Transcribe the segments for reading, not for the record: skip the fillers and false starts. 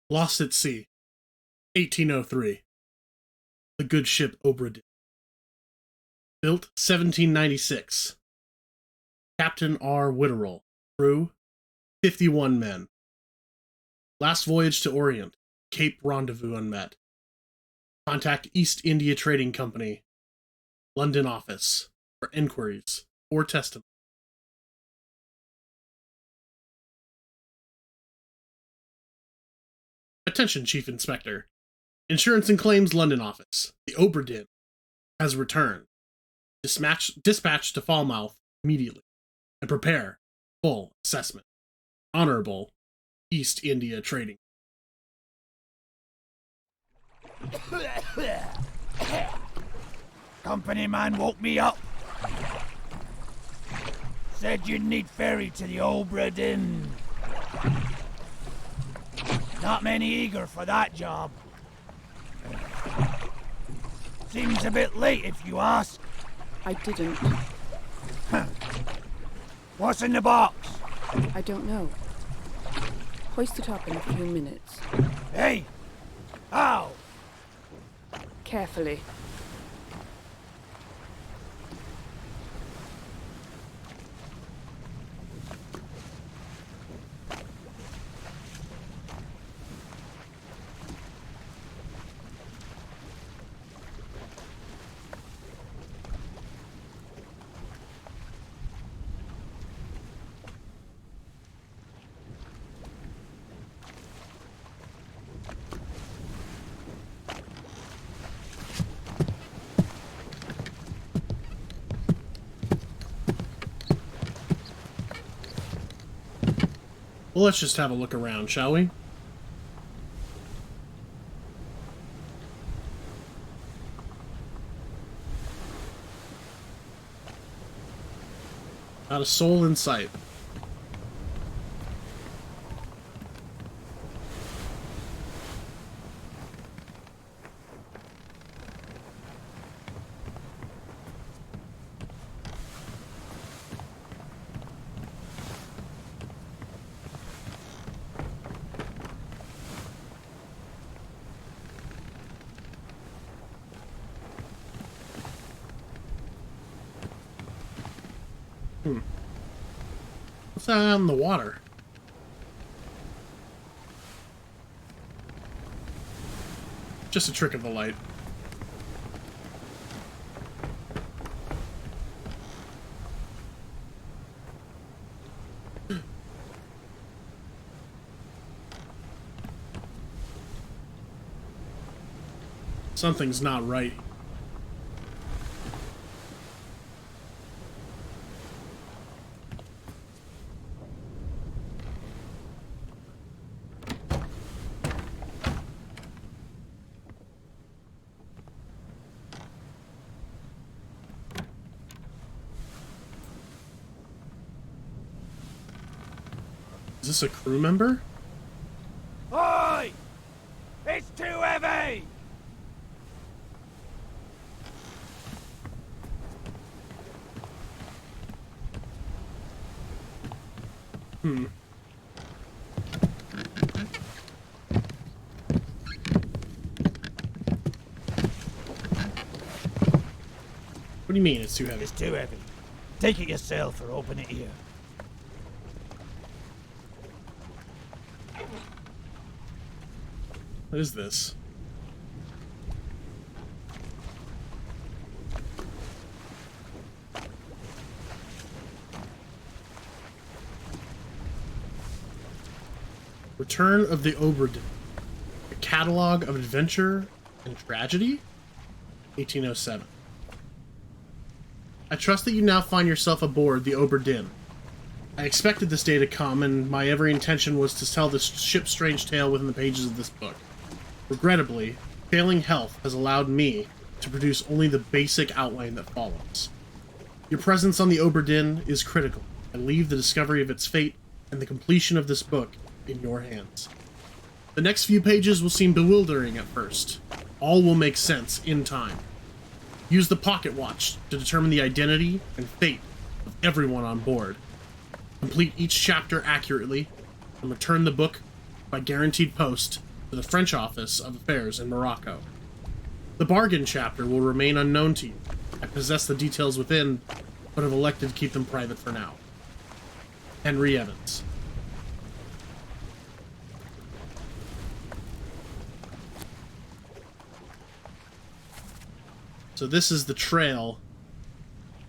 Lost at Sea, 1803. The good ship Obra. Built 1796. Captain R. Witterell. Crew, 51 men. Last voyage to Orient. Cape Rendezvous unmet. Contact East India Trading Company, London office, for inquiries or testimony. Attention, Chief Inspector. Insurance and Claims London office. The Obra Dinn has returned. Dispatch to Falmouth immediately and prepare full assessment. Honorable East India Trading. Company man woke me up. Said you'd need ferry to the Obra Dinn. Not many eager for that job. Seems a bit late if you ask. I didn't. What's in the box? I don't know. Hoist it up in a few minutes. Hey! How? Carefully. Well, let's just have a look around, shall we? Not a soul in sight. What's that out in the water? Just a trick of the light. Something's not right. Is this a crew member? Oi! It's too heavy! What do you mean it's too heavy? It's too heavy. Take it yourself or open it here. What is this? Return of the Obra Dinn. A catalog of adventure and tragedy? 1807. I trust that you now find yourself aboard the Obra Dinn. I expected this day to come, and my every intention was to tell this ship's strange tale within the pages of this book. Regrettably, failing health has allowed me to produce only the basic outline that follows. Your presence on the Obra Dinn is critical. I leave the discovery of its fate and the completion of this book in your hands. The next few pages will seem bewildering at first. All will make sense in time. Use the pocket watch to determine the identity and fate of everyone on board. Complete each chapter accurately and return the book by guaranteed post to the French Office of Affairs in Morocco. The bargain chapter will remain unknown to you. I possess the details within, but have elected to keep them private for now. Henry Evans. So this is the trail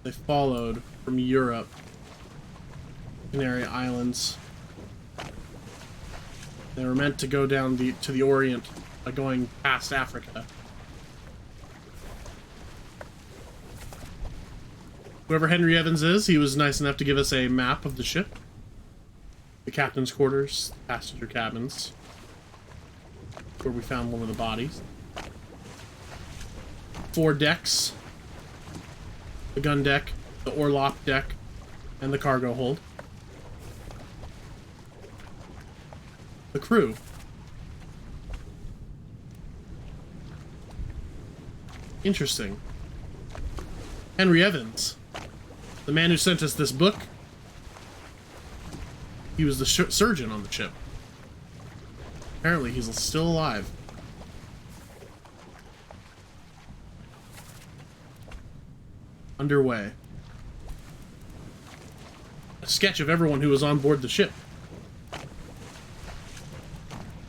they followed from Europe, Canary Islands. They were meant to go down to the Orient by going past Africa. Whoever Henry Evans is, he was nice enough to give us a map of the ship, the captain's quarters, passenger cabins, where we found one of the bodies. 4 decks: the gun deck, the orlop deck, and the cargo hold. The crew. Interesting. Henry Evans, the man who sent us this book, he was the surgeon on the ship. Apparently he's still alive. Underway. A sketch of everyone who was on board the ship.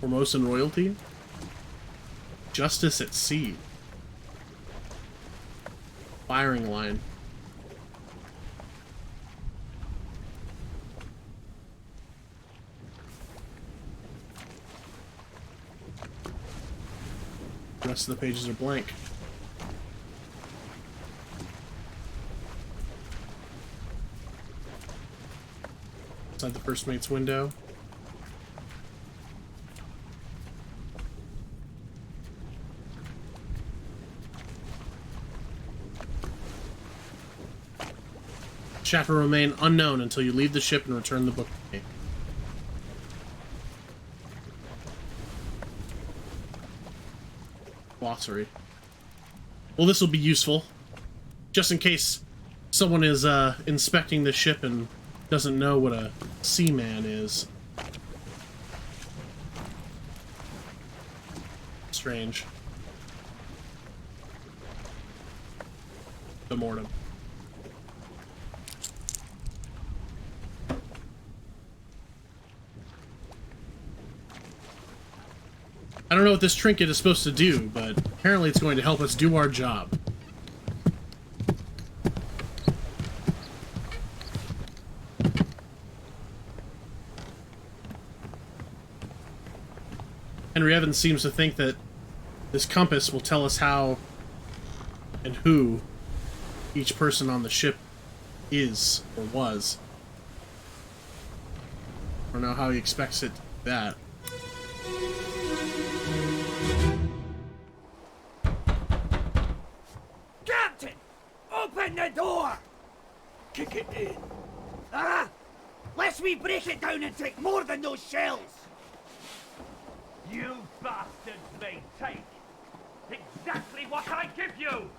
Formosan royalty. Justice at sea. Firing line. The rest of the pages are blank. Inside the first mate's window. Chat will remain unknown until you leave the ship and return the book to me. Glossary. Well, this will be useful. Just in case someone is inspecting the ship and doesn't know what a seaman is. Strange. The mortem. I don't know what this trinket is supposed to do, but apparently it's going to help us do our job. Henry Evans seems to think that this compass will tell us how and who each person on the ship is or was. I don't know how he expects it to do that. Captain! Open the door! Kick it in. Ah! Lest we break it down and take more than those shells! You bastards may take exactly what I give you!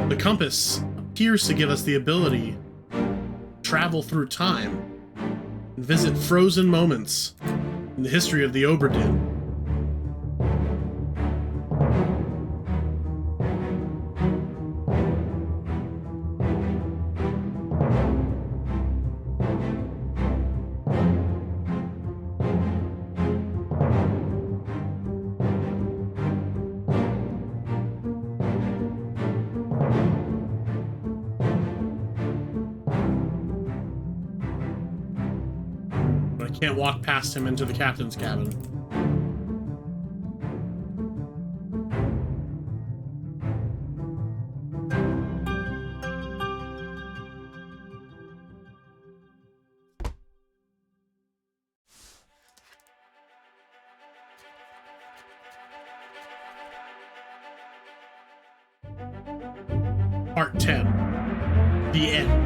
The compass appears to give us the ability to travel through time and visit frozen moments in the history of the Obra Dinn. But I can't walk past him into the captain's cabin. Part 10. The End.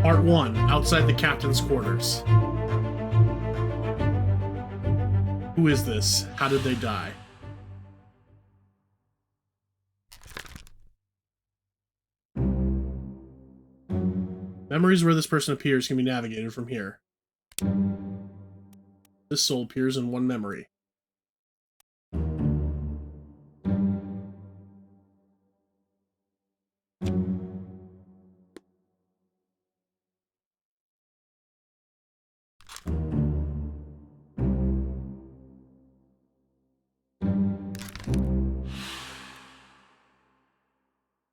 Part 1, outside the captain's quarters. Who is this? How did they die? Memories where this person appears can be navigated from here. This soul appears in one memory.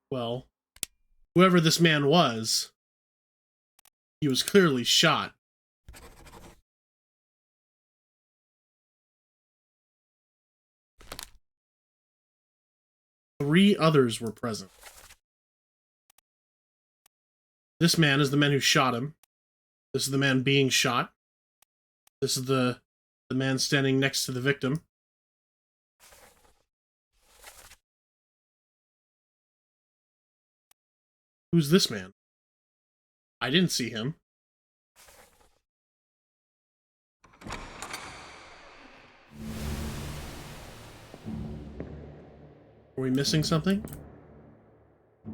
Well, whoever this man was, he was clearly shot. Three others were present. This man is the man who shot him. This is the man being shot. This is the man standing next to the victim. Who's this man? I didn't see him. Are we missing something?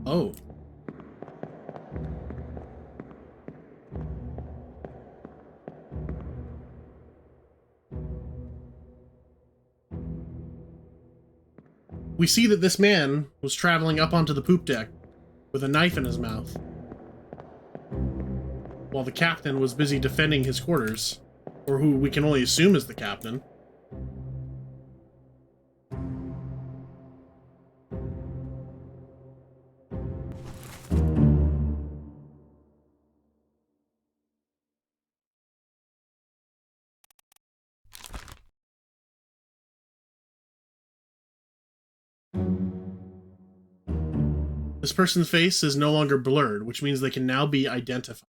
Oh. We see that this man was traveling up onto the poop deck with a knife in his mouth, while the captain was busy defending his quarters, or who we can only assume is the captain. This person's face is no longer blurred, which means they can now be identified.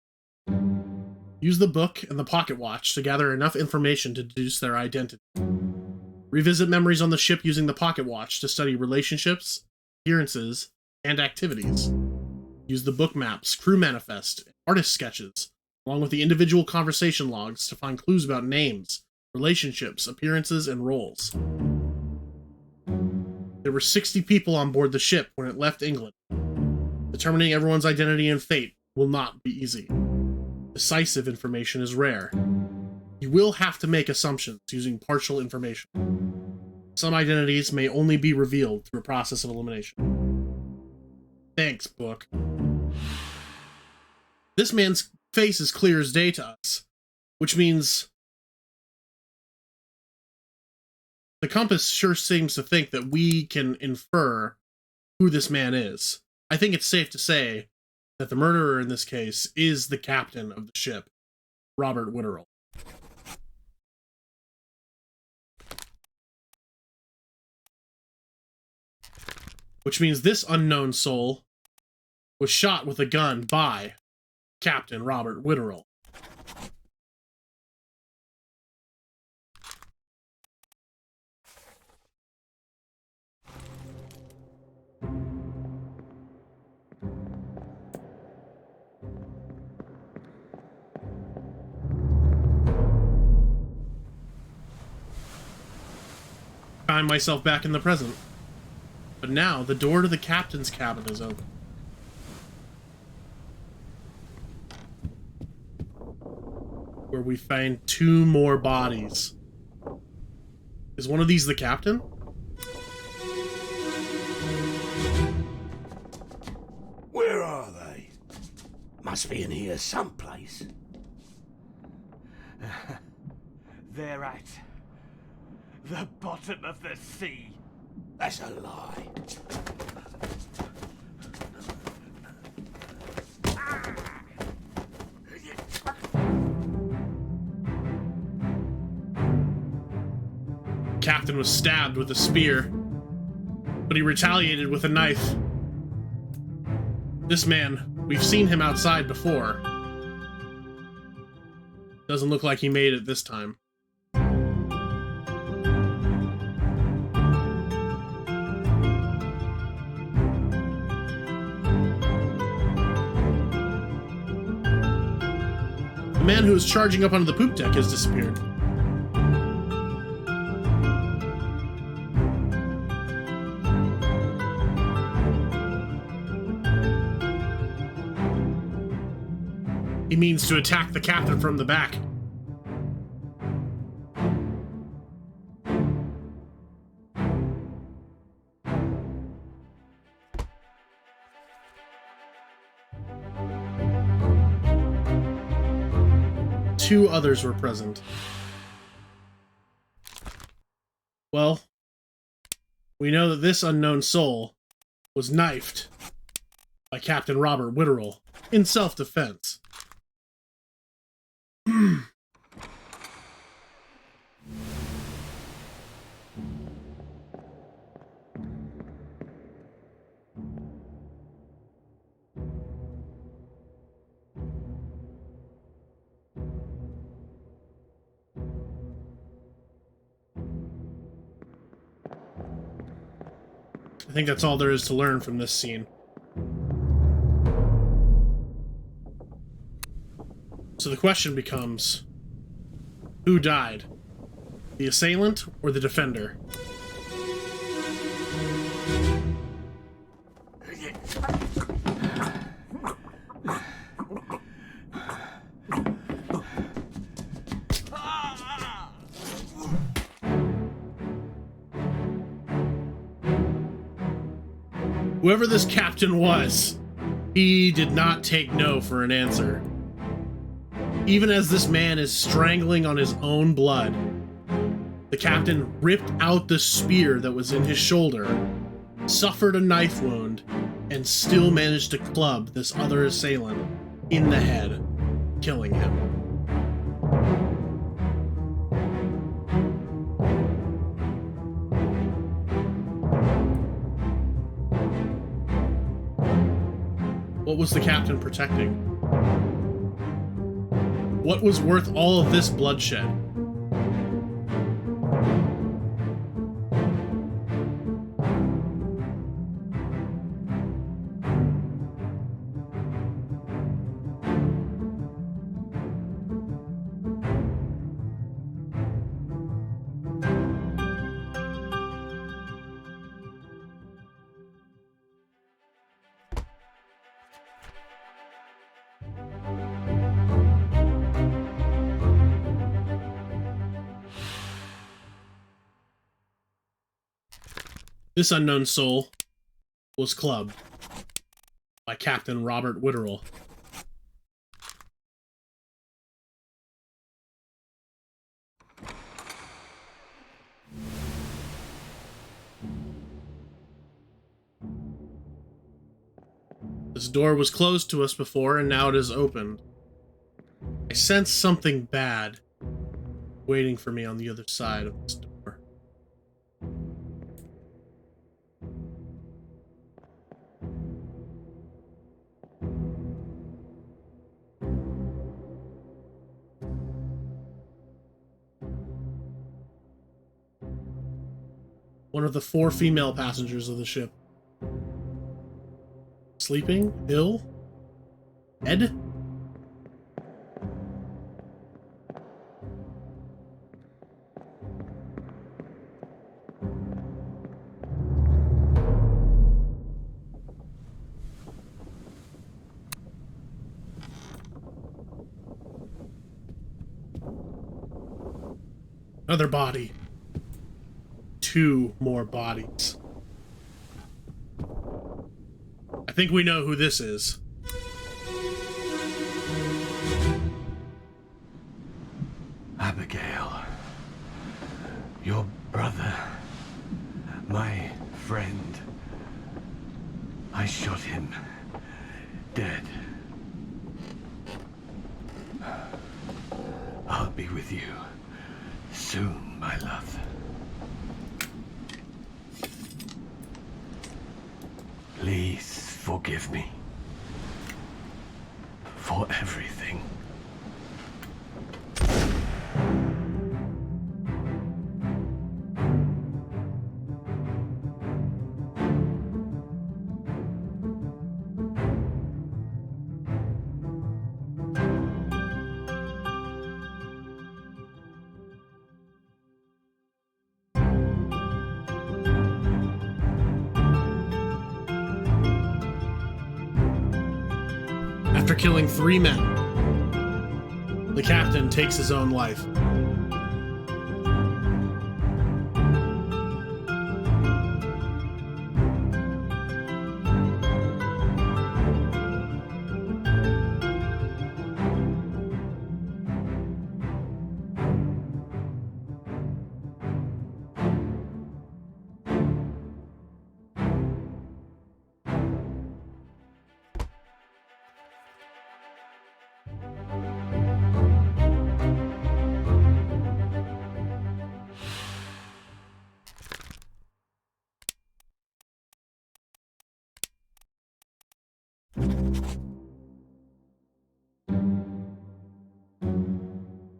Use the book and the pocket watch to gather enough information to deduce their identity. Revisit memories on the ship using the pocket watch to study relationships, appearances, and activities. Use the book maps, crew manifest, and artist sketches, along with the individual conversation logs to find clues about names, relationships, appearances, and roles. There were 60 people on board the ship when it left England. Determining everyone's identity and fate will not be easy. Decisive information is rare. You will have to make assumptions using partial information. Some identities may only be revealed through a process of elimination. Thanks, book. This man's face is clear as day to us, which means the compass sure seems to think that we can infer who this man is. I think it's safe to say that the murderer in this case is the captain of the ship, Robert Witterell. Which means this unknown soul was shot with a gun by Captain Robert Witterell. Find myself back in the present. But now, the door to the captain's cabin is open. Where we find two more bodies. Is one of these the captain? Where are they? Must be in here someplace. They're at the bottom of the sea. That's a lie. Captain was stabbed with a spear, but he retaliated with a knife. This man, we've seen him outside before. Doesn't look like he made it this time. The man who was charging up onto the poop deck has disappeared. He means to attack the captain from the back. Two others were present. Well, we know that this unknown soul was knifed by Captain Robert Witterell in self-defense. I think that's all there is to learn from this scene. So the question becomes, who died? The assailant or the defender? Whoever this captain was, he did not take no for an answer. Even as this man is strangling on his own blood, the captain ripped out the spear that was in his shoulder, suffered a knife wound, and still managed to club this other assailant in the head, killing him. What was the captain protecting? What was worth all of this bloodshed? This unknown soul was clubbed by Captain Robert Witterell. This door was closed to us before, and now it is opened. I sense something bad waiting for me on the other side of this door. One of the 4 female passengers of the ship. Sleeping? Ill? Dead? Another body. 2 more bodies. I think we know who this is. Abigail, your brother, my friend. I shot him dead. I'll be with you soon, my love. Please forgive me for everything. After killing 3 men, the captain takes his own life.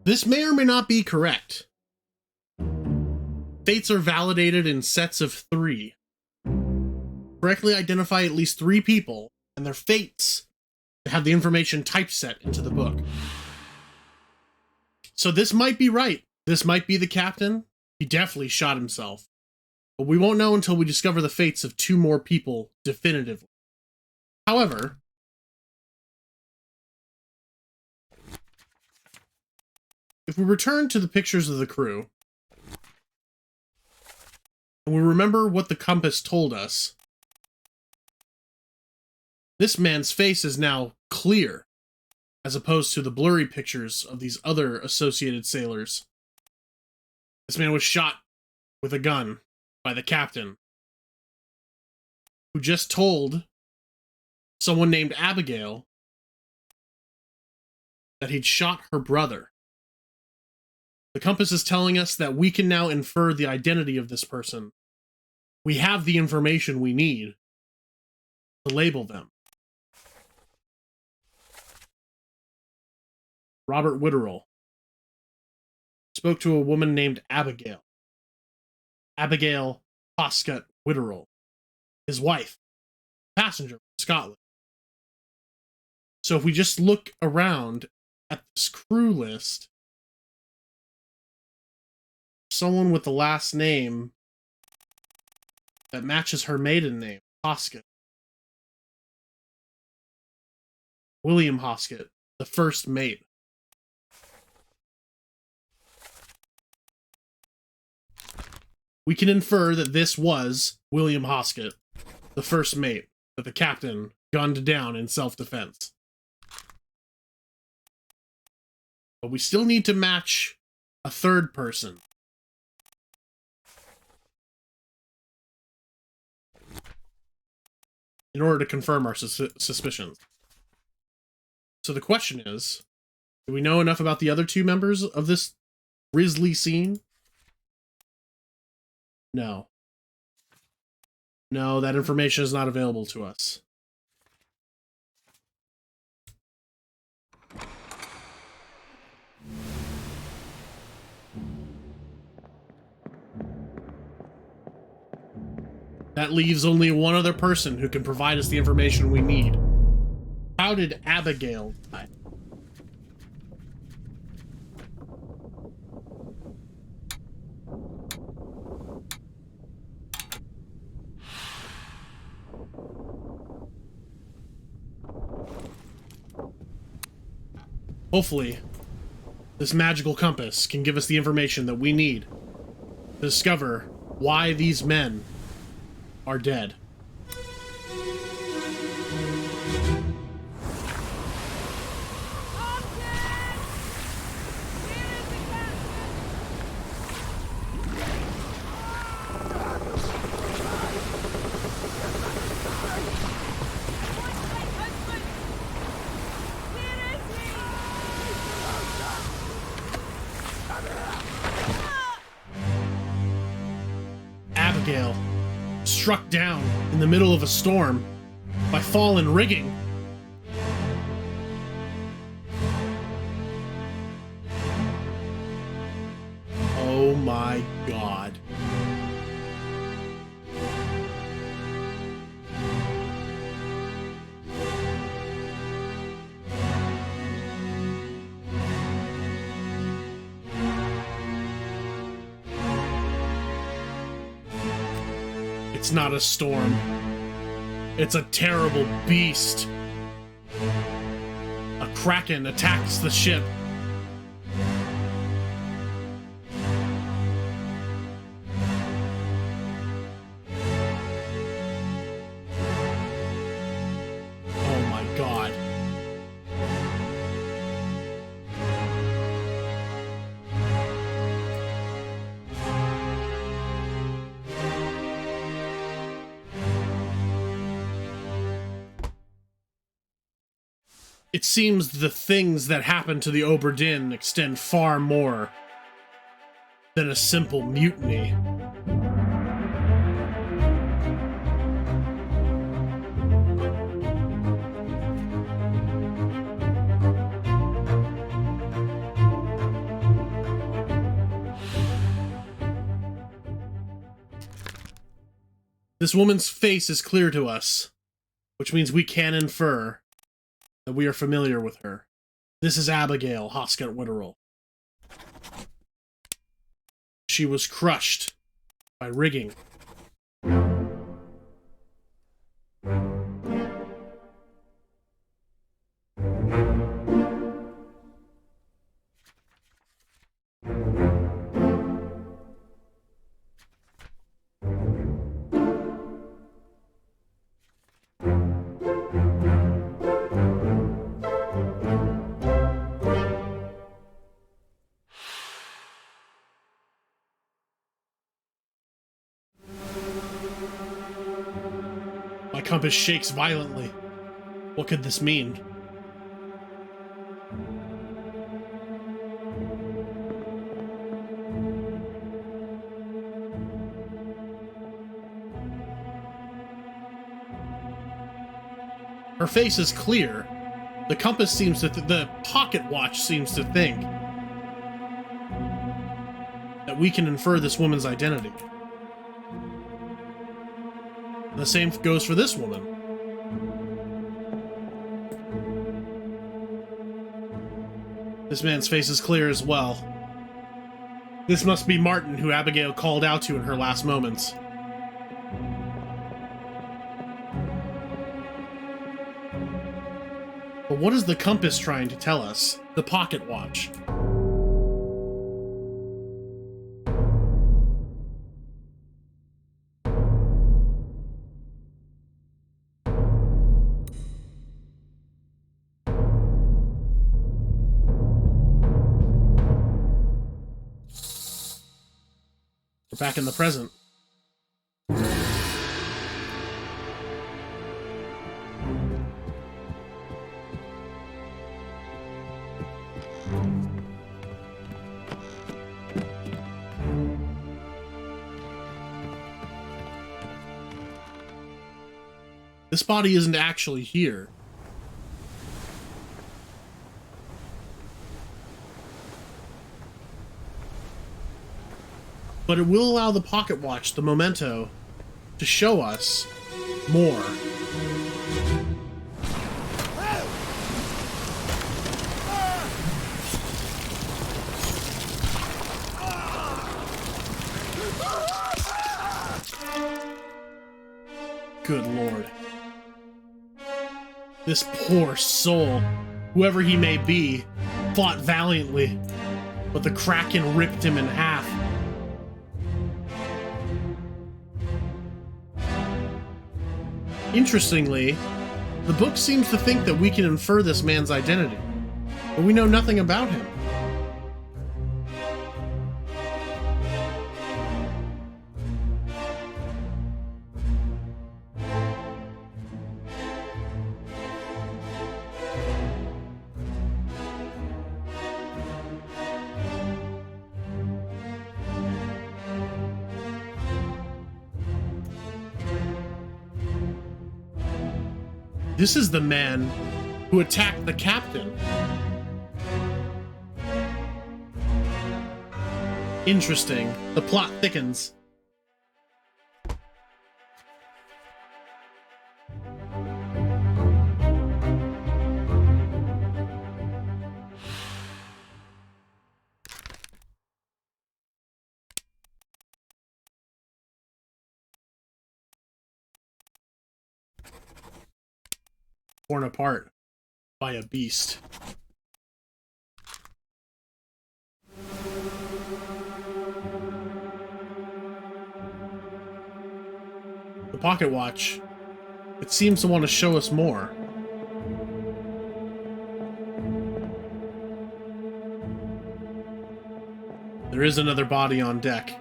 This may or may not be correct. Fates are validated in sets of 3. Correctly identify at least 3 people and their fates to have the information typeset into the book. So this might be right. This might be the captain. He definitely shot himself. But we won't know until we discover the fates of 2 more people definitively. However, if we return to the pictures of the crew, and we remember what the compass told us, this man's face is now clear, as opposed to the blurry pictures of these other associated sailors. This man was shot with a gun by the captain, who just told someone named Abigail that he'd shot her brother. The compass is telling us that we can now infer the identity of this person. We have the information we need to label them. Robert Witterell spoke to a woman named Abigail. Abigail Hoscott Witterell, his wife, passenger from Scotland. So if we just look around at this crew list, someone with the last name that matches her maiden name, Hoscott. William Hoscott, the first mate. We can infer that this was William Hoscott, the first mate that the captain gunned down in self-defense. But we still need to match a third person. In order to confirm our suspicions. So the question is, do we know enough about the other 2 members of this grisly scene? No. No, that information is not available to us. That leaves only one other person who can provide us the information we need. How did Abigail die? Hopefully, this magical compass can give us the information that we need to discover why these men are dead. Abigail, struck down in the middle of a storm by fallen rigging. Oh my God. It's not a storm. It's a terrible beast. Kraken attacks the ship. Oh my god. It seems the things that happen to the Obra Dinn extend far more than a simple mutiny. This woman's face is clear to us, which means we can infer that we are familiar with her. This is Abigail Hosket Witterell. She was crushed by rigging. My compass shakes violently. What could this mean? Her face is clear. The compass seems to... the pocket watch seems to think that we can infer this woman's identity. The same goes for this woman. This man's face is clear as well. This must be Martin, who Abigail called out to in her last moments. But what is the compass trying to tell us? The pocket watch. We're back in the present. This body isn't actually here. But it will allow the pocket watch, the memento, to show us more. Good Lord. This poor soul, whoever he may be, fought valiantly, but the Kraken ripped him in half. Interestingly, the book seems to think that we can infer this man's identity, but we know nothing about him. This is the man who attacked the captain. Interesting. The plot thickens. Torn apart by a beast. The pocket watch. It seems to want to show us more. There is another body on deck.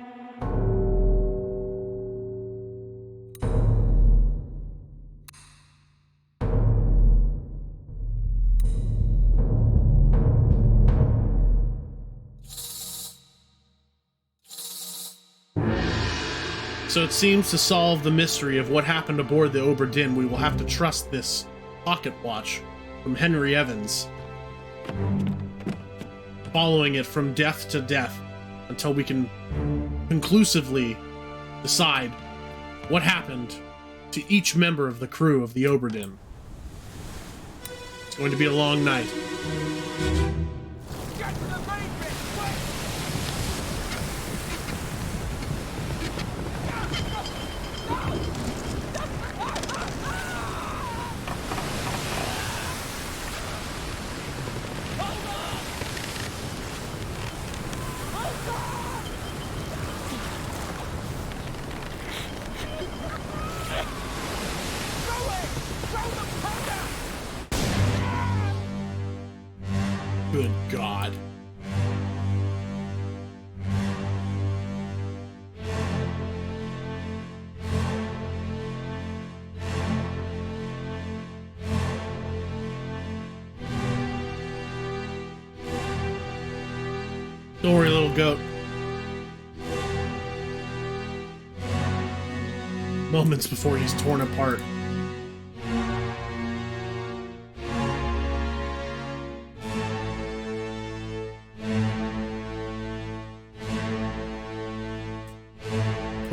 So it seems to solve the mystery of what happened aboard the Obra Dinn, we will have to trust this pocket watch from Henry Evans, following it from death to death until we can conclusively decide what happened to each member of the crew of the Obra Dinn. It's going to be a long night. Get to the main bit, quick! Good God. Don't worry, little goat. Moments before he's torn apart.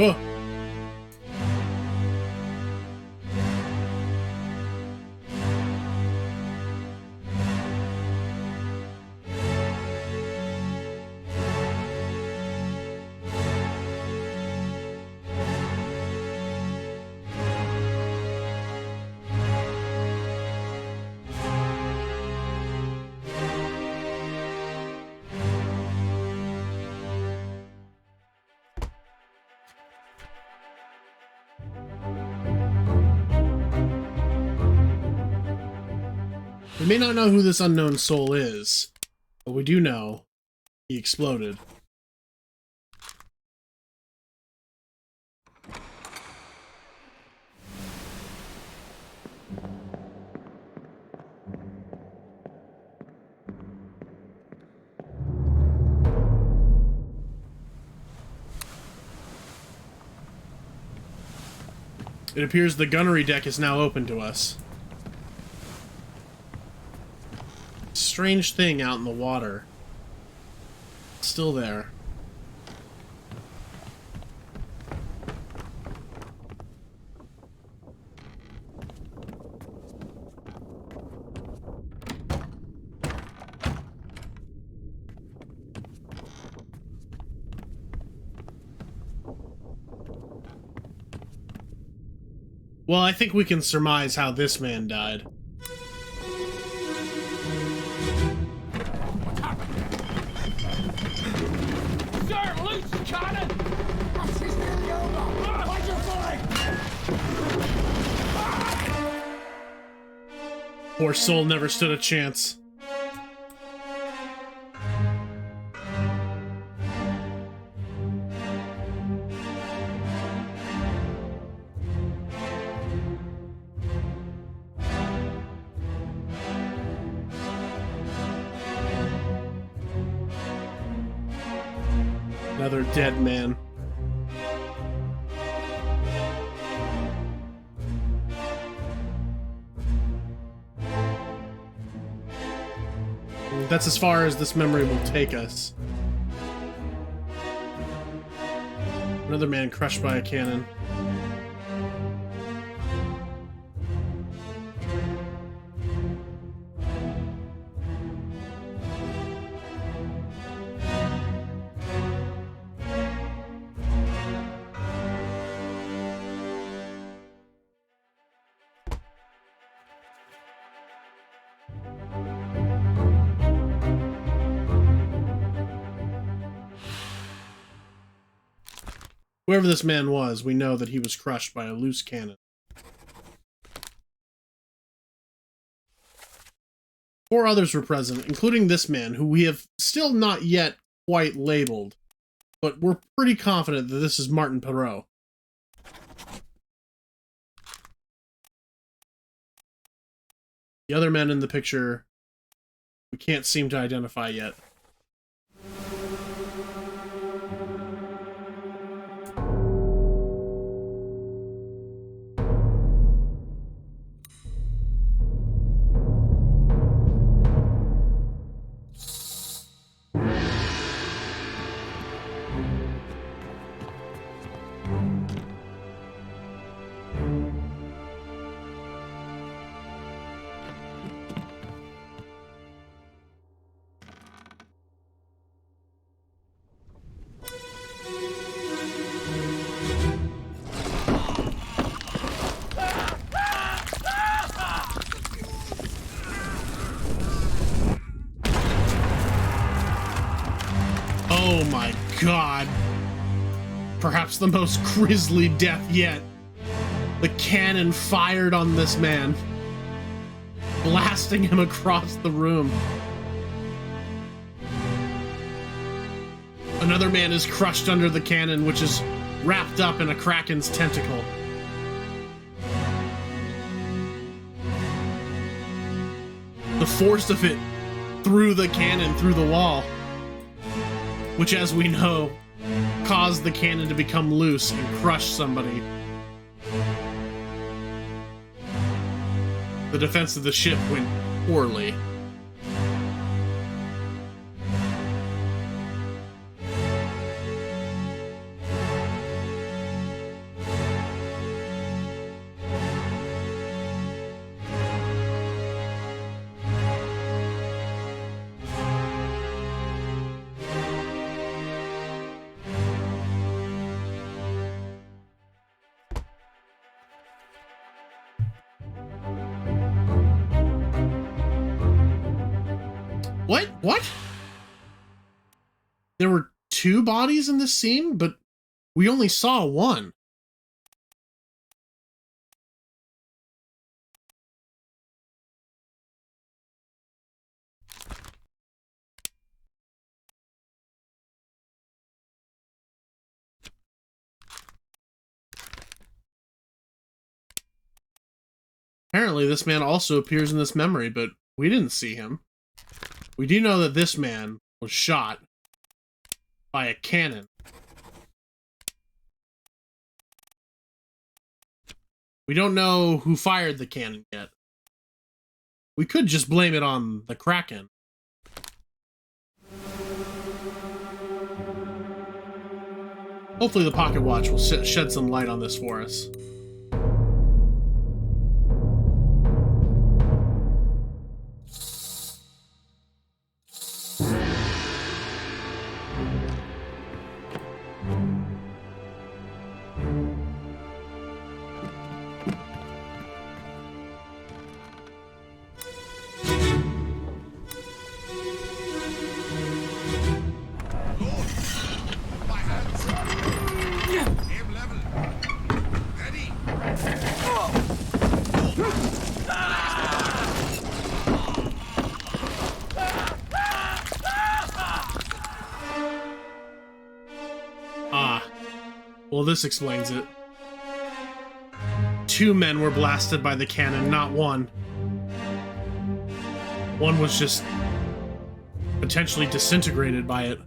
Oh. We may not know who this unknown soul is, but we do know he exploded. It appears the gunnery deck is now open to us. Strange thing out in the water. Still there. Well, I think we can surmise how this man died. Sir, loose the cannon! This is nearly over. Watch your flank. Poor soul never stood a chance. Another dead man. That's as far as this memory will take us. Another man crushed by a cannon. Whoever this man was, we know that he was crushed by a loose cannon. 4 others were present, including this man, who we have still not yet quite labeled, but we're pretty confident that this is Martin Perrault. The other men in the picture, we can't seem to identify yet. Oh my god. Perhaps the most grisly death yet. The cannon fired on this man, blasting him across the room. Another man is crushed under the cannon, which is wrapped up in a kraken's tentacle. The force of it threw the cannon through the wall, which, as we know, caused the cannon to become loose and crush somebody. The defense of the ship went poorly. What? There were 2 bodies in this scene, but we only saw 1. Apparently, this man also appears in this memory, but we didn't see him. We do know that this man was shot by a cannon. We don't know who fired the cannon yet. We could just blame it on the Kraken. Hopefully the Pocket Watch will shed some light on this for us. Well, this explains it. 2 men were blasted by the cannon, not 1. One was just potentially disintegrated by it.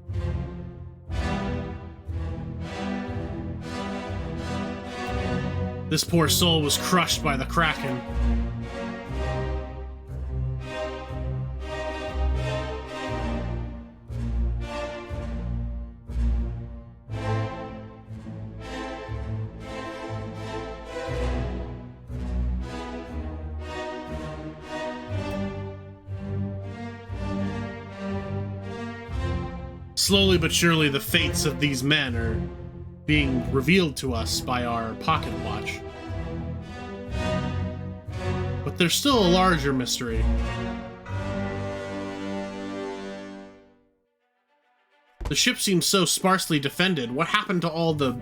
This poor soul was crushed by the Kraken. Slowly but surely, the fates of these men are being revealed to us by our pocket watch. But there's still a larger mystery. The ship seems so sparsely defended. What happened to all the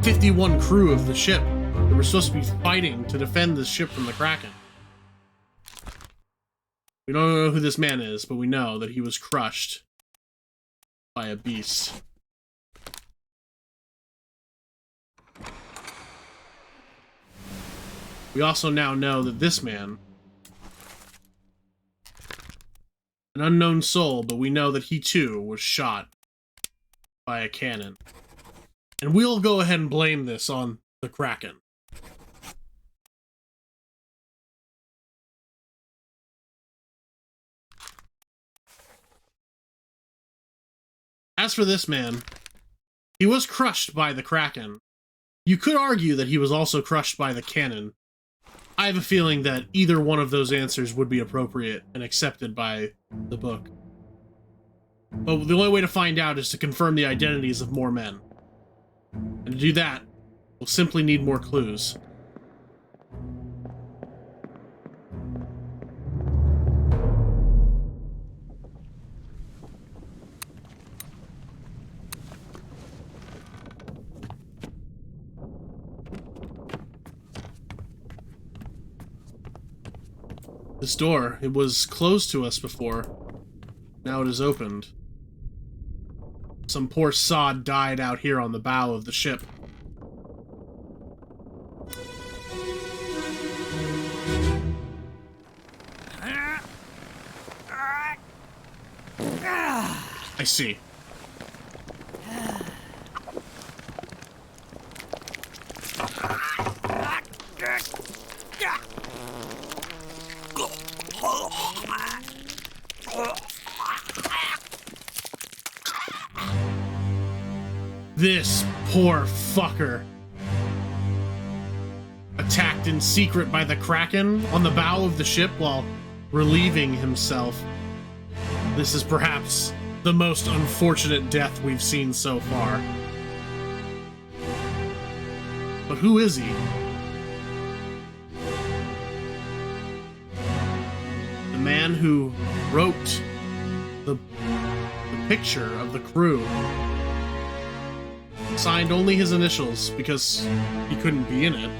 51 crew of the ship that were supposed to be fighting to defend this ship from the Kraken. We don't know who this man is, but we know that he was crushed by a beast. We also now know that this man, an unknown soul, but we know that he too was shot by a cannon. And we'll go ahead and blame this on the Kraken. As for this man, he was crushed by the Kraken. You could argue that he was also crushed by the cannon. I have a feeling that either one of those answers would be appropriate and accepted by the book. But the only way to find out is to confirm the identities of more men. And to do that, we'll simply need more clues. This door, it was closed to us before. Now it is opened. Some poor sod died out here on the bow of the ship. I see. This poor fucker. Attacked in secret by the Kraken on the bow of the ship while relieving himself. This is perhaps the most unfortunate death we've seen so far. But who is he? The man who wrote the picture of the crew. Signed only his initials because he couldn't be in it.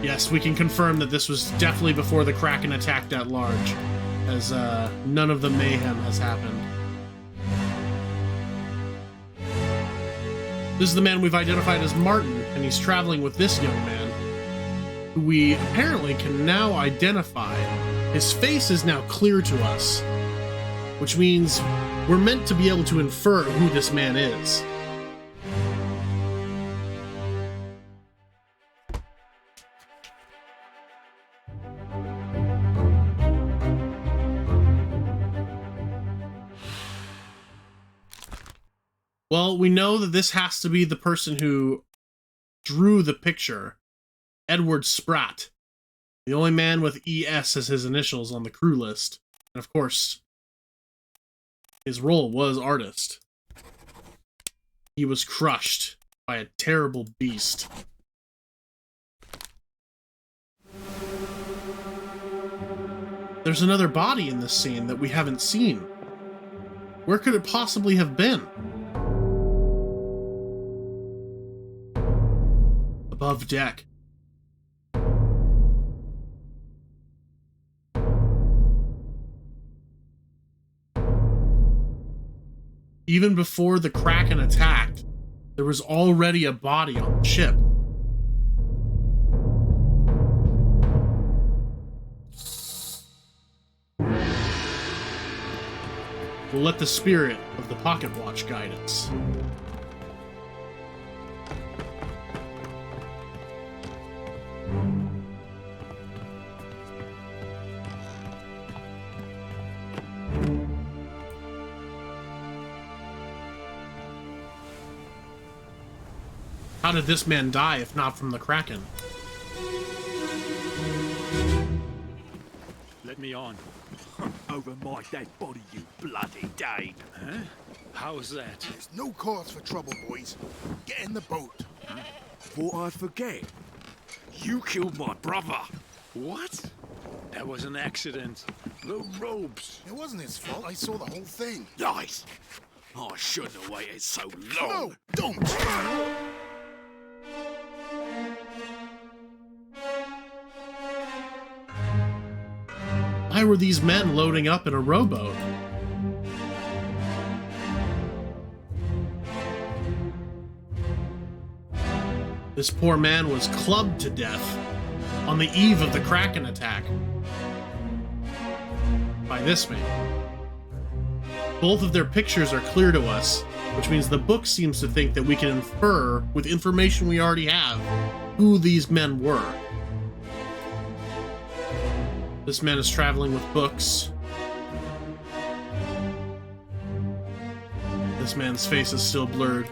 Yes, we can confirm that this was definitely before the Kraken attacked at large, as none of the mayhem has happened. This is the man we've identified as Martin, and he's traveling with this young man, who we apparently can now identify. His face is now clear to us, which means we're meant to be able to infer who this man is. Well, we know that this has to be the person who drew the picture, Edward Spratt, the only man with ES as his initials on the crew list. And of course, his role was artist. He was crushed by a terrible beast. There's another body in this scene that we haven't seen. Where could it possibly have been? Above deck. Even before the Kraken attacked, there was already a body on the ship. We'll let the spirit of the pocket watch guide us. How did this man die if not from the Kraken? Let me on. Over my dead body, you bloody Dane. Huh? How's that? There's no cause for trouble, boys. Get in the boat. Thought I'd forget. You killed my brother. What? That was an accident. The ropes. It wasn't his fault. I saw the whole thing. Nice. I shouldn't have waited so long. No, don't! Why were these men loading up in a rowboat? This poor man was clubbed to death on the eve of the Kraken attack by this man. Both of their pictures are clear to us, which means the book seems to think that we can infer, with information we already have, who these men were. This man is traveling with books. This man's face is still blurred.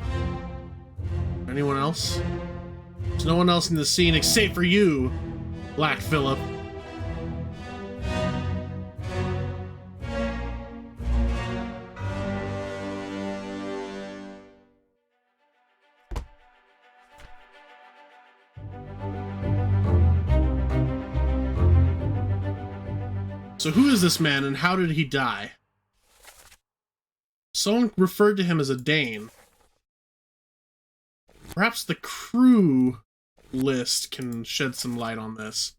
Anyone else? There's no one else in the scene except for you, Black Phillip. So who is this man and how did he die? Someone referred to him as a Dane. Perhaps the crew list can shed some light on this.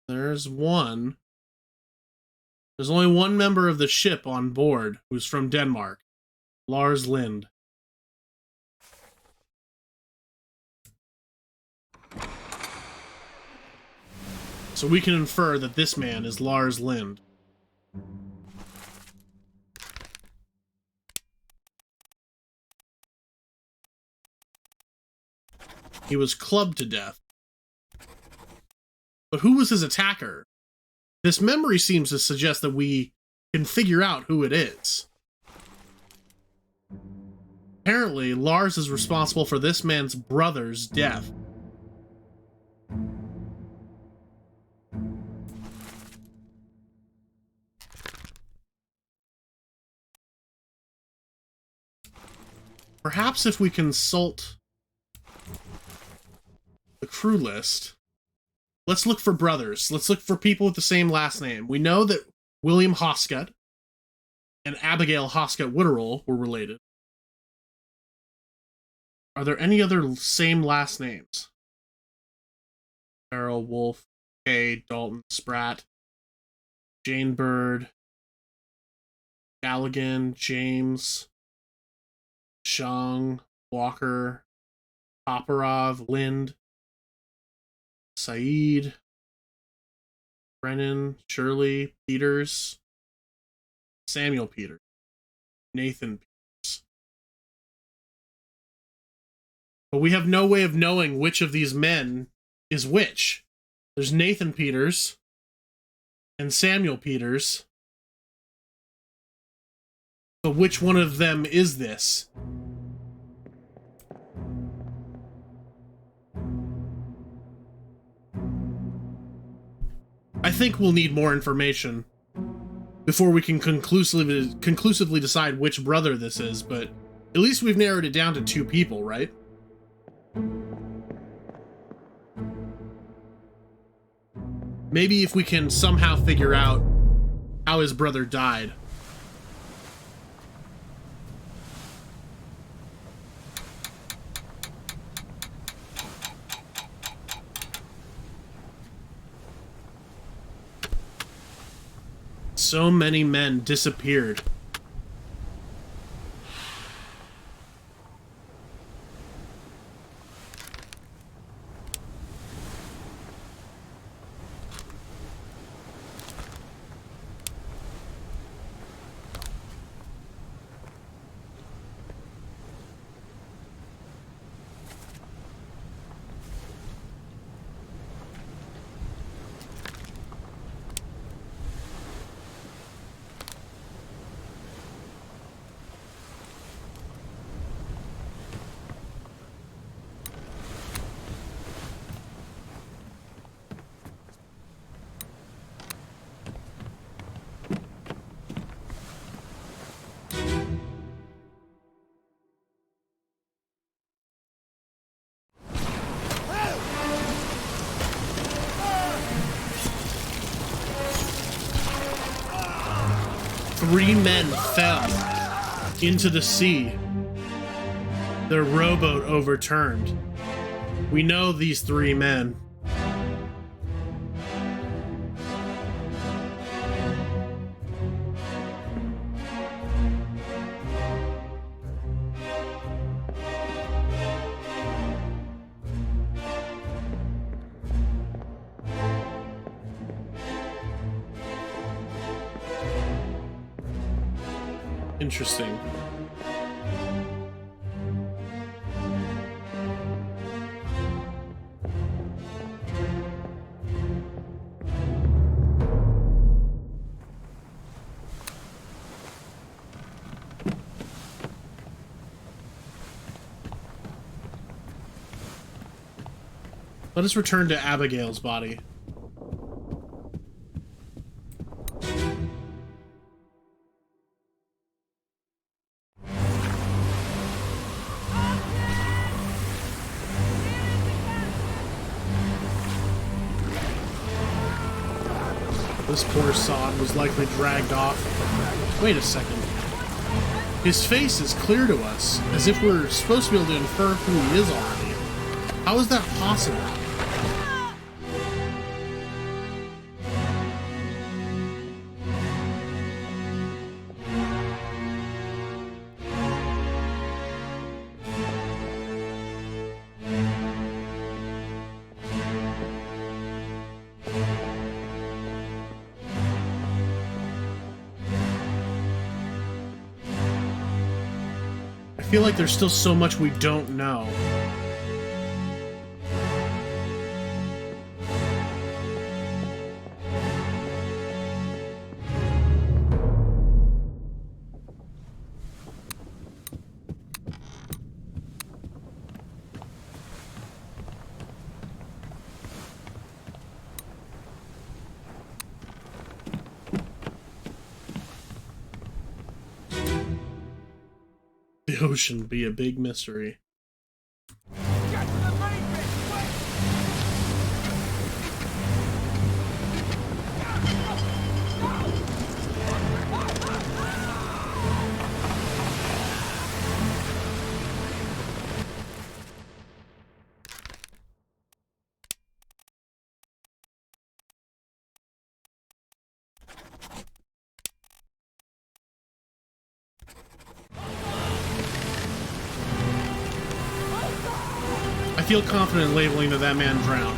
There's one. There's only one member of the ship on board who's from Denmark. Lars Lind. So we can infer that this man is Lars Lind. He was clubbed to death. But who was his attacker? This memory seems to suggest that we can figure out who it is. Apparently, Lars is responsible for this man's brother's death. Perhaps if we consult the crew list, let's look for brothers. Let's look for people with the same last name. We know that William Hoskett and Abigail Hoskett Witterell were related. Are there any other same last names? Farrell, Wolf, Kay, Dalton, Spratt, Jane Bird, Galligan, James, Shang, Walker, Paparov, Lind, Saeed, Brennan, Shirley, Peters, Samuel Peters, Nathan Peters. But we have no way of knowing which of these men is which. There's Nathan Peters and Samuel Peters. But which one of them is this? I think we'll need more information before we can conclusively decide which brother this is, but at least we've narrowed it down to 2 people, right? Maybe if we can somehow figure out how his brother died. So many men disappeared. 3 men fell into the sea. Their rowboat overturned. We know these 3 men. Interesting. Let us return to Abigail's body. This poor sod was likely dragged off. Wait a second. His face is clear to us, as if we're supposed to be able to infer who he is already. How is that possible? I feel like there's still so much we don't know. The ocean be a big mystery. Get to the main bit, quick! I feel confident labeling that man drowned.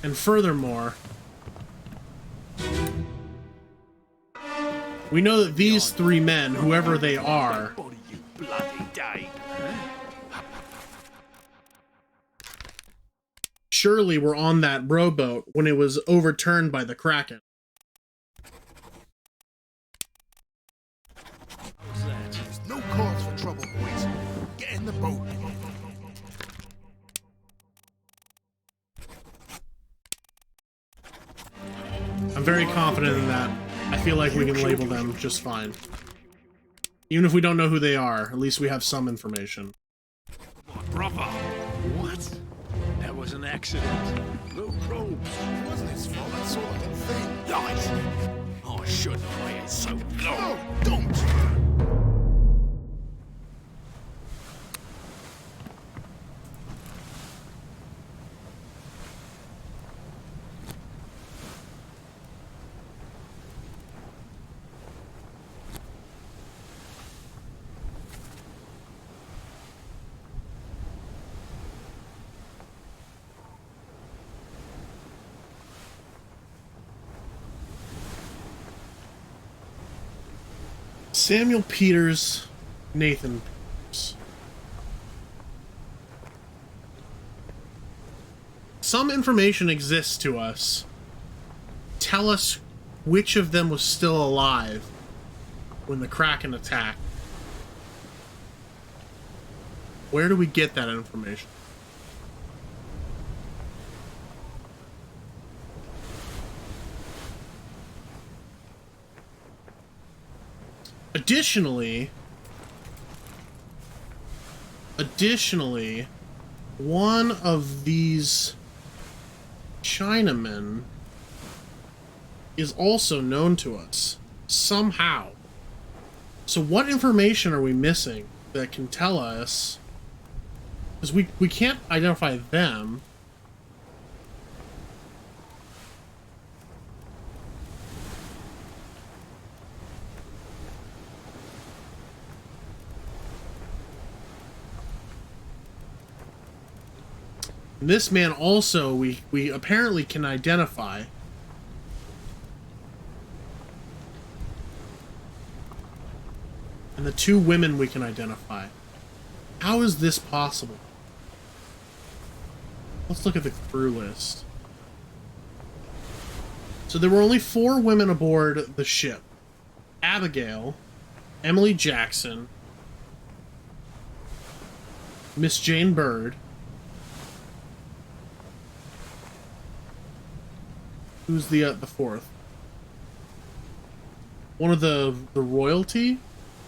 And furthermore, we know that these 3 men, whoever they are, Body, you bloody day. surely were on that rowboat when it was overturned by the Kraken. How's that? There's no cause for trouble, boys. Get in the boat. I'm very confident in that. I feel like we can label them just fine. Even if we don't know who they are, at least we have some information. My brother. What? That was an accident. No probes. It wasn't his fault. I saw the whole thing. Lies. I shouldn't have waited so long. No, don't. Samuel Peters, Nathan Peters. Some information exists to us. Tell us which of them was still alive when the Kraken attacked. Where do we get that information? additionally, one of these Chinamen is also known to us somehow. So what information are we missing that can tell us? Because we can't identify them. This man also we apparently can identify. And the two women we can identify. How is this possible? Let's look at the crew list. So there were only 4 women aboard the ship. Abigail, Emily Jackson, Miss Jane Bird. Who's the fourth? One of the royalty?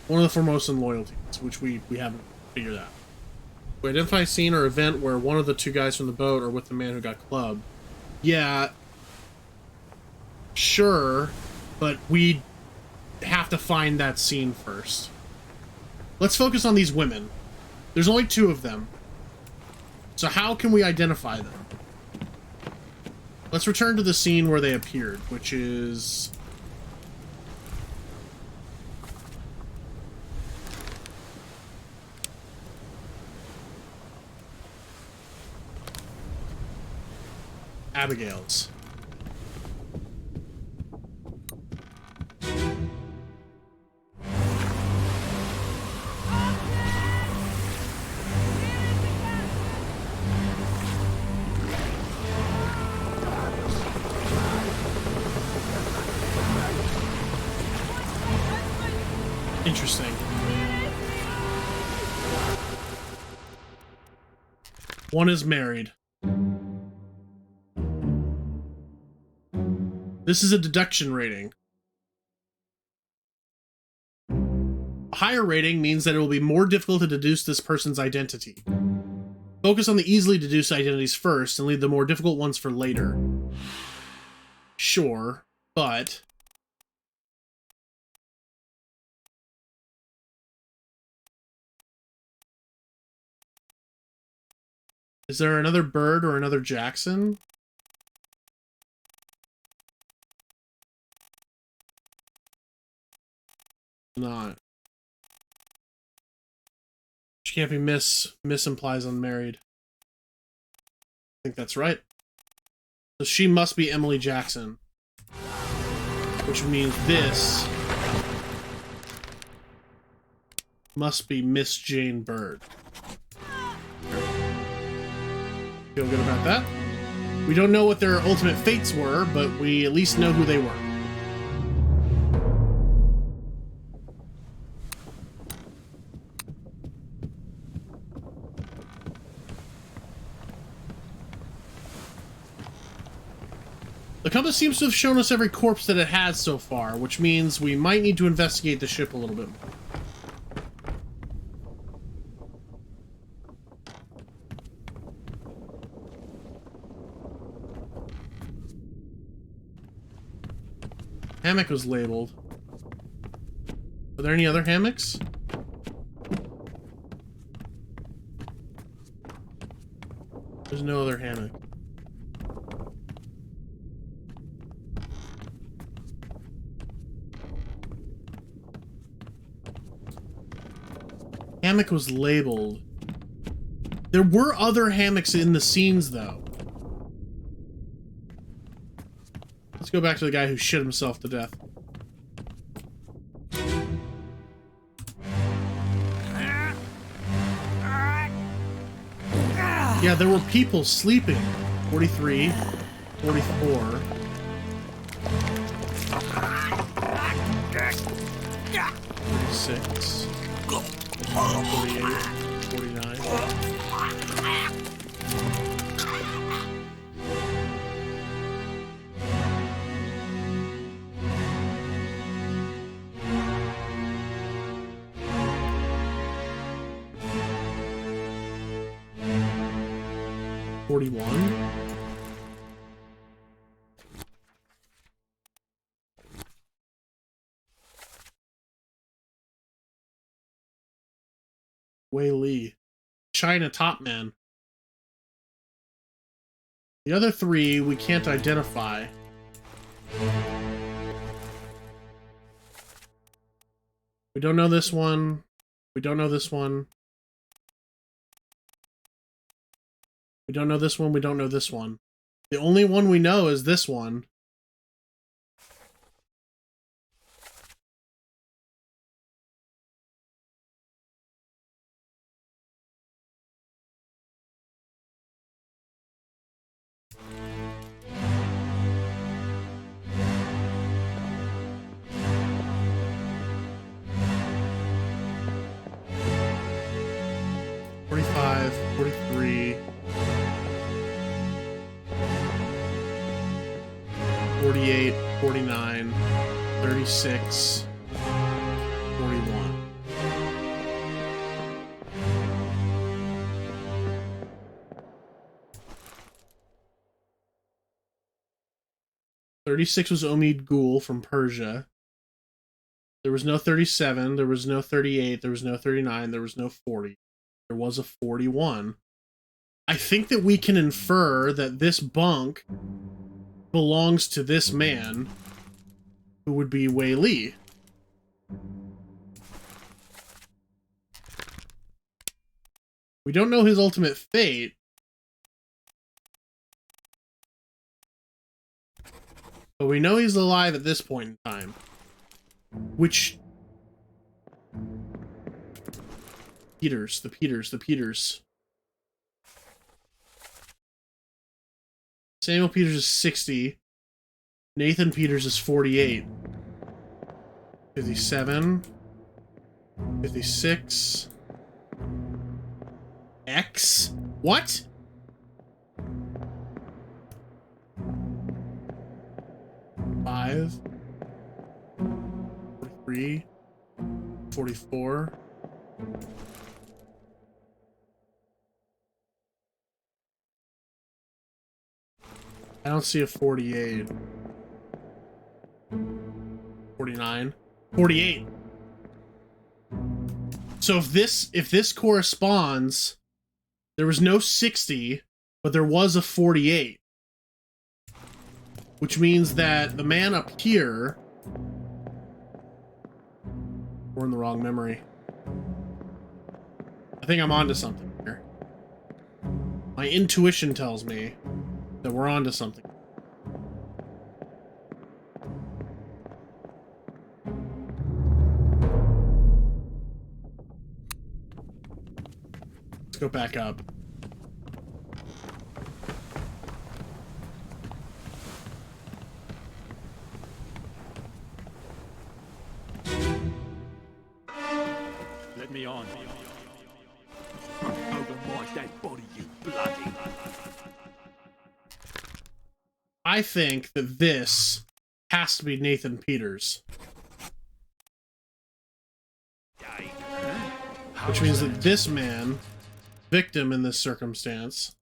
One of the Formosan loyalties, which we haven't figured out. We identify a scene or event where one of the 2 guys from the boat are with the man who got clubbed. Yeah. Sure, but we have to find that scene first. Let's focus on these women. There's only 2 of them. So how can we identify them? Let's return to the scene where they appeared, which is... Abigail's. Interesting. One is married. This is a deduction rating. A higher rating means that it will be more difficult to deduce this person's identity. Focus on the easily deduced identities first and leave the more difficult ones for later. Sure, but... Is there another Bird or another Jackson? Not. She can't be Miss. Miss implies unmarried. I think that's right. So she must be Emily Jackson. Which means this must be Miss Jane Bird. Feel good about that. We don't know what their ultimate fates were, but we at least know who they were. The compass seems to have shown us every corpse that it has so far, which means we might need to investigate the ship a little bit more. Hammock was labeled. Are there any other hammocks? There's no other hammock. Hammock was labeled. There were other hammocks in the scenes, though. Let's go back to the guy who shit himself to death. Yeah, there were people sleeping. 43, 44. 46. 48, 49. 41? Wei Li. China Top Man. The other three we can't identify. We don't know this one. We don't know this one. We don't know this one. We don't know this one. The only one we know is this one. $45, $43, $48, $49, $36, $41. $36 was Omid Ghul from Persia. There was no 37, there was no 38, there was no 39, there was no 40. There was a 41. I think that we can infer that this bunk belongs to this man, who would be Wei Li. We don't know his ultimate fate, but we know he's alive at this point in time. Which... the Peters. Samuel Peters is 60. Nathan Peters is 48. 57. 56. X? What? Five. 43. 44. I don't see a 48. 49. 48. So if this corresponds, there was no 60, but there was a 48. Which means that the man up here... We're in the wrong memory. I think I'm onto something here. My intuition tells me that we're onto something. Let's go back up. Let me on. Over my dead body, you bloody... I think that this has to be Nathan Peters. Which means that this man, victim in this circumstance,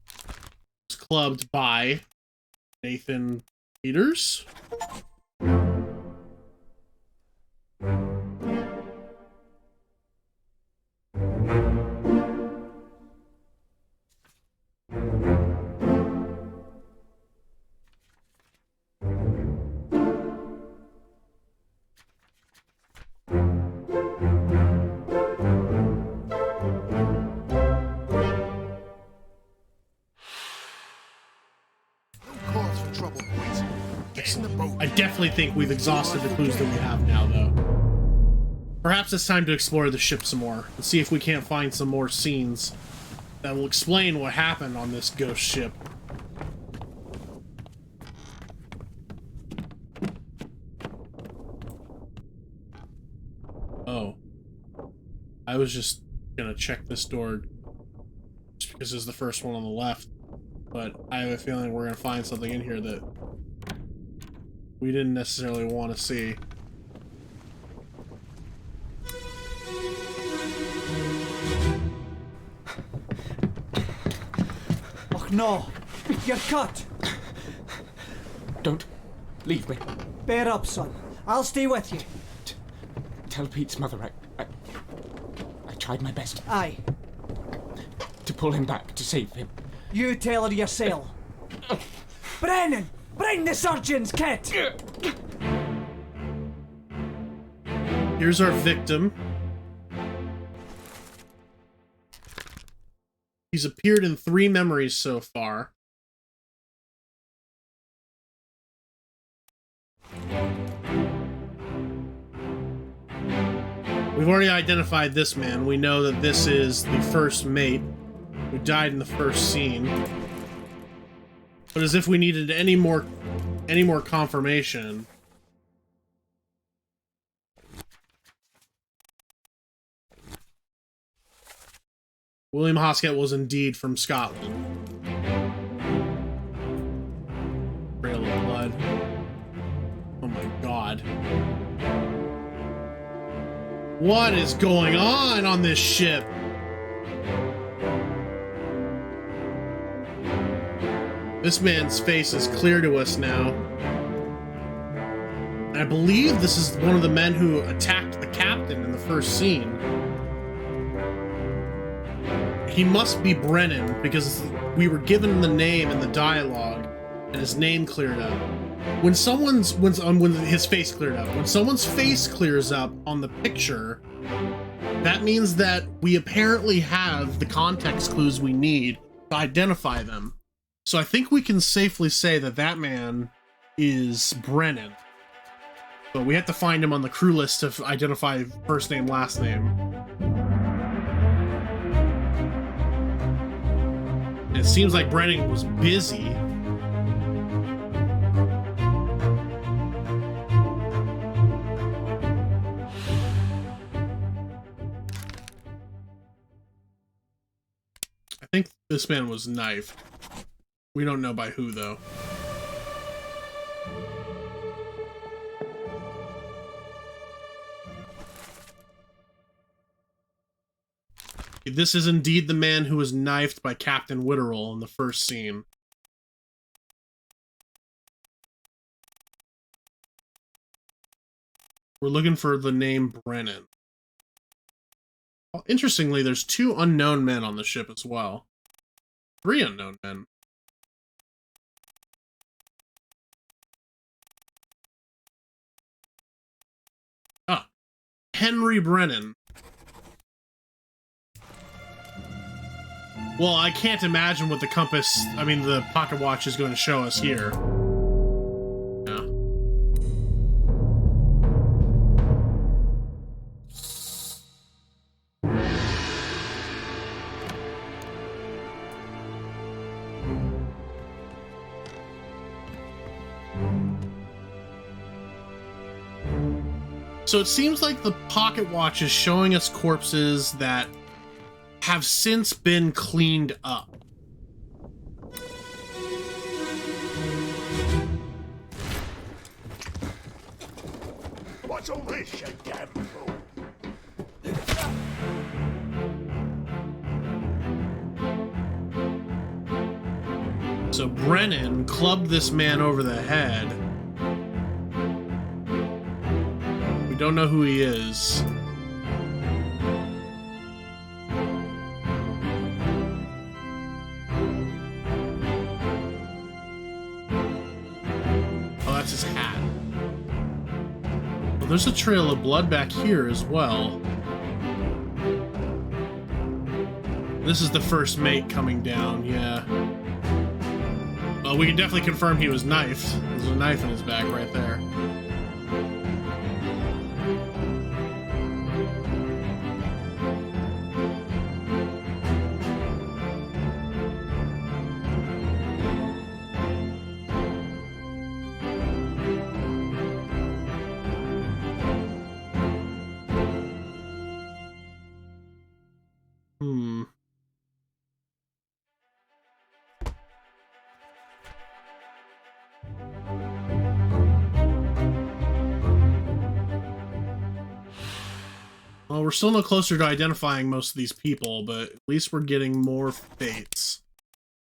was clubbed by Nathan Peters? I definitely think we've exhausted the clues that we have now, though. Perhaps it's time to explore the ship some more, and see if we can't find some more scenes that will explain what happened on this ghost ship. Oh. I was just gonna check this door just because it's the first one on the left, but I have a feeling we're gonna find something in here that we didn't necessarily want to see. Och No, you're cut. Don't leave me. Bear up, son. I'll stay with you. Tell Pete's mother I tried my best Aye. to pull him back, to save him. You tell her yourself. Brennan! Bring the surgeon's kit! Here's our victim. He's appeared in 3 memories so far. We've already identified this man. We know that this is the first mate who died in the first scene. But as if we needed any more confirmation. William Hoskett was indeed from Scotland. Trail of blood. Oh my god. What is going on this ship? This man's face is clear to us now. I believe this is one of the men who attacked the captain in the first scene. He must be Brennan, because we were given the name in the dialogue, and his name cleared up. When his face cleared up, when someone's face clears up on the picture, that means that we apparently have the context clues we need to identify them. So I think we can safely say that that man is Brennan. But we have to find him on the crew list to identify first name, last name. It seems like Brennan was busy. I think this man was knifed. We don't know by who, though. This is indeed the man who was knifed by Captain Witterell in the first scene. We're looking for the name Brennan. Well, interestingly, there's 2 unknown men on the ship as well. 3 unknown men. Ah, Henry Brennan. Well, I can't imagine what the the pocket watch is going to show us here. Yeah. So it seems like the pocket watch is showing us corpses that have since been cleaned up. What's all this, you damn fool? So Brennan clubbed this man over the head. We don't know who he is. That's his hat. Well, there's a trail of blood back here as well. This is the first mate coming down, yeah. Well, we can definitely confirm he was knifed. There's a knife in his back right there. Well, we're still no closer to identifying most of these people, but at least we're getting more fates.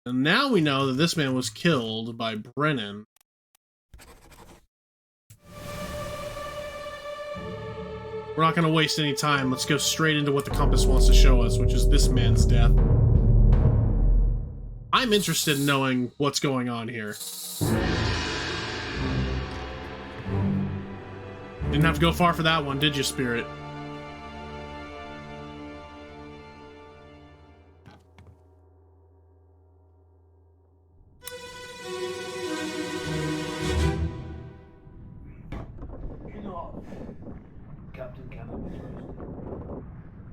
And now we know that this man was killed by Brennan. We're not going to waste any time. Let's go straight into what the compass wants to show us, which is this man's death. I'm interested in knowing what's going on here. Didn't have to go far for that one, did you, Spirit? King off. Captain Campbell first.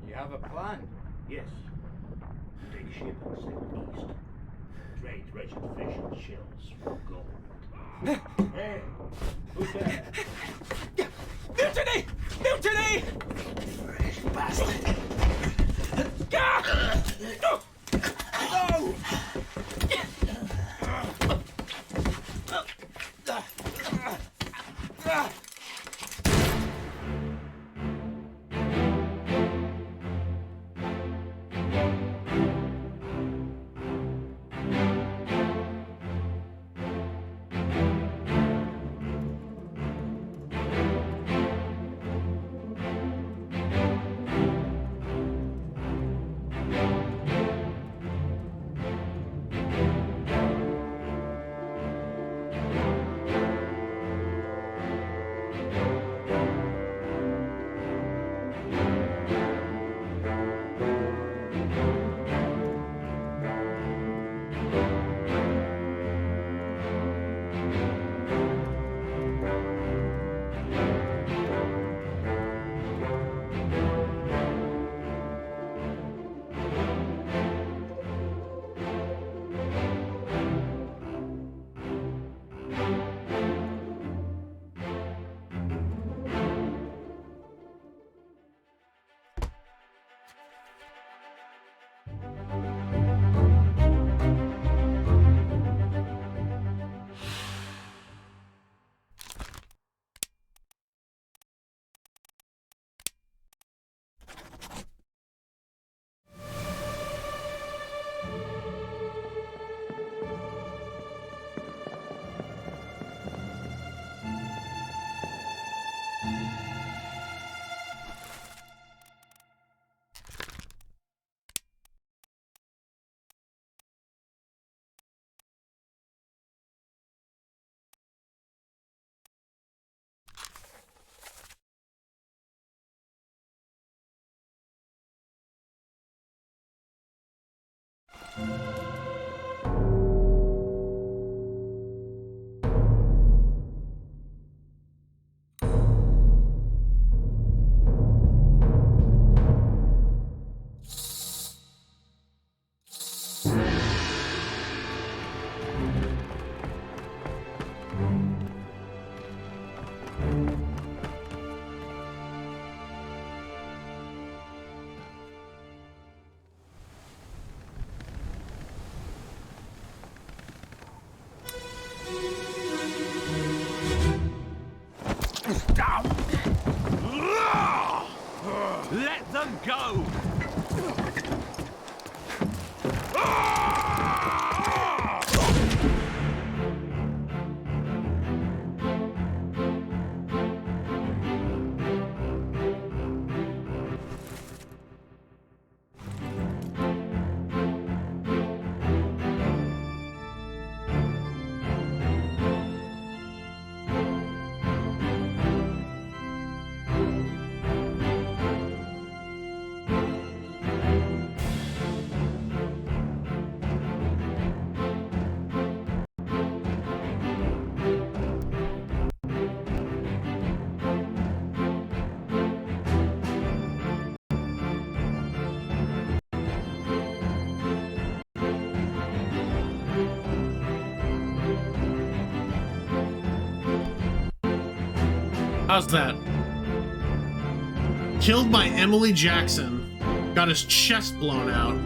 You have a plan? Yes. Take ship and sail east. Trade wretched fish and shells for gold. Hey, who's there? Mutiny! Mutiny! Fresh bastard! No! Let them go! How's that? Killed by Emily Jackson. Got his chest blown out.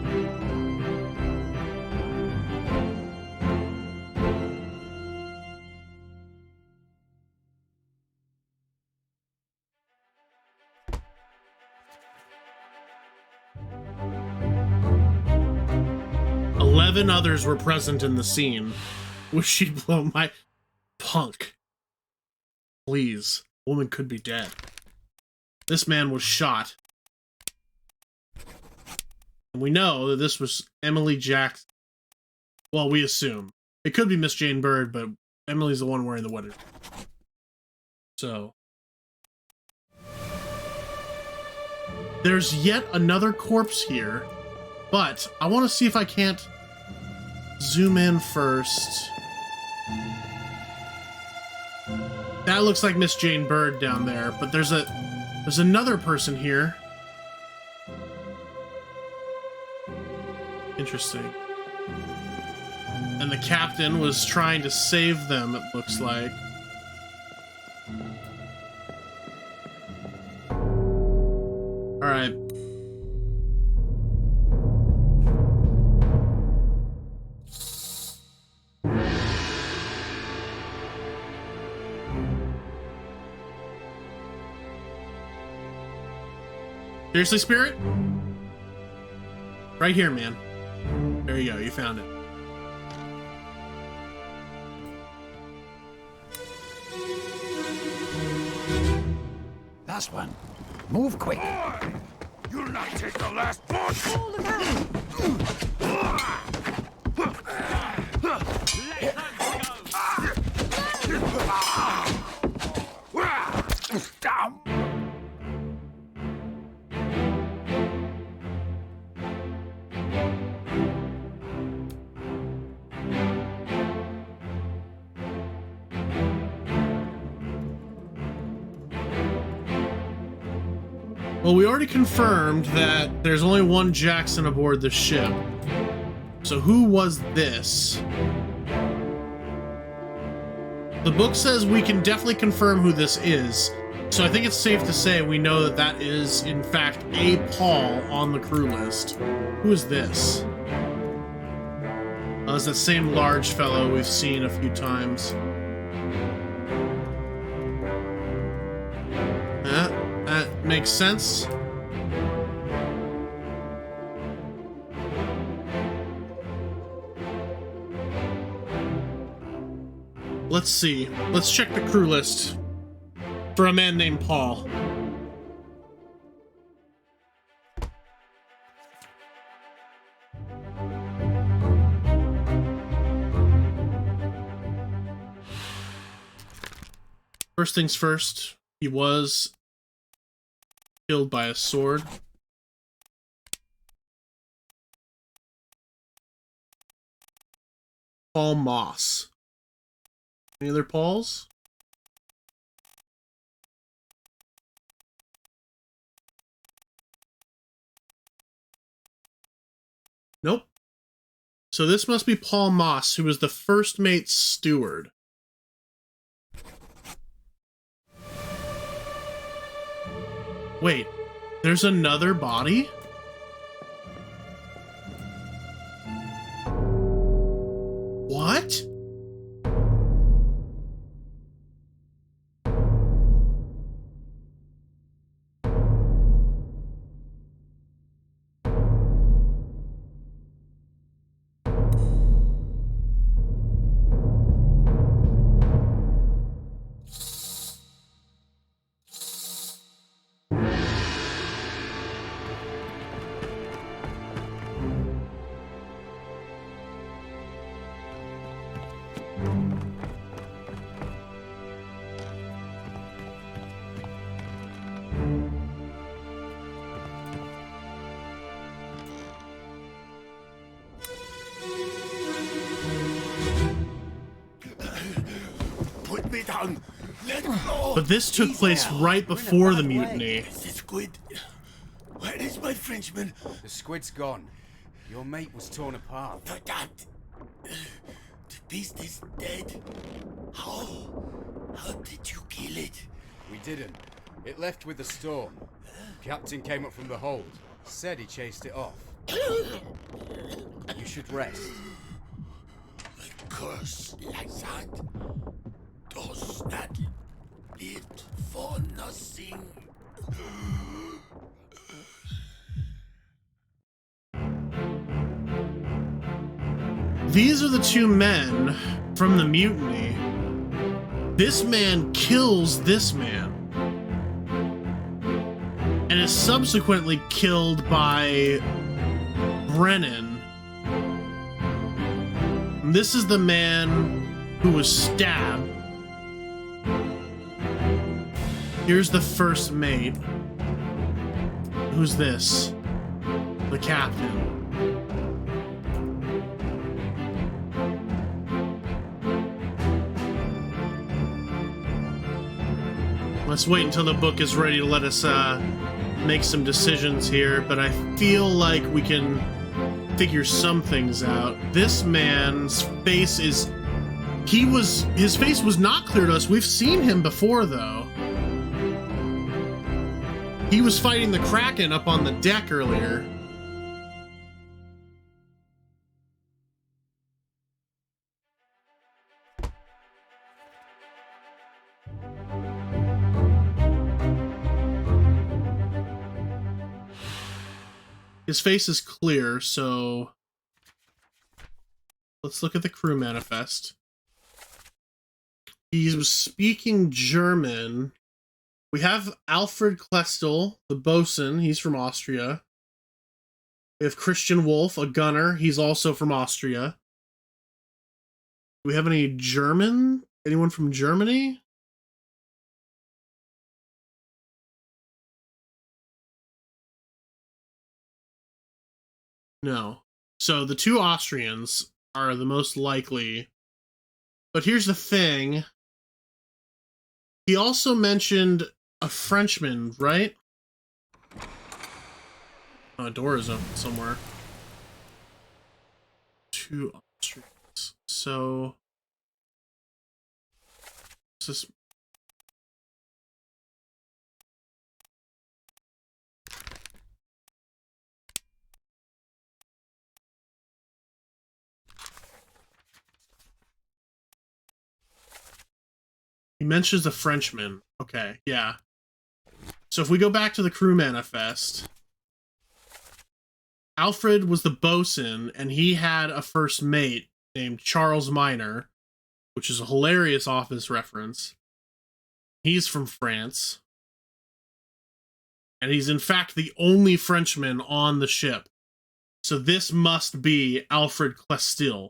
7 others were present in the scene. Would she blow my... Punk. Please. Woman could be dead. This man was shot. And we know that this was Emily Jackson. Well, we assume. It could be Miss Jane Bird, but Emily's the one wearing the wedding. So. There's yet another corpse here. But I want to see if I can't zoom in first. That looks like Miss Jane Bird down there, but there's another person here. Interesting. And the captain was trying to save them, it looks like. All right. Seriously, Spirit? Right here, man. There you go, you found it. Last one. Move quick. Boy, you'll not take the last one. Down. Well, we already confirmed that there's only one Jackson aboard the ship. So who was this? The book says we can definitely confirm who this is. So I think it's safe to say we know that that is, in fact, a Paul on the crew list. Who is this? It's that same large fellow we've seen a few times. That makes sense. Let's see. Let's check the crew list for a man named Paul. First things first, he was killed by a sword. Paul Moss. Any other Pauls? Nope. So this must be Paul Moss, who was the first mate's steward. Wait, there's another body? What? Put me down. Let go. But this took place right before the mutiny. The squid. Where is my Frenchman? The squid's gone. Your mate was torn apart. The cat. The beast is dead. How? How did you kill it? We didn't. It left with the storm. Captain came up from the hold. Said he chased it off. You should rest. A curse like that does not live for nothing. These are the two men from the mutiny. This man kills this man and is subsequently killed by Brennan. And this is the man who was stabbed. Here's the first mate. Who's this? The captain. Let's wait until the book is ready to let us make some decisions here, but I feel like we can figure some things out. This man's face is... his face was not clear to us. We've seen him before, though. He was fighting the Kraken up on the deck earlier. His face is clear, so let's look at the crew manifest. He was speaking German. We have Alfred Klestel, the bosun. He's from Austria. We have Christian Wolf, a gunner. He's also from Austria. Do we have any German? Anyone from Germany? No. So the two Austrians are the most likely. But here's the thing. He also mentioned a Frenchman, right? Oh, a door is open somewhere. Two Austrians. So... what's this? He mentions a Frenchman. Okay, yeah. So if we go back to the crew manifest, Alfred was the bosun, and he had a first mate named Charles Minor, which is a hilarious Office reference. He's from France. And he's in fact the only Frenchman on the ship. So this must be Alfred Klestil.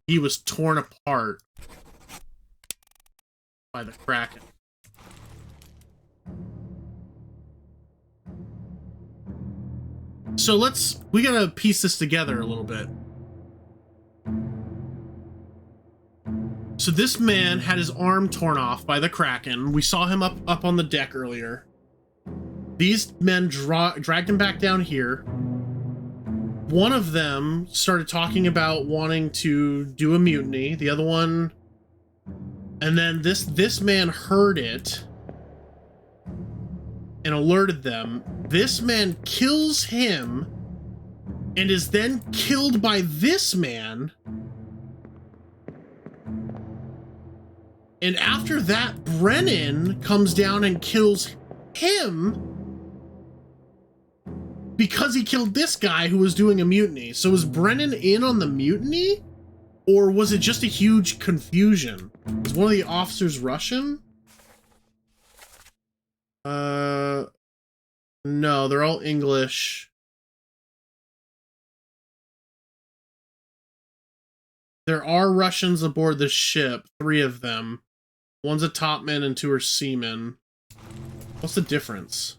He was torn apart by the Kraken. So we gotta piece this together a little bit. So this man had his arm torn off by the Kraken. We saw him up on the deck earlier. These men dragged him back down here. One of them started talking about wanting to do a mutiny. The other one... and then this man heard it and alerted them. This man kills him and is then killed by this man. And after that, Brennan comes down and kills him because he killed this guy who was doing a mutiny. So was Brennan in on the mutiny? Or was it just a huge confusion? Was one of the officers Russian? No, they're all English. There are Russians aboard the ship, 3 of them. One's a topman and 2 are seamen. What's the difference?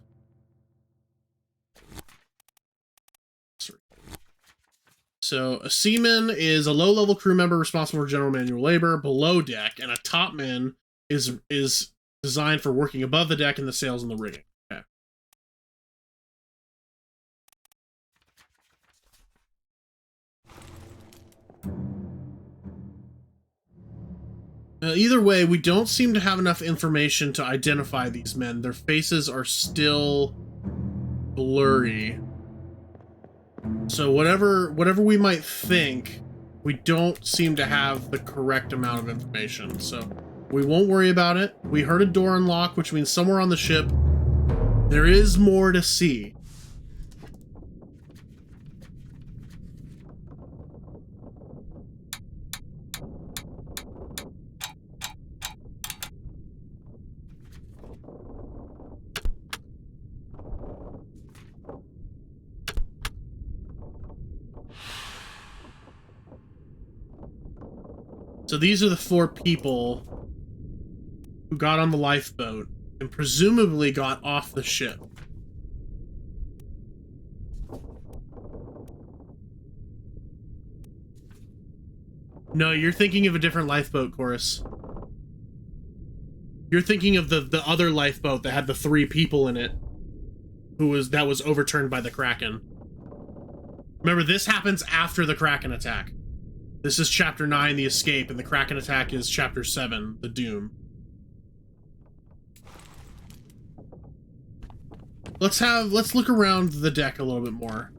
So a seaman is a low-level crew member responsible for general manual labor below deck, and a topman is designed for working above the deck and the sails and the rigging. Okay. Either way, we don't seem to have enough information to identify these men. Their faces are still blurry. So whatever we might think, we don't seem to have the correct amount of information. So We won't worry about it. We heard a door unlock, which means somewhere on the ship there is more to see. So these are the 4 people who got on the lifeboat and presumably got off the ship. No, you're thinking of a different lifeboat, Chorus. You're thinking of the other lifeboat that had the 3 people in it that was overturned by the Kraken. Remember, this happens after the Kraken attack. This is Chapter 9, the escape, and the Kraken attack is Chapter 7, the doom. Let's look around the deck a little bit more.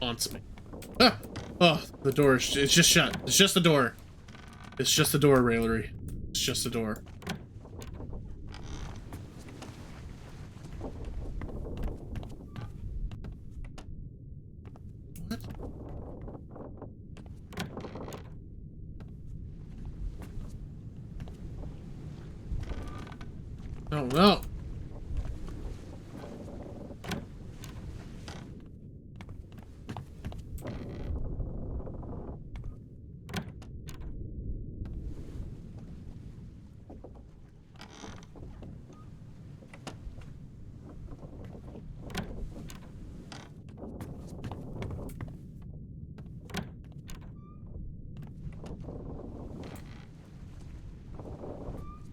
Haunts me. Ah! Oh, the door it's just shut. It's just the door. It's just the door, Railery. It's just the door. What? Oh no.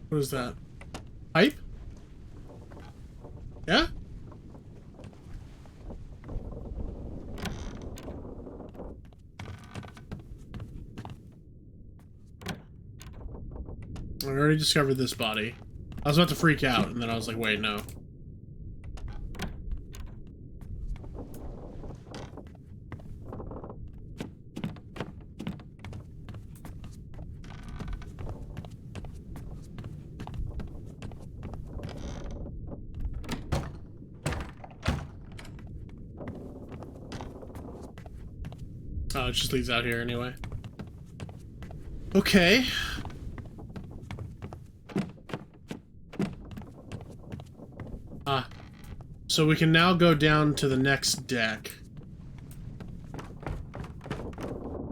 What is that? Pipe? Yeah? I already discovered this body. I was about to freak out, and then I was like, wait, no. Oh, it just leads out here anyway. Okay. Ah. So we can now go down to the next deck.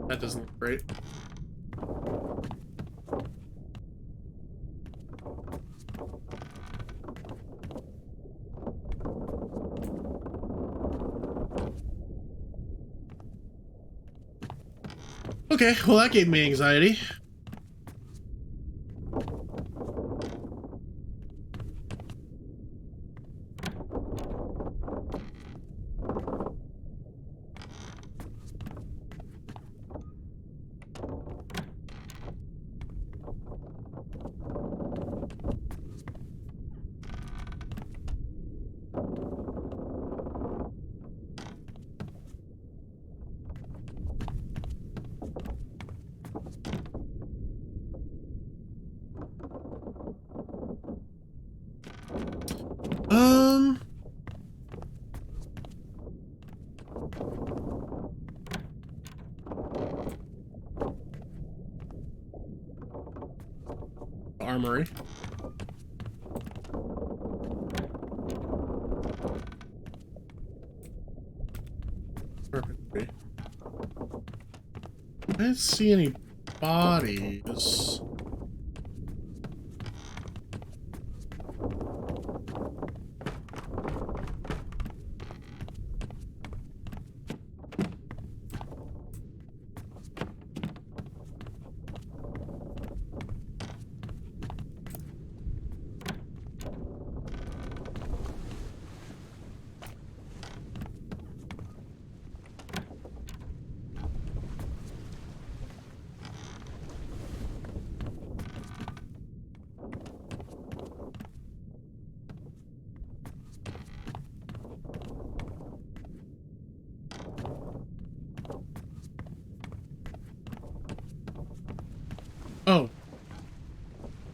That doesn't look great. Okay, well that gave me anxiety. Armory. Perfect. I didn't see any bodies.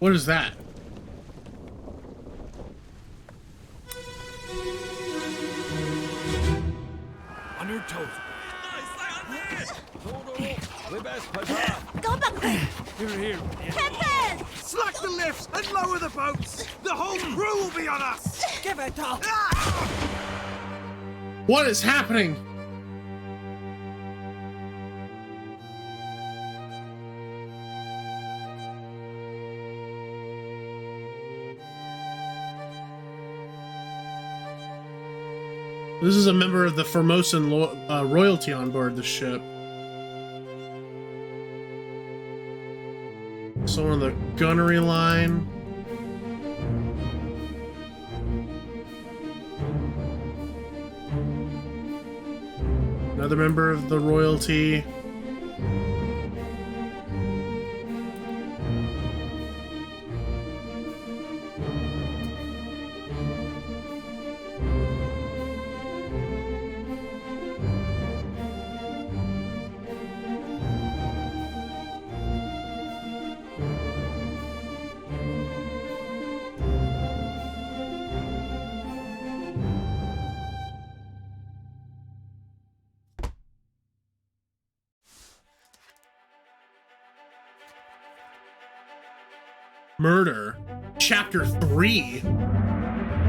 What is that? On your toes. Here, here. Captain! Slack the lifts and lower the boats. The whole crew will be on us. Give it up! What is happening? This is a member of the Formosan royalty on board the ship. Someone on the gunnery line. Another member of the royalty. Murder, chapter 3.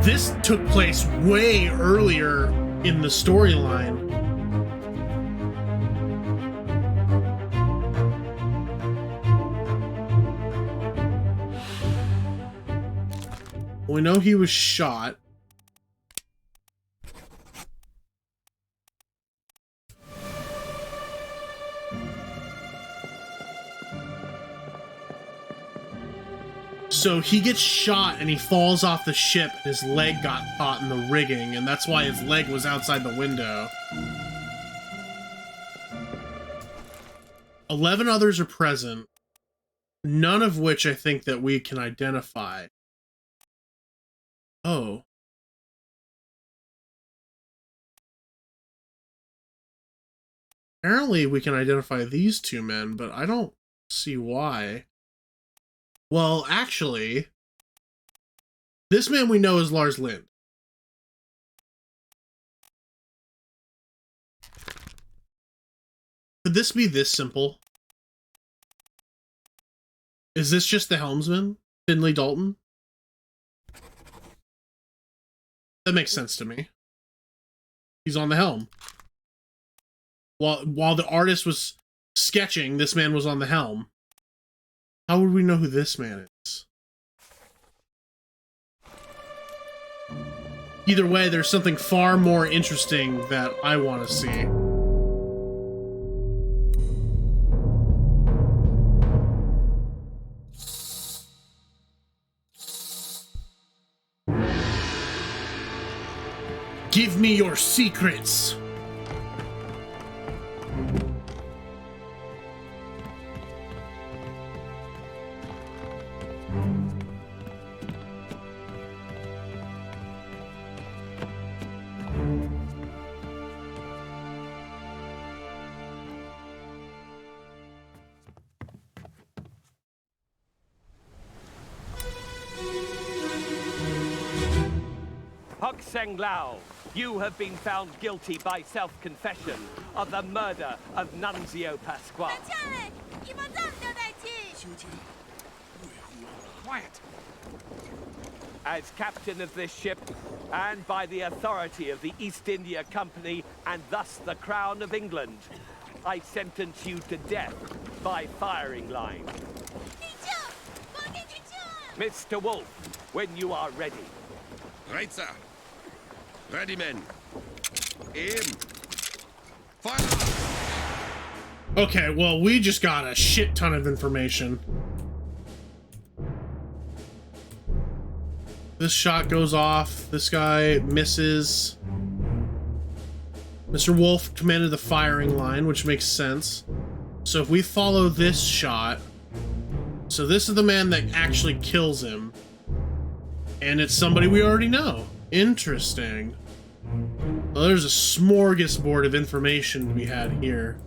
This took place way earlier in the storyline. We know he was shot. So he gets shot and he falls off the ship and his leg got caught in the rigging, and that's why his leg was outside the window. 11 others are present, none of which I think that we can identify. Oh. Apparently we can identify these two men, but I don't see why. Well, actually, this man we know is Lars Lind. Could this be this simple? Is this just the helmsman, Finley Dalton? That makes sense to me. He's on the helm. While the artist was sketching, this man was on the helm. How would we know who this man is? Either way, there's something far more interesting that I want to see. Give me your secrets! Hok Seng Lao, you have been found guilty by self-confession of the murder of Nunzio Pasquale. Quiet. As captain of this ship, and by the authority of the East India Company, and thus the Crown of England, I sentence you to death by firing line. Mr. Wolf, when you are ready. Right, sir. Ready, men. Aim. Fire! Okay, well, we just got a shit ton of information. This shot goes off. This guy misses. Mr. Wolf commanded the firing line, which makes sense. So if we follow this shot... So this is the man that actually kills him. And it's somebody we already know. Interesting. Well, there's a smorgasbord of information to be had here.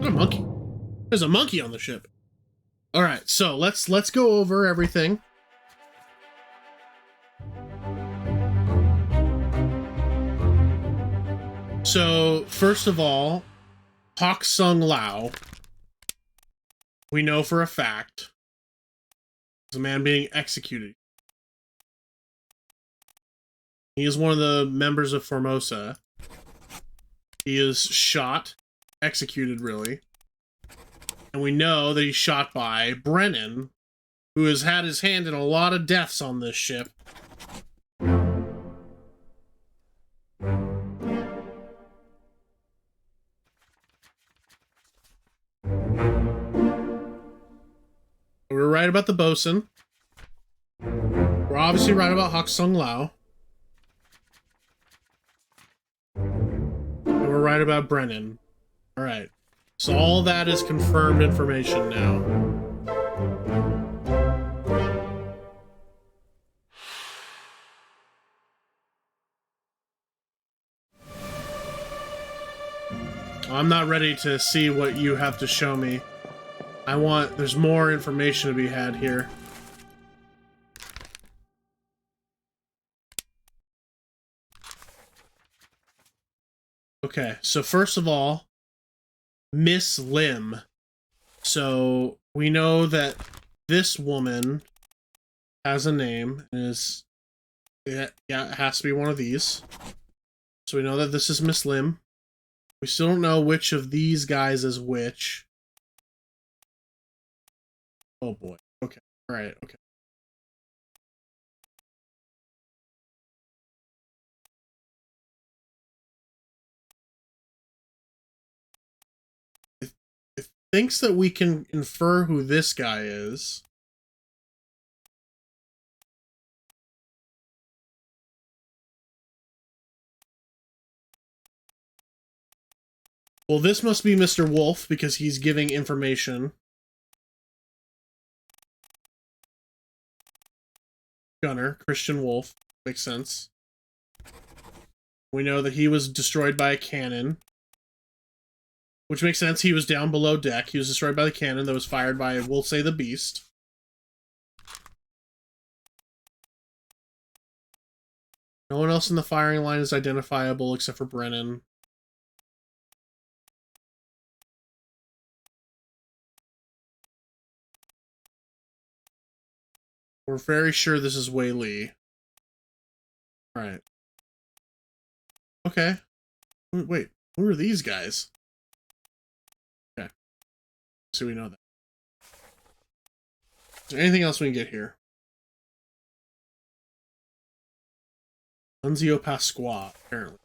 What a monkey. There's a monkey on the ship. All right, so let's go over everything. So, first of all, Hak Sung Lao, we know for a fact, is a man being executed. He is one of the members of Formosa. He is shot, executed really. And we know that he's shot by Brennan, who has had his hand in a lot of deaths on this ship. We're right about the bosun. We're obviously right about Hak Sung Lao. And we're right about Brennan. Alright. So all that is confirmed information now. I'm not ready to see what you have to show me. There's more information to be had here. Okay, so first of all, Miss Lim. So we know that this woman has a name and it has to be one of these. So we know that this is Miss Lim. We still don't know which of these guys is which. Oh boy. Okay. All right. Okay. It thinks that we can infer who this guy is. Well, this must be Mr. Wolf because he's giving information. Gunner, Christian Wolf. Makes sense. We know that he was destroyed by a cannon. Which makes sense. He was down below deck. He was destroyed by the cannon that was fired by, we'll say, the Beast. No one else in the firing line is identifiable except for Brennan. We're very sure this is Wei Li. Alright. Okay. Wait, who are these guys? Okay. So we know that. Is there anything else we can get here? Nunzio Pasqua, apparently.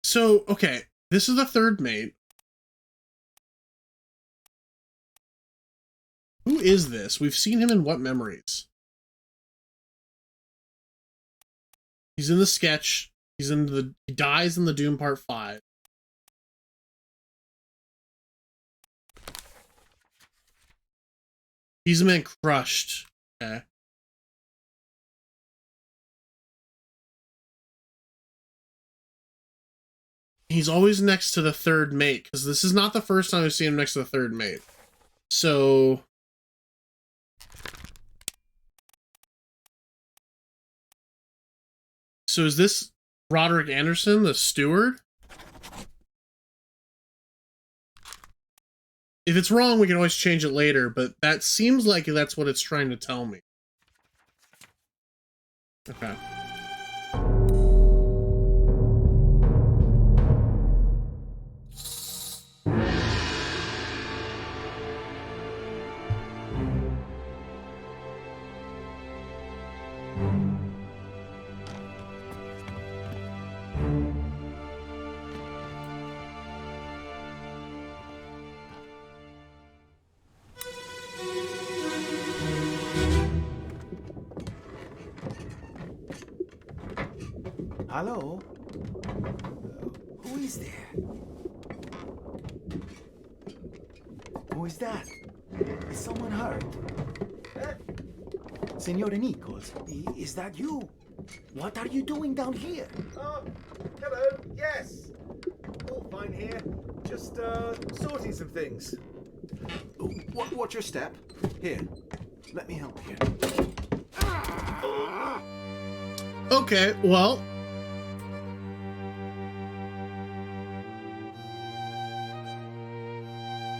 So, okay. This is the third mate. Who is this? We've seen him in what memories? He's in the sketch. He dies in the Doom Part 5. He's a man crushed. Okay. He's always next to the third mate, because this is not the first time I've seen him next to the third mate. So... So is this Roderick Anderson, the steward? If it's wrong, we can always change it later, but that seems like that's what it's trying to tell me. Okay. Hello? Who is there? Who is that? Is someone hurt? Senora Nichols, is that you? What are you doing down here? Hello, yes. All fine here. Just, sorting some things. Watch your step. Here, let me help you. Okay, well.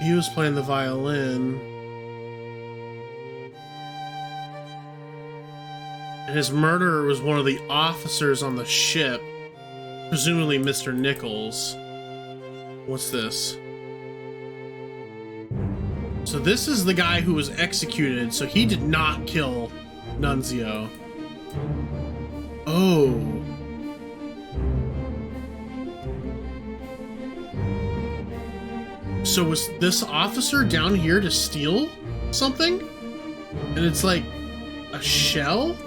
He was playing the violin. And his murderer was one of the officers on the ship, presumably Mr. Nichols. What's this? So this is the guy who was executed, so he did not kill Nunzio. Oh. So was this officer down here to steal something? And it's like a shell?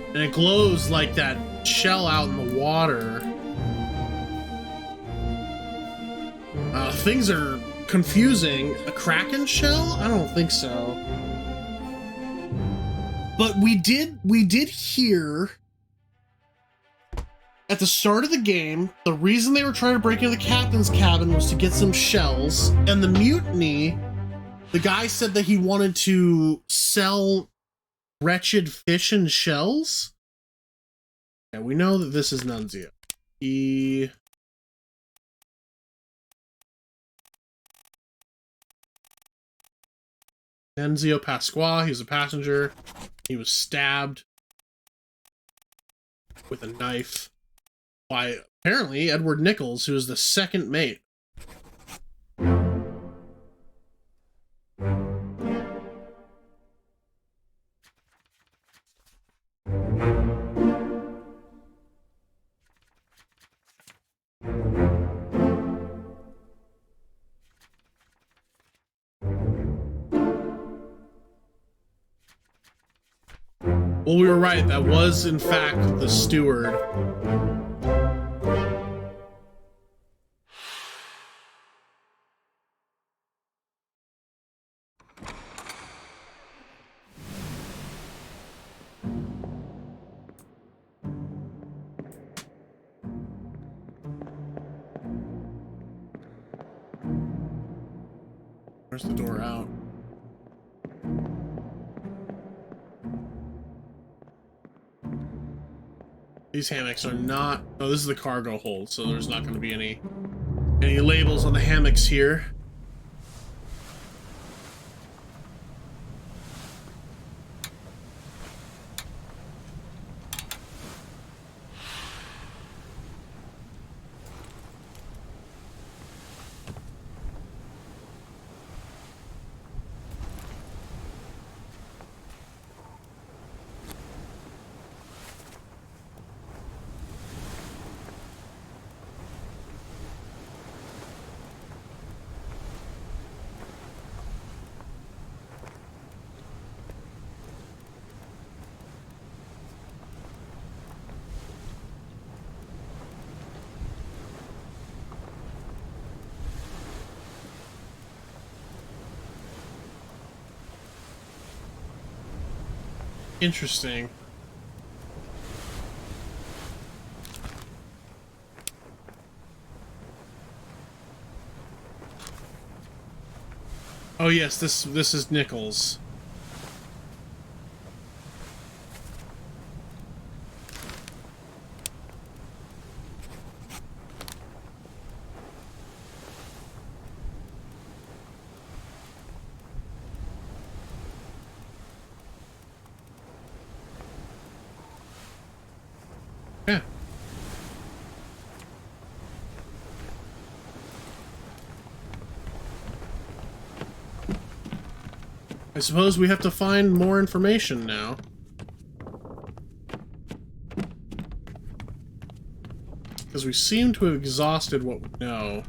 And it glows like that shell out in the water. Things are confusing. A kraken shell? I don't think so. But we did hear at the start of the game, the reason they were trying to break into the captain's cabin was to get some shells, and the mutiny, the guy said that he wanted to sell wretched fish and shells. Yeah, we know that this is Nunzio. Nunzio Pasqua, he was a passenger. He was stabbed with a knife by apparently Edward Nichols, who was the second mate. Well, we were right. That was, in fact, the steward. Where's the door out? These hammocks are not... Oh, this is the cargo hold, so there's not going to be any labels on the hammocks here. Interesting. Oh yes, this is Nichols. Yeah. I suppose we have to find more information now. Because we seem to have exhausted what we know.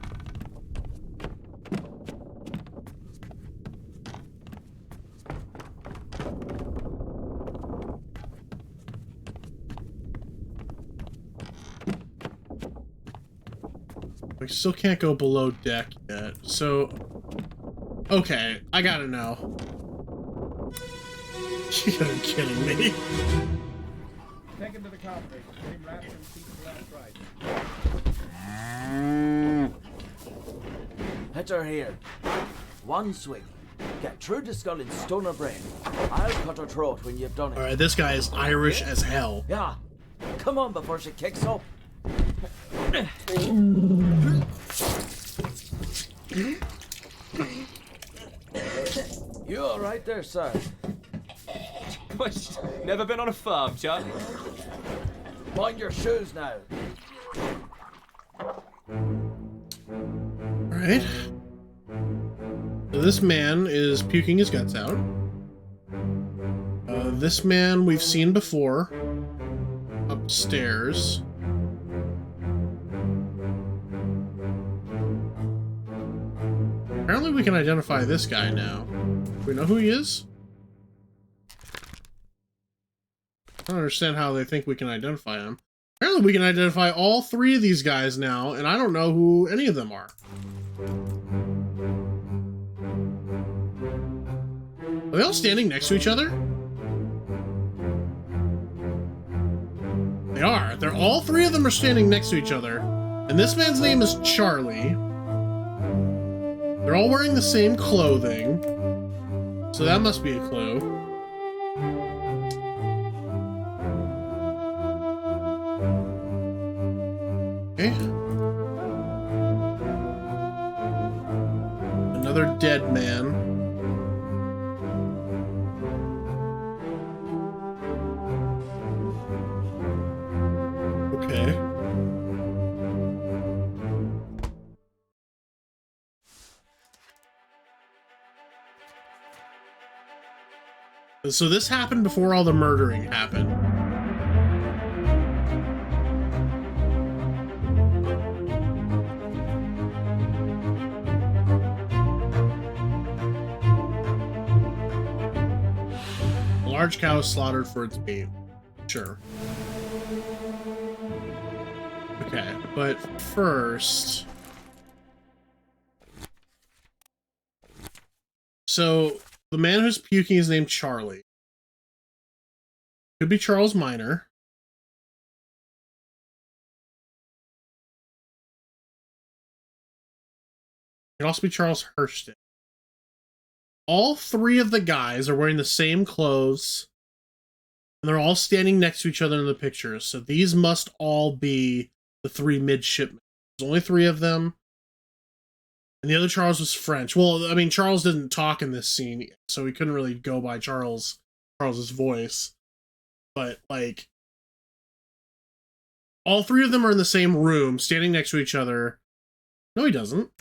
We still can't go below deck yet, so... Okay, I gotta know. You're kidding me. Take him to the company. Get him wrapped and seat left right. Hit her here. One swing. Get through the skull and stone her brain. I'll cut her throat when you've done it. Alright, this guy is Irish as hell. Yeah. Come on before she kicks up. You all right there, sir? Never been on a farm, Charlie. Mind your shoes now. Alright. So this man is puking his guts out. This man we've seen before. Upstairs. Apparently we can identify this guy now. Do we know who he is? I don't understand how they think we can identify him. Apparently we can identify all three of these guys now, and I don't know who any of them are. Are they all standing next to each other? They are. They're all three of them are standing next to each other. And this man's name is Charlie. They're all wearing the same clothing. So that must be a clue. Okay. Another dead man. Okay. So this happened before all the murdering happened. A large cow slaughtered for its meat. Sure. Okay, but first... So, the man who's puking is named Charlie. Could be Charles Minor. Could also be Charles Hurston. All three of the guys are wearing the same clothes. And they're all standing next to each other in the pictures. So these must all be the three midshipmen. There's only three of them. And the other Charles was French. Well, I mean, Charles didn't talk in this scene, so we couldn't really go by Charles's voice. But, like, all three of them are in the same room, standing next to each other. No, he doesn't.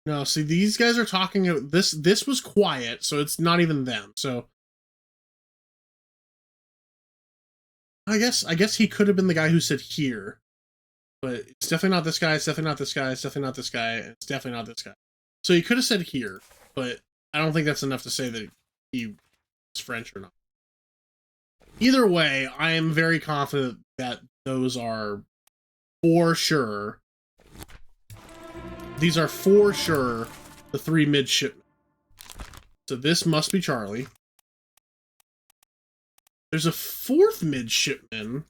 No, see, these guys are talking. This was quiet, so it's not even them. So I guess he could have been the guy who said here, but it's definitely not this guy. It's definitely not this guy. It's definitely not this guy. It's definitely not this guy. So he could have said here, but I don't think that's enough to say that he is French or not. Either way, I am very confident that those are for sure. These are for sure the three midshipmen. So this must be Charlie. There's a fourth midshipman.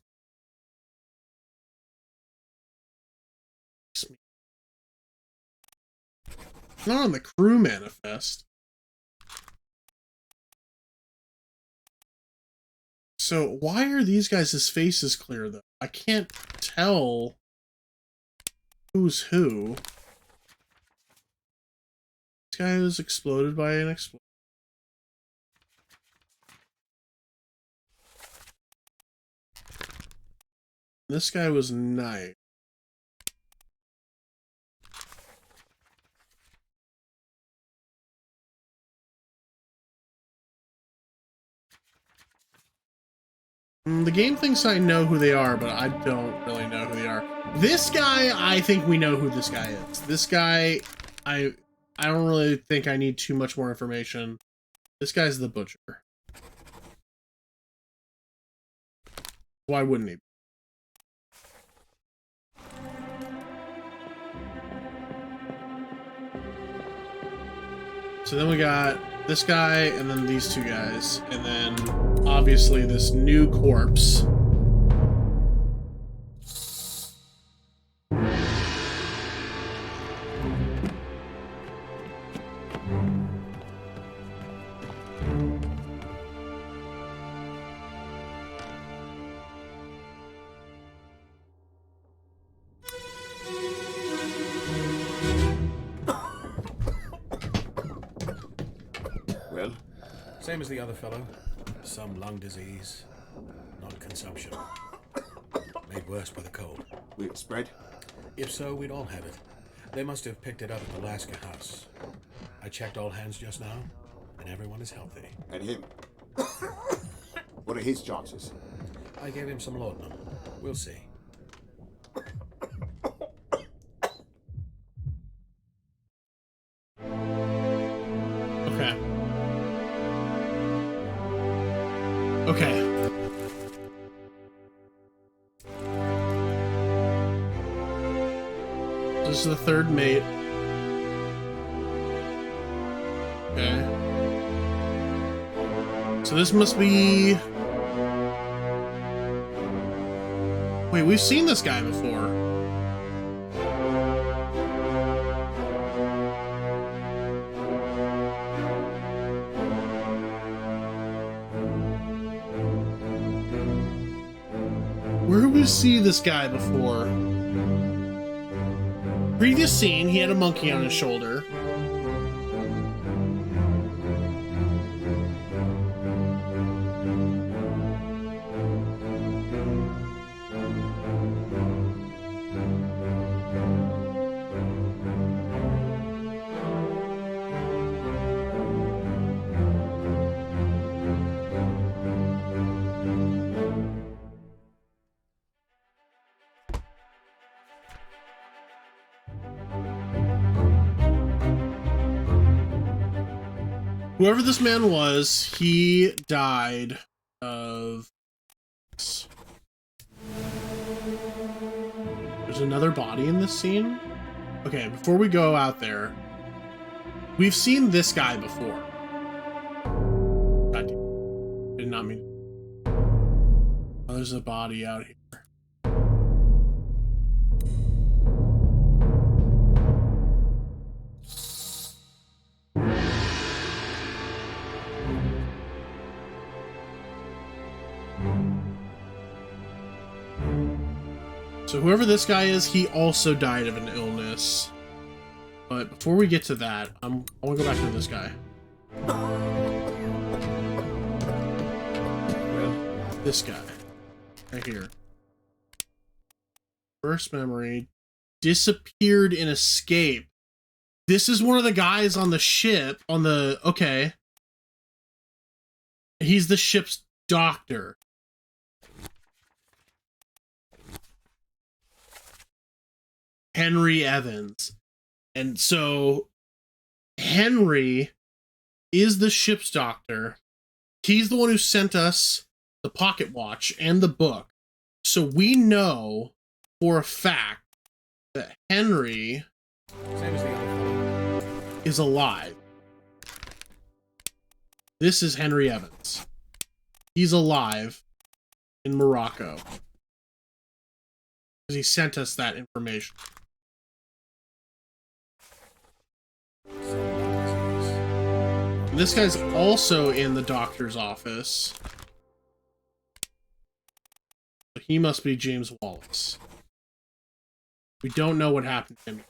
Not on the crew manifest. So why are these guys' faces clear though? I can't tell who's who. This guy was exploded by an explosion. This guy was nice. The game thinks I know who they are, but I don't really know who they are. This guy, I think we know who this guy is. This guy, I don't really think I need too much more information. This guy's the butcher. Why wouldn't he? So then we got this guy, and then these two guys, and then obviously this new corpse. Well? Same as the other fellow. Some lung disease. Not consumption. Made worse by the cold. Will it spread? If so, we'd all have it. They must have picked it up at the Alaska house. I checked all hands just now, and everyone is healthy. And him? What are his chances? I gave him some laudanum. We'll see. Okay. Okay. This is the third mate. Okay. So this must be... Wait, we've seen this guy before. Where did we see this guy before? Previous scene, he had a monkey on his shoulder. Whoever this man was, he died of... There's another body in this scene? Okay, before we go out there, we've seen this guy before. God, did not mean... Oh, there's a body out here. So whoever this guy is, he also died of an illness. But before we get to that, I want to go back to this guy. This guy. Right here. First memory. Disappeared in escape. This is one of the guys on the ship. On the... Okay. He's the ship's doctor. Henry Evans. And so Henry is the ship's doctor. He's the one who sent us the pocket watch and the book. So we know for a fact that Henry is alive. This is Henry Evans. He's alive in Morocco. Because he sent us that information. This guy's also in the doctor's office. So he must be James Wallace. We don't know what happened to him.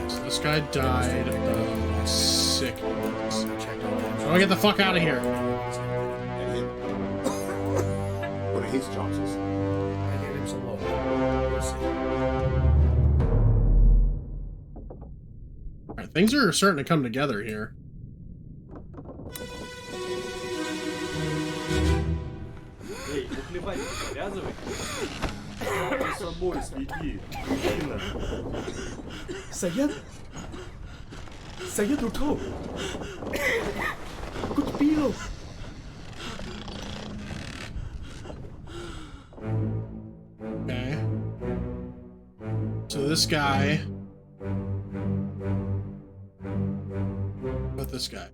So this guy died of sickness. Oh, get the fuck out of here. And him? What are his chances? I gave him some laudanum. We'll see. Alright, things are starting to come together here. Saya tutup. Aku terpilih. this guy. What about this guy?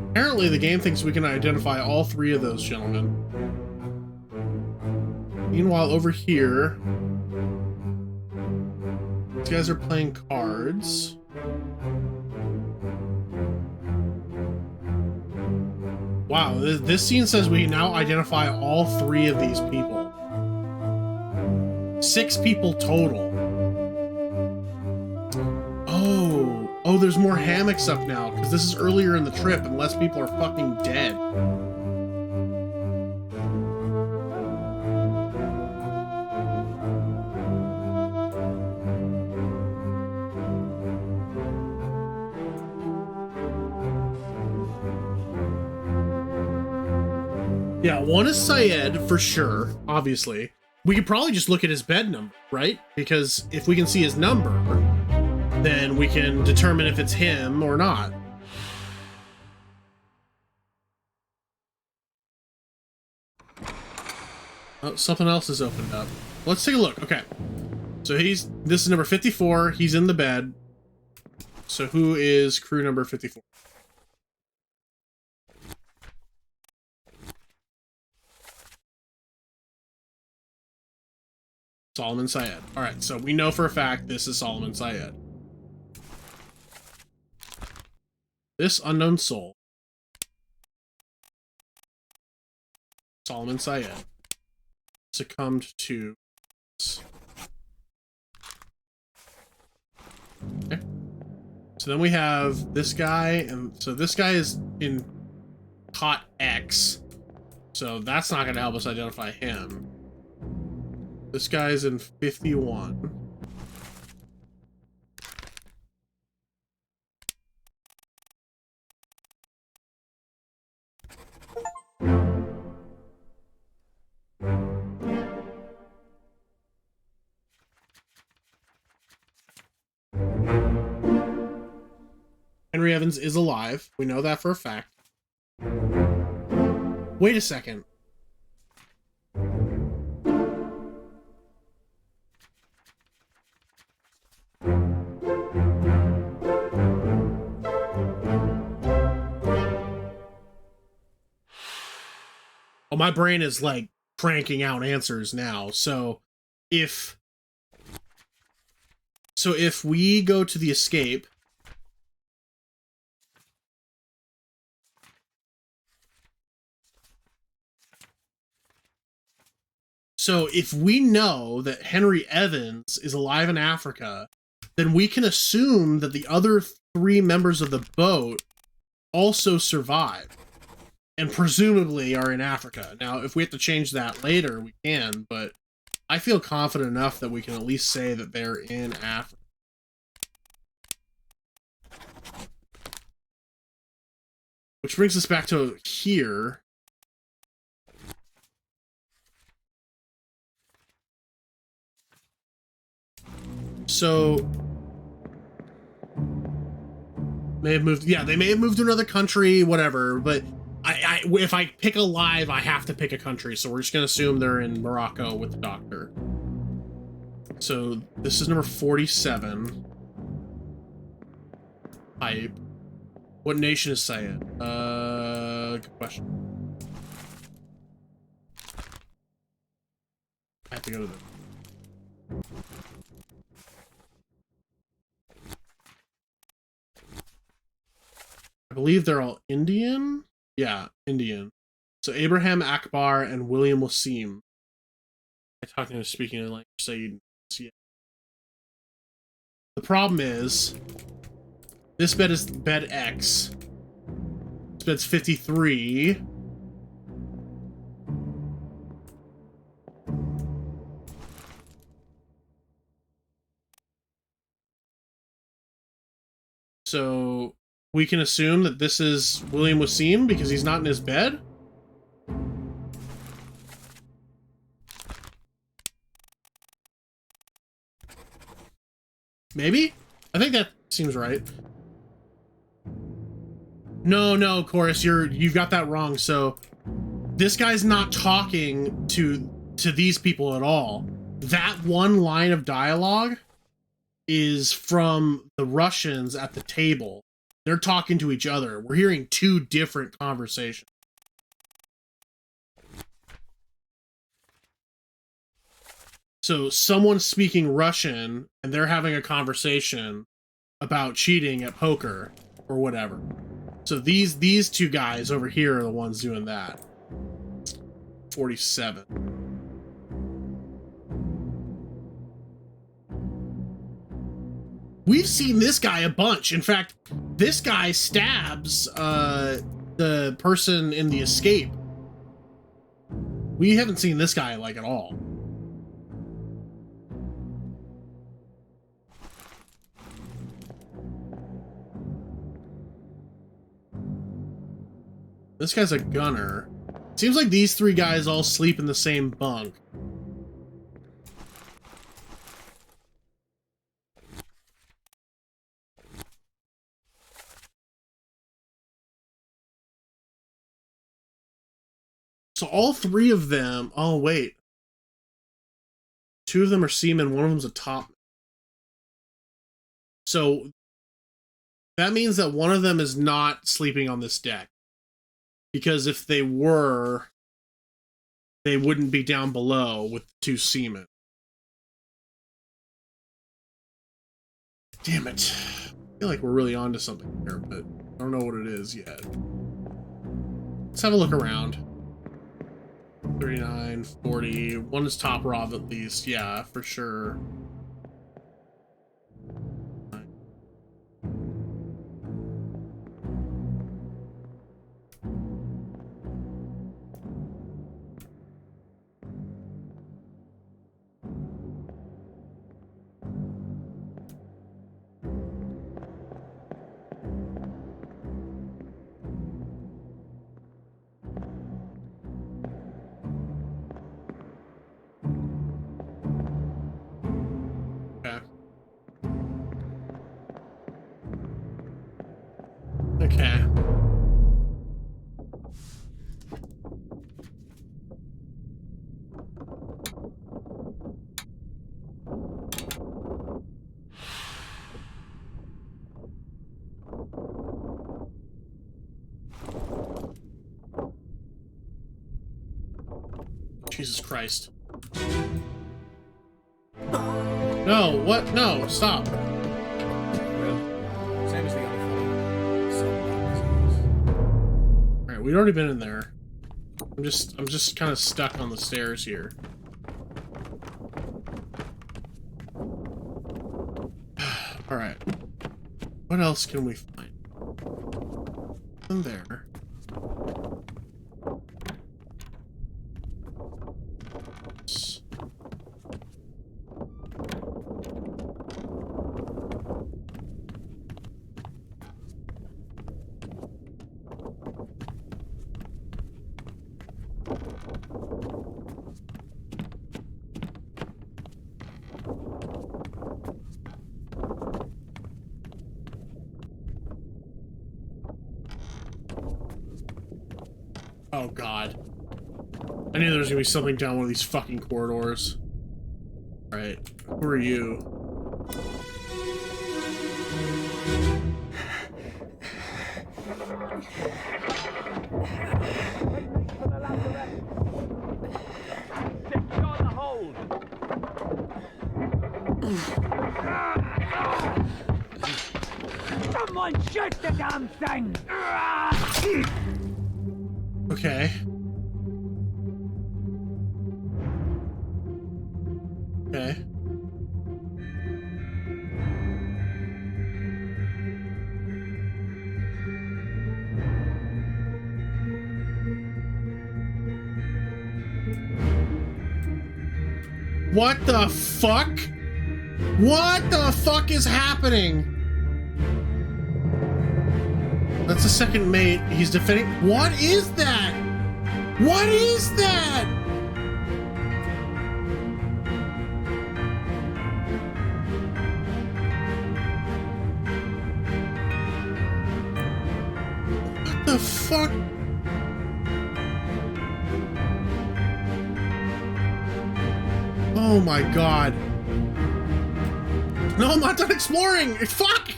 Apparently, the game thinks we can identify all three of those gentlemen. Meanwhile, over here, these guys are playing cards. Wow, this scene says we now identify all three of these people. 6 people total. Oh, there's more hammocks up now, because this is earlier in the trip and less people are fucking dead. Yeah, one is Syed, for sure, obviously. We could probably just look at his bed number, right? Because if we can see his number, then we can determine if it's him or not. Oh, something else has opened up. Let's take a look. Okay. So this is number 54. He's in the bed. So who is crew number 54? Solomon Syed. All right, so we know for a fact this is Solomon Syed. This unknown soul, Solomon Syed, succumbed to this. Okay. So then we have this guy, and so this guy is in cot X, so that's not going to help us identify him. This guy's in 51. Henry Evans is alive. We know that for a fact. Wait a second. Oh, my brain is like cranking out answers now. So if we go to the escape, so if we know that Henry Evans is alive in Africa, then we can assume that the other 3 members of the boat also survived and presumably are in Africa. Now, if we have to change that later, we can, but I feel confident enough that we can at least say that they're in Africa. Which brings us back to here. So may have moved, yeah, they may have moved to another country, whatever, but if I pick a live, I have to pick a country, so we're just gonna assume they're in Morocco with the doctor. So this is number 47. Type. What nation is Syed? Good question. I have to go to the... I believe they're all Indian? Yeah, Indian. So Abraham Akbar and William Wasim. I talked to him speaking in language, so you see it. The problem is, this bed is bed X. This bed's 53. So we can assume that this is William Wasim because he's not in his bed? Maybe? I think that seems right. No, Chorus, you've got that wrong. So this guy's not talking to these people at all. That one line of dialogue is from the Russians at the table. They're talking to each other. We're hearing two different conversations. So someone's speaking Russian and they're having a conversation about cheating at poker or whatever. So these two guys over here are the ones doing that. 47. We've seen this guy a bunch. In fact, this guy stabs the person in the escape. We haven't seen this guy like at all. This guy's a gunner. Seems like these three guys all sleep in the same bunk. So all three of them... Oh, wait. Two of them are seamen, one of them's a top. So that means that one of them is not sleeping on this deck. Because if they were, they wouldn't be down below with the two seamen. Damn it. I feel like we're really onto something here, but I don't know what it is yet. Let's have a look around. 39, 40. One is top Rob at least. Yeah, for sure. Okay. Jesus Christ. No, what? No, stop. Same as the other fellow. Alright, we've already been in there. I'm just kind of stuck on the stairs here. Alright. What else can we find? In there. Oh god. I knew there was gonna be something down one of these fucking corridors. Alright, who are you? Secure the hold! Someone shoot the damn thing! Okay. Okay. What the fuck? What the fuck is happening? That's the second mate. He's defending. What is that? What is that? What the fuck? Oh my god. No, I'm not done exploring! Fuck!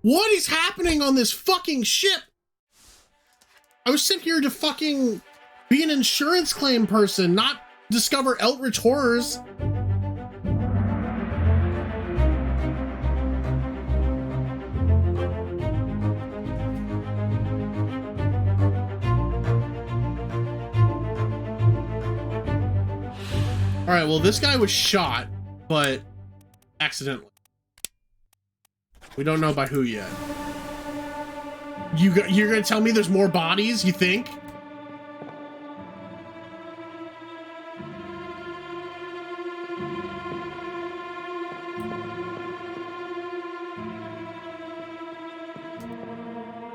What is happening on this fucking ship? I was sent here to fucking be an insurance claim person, not discover Eldritch horrors. All right, well, this guy was shot, but accidentally. We don't know by who yet. You're gonna tell me there's more bodies, you think?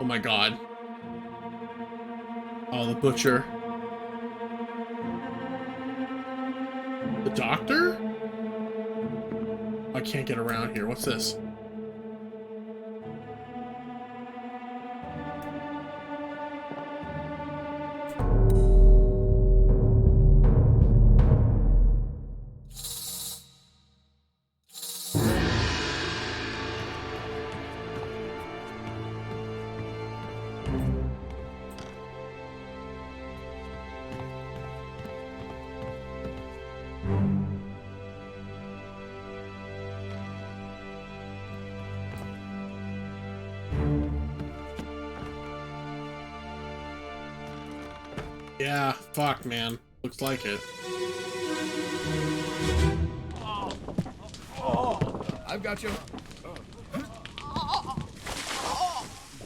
Oh my god. Oh, the butcher. The doctor? I can't get around here. What's this? Yeah, fuck, man. Looks like it. I've got you.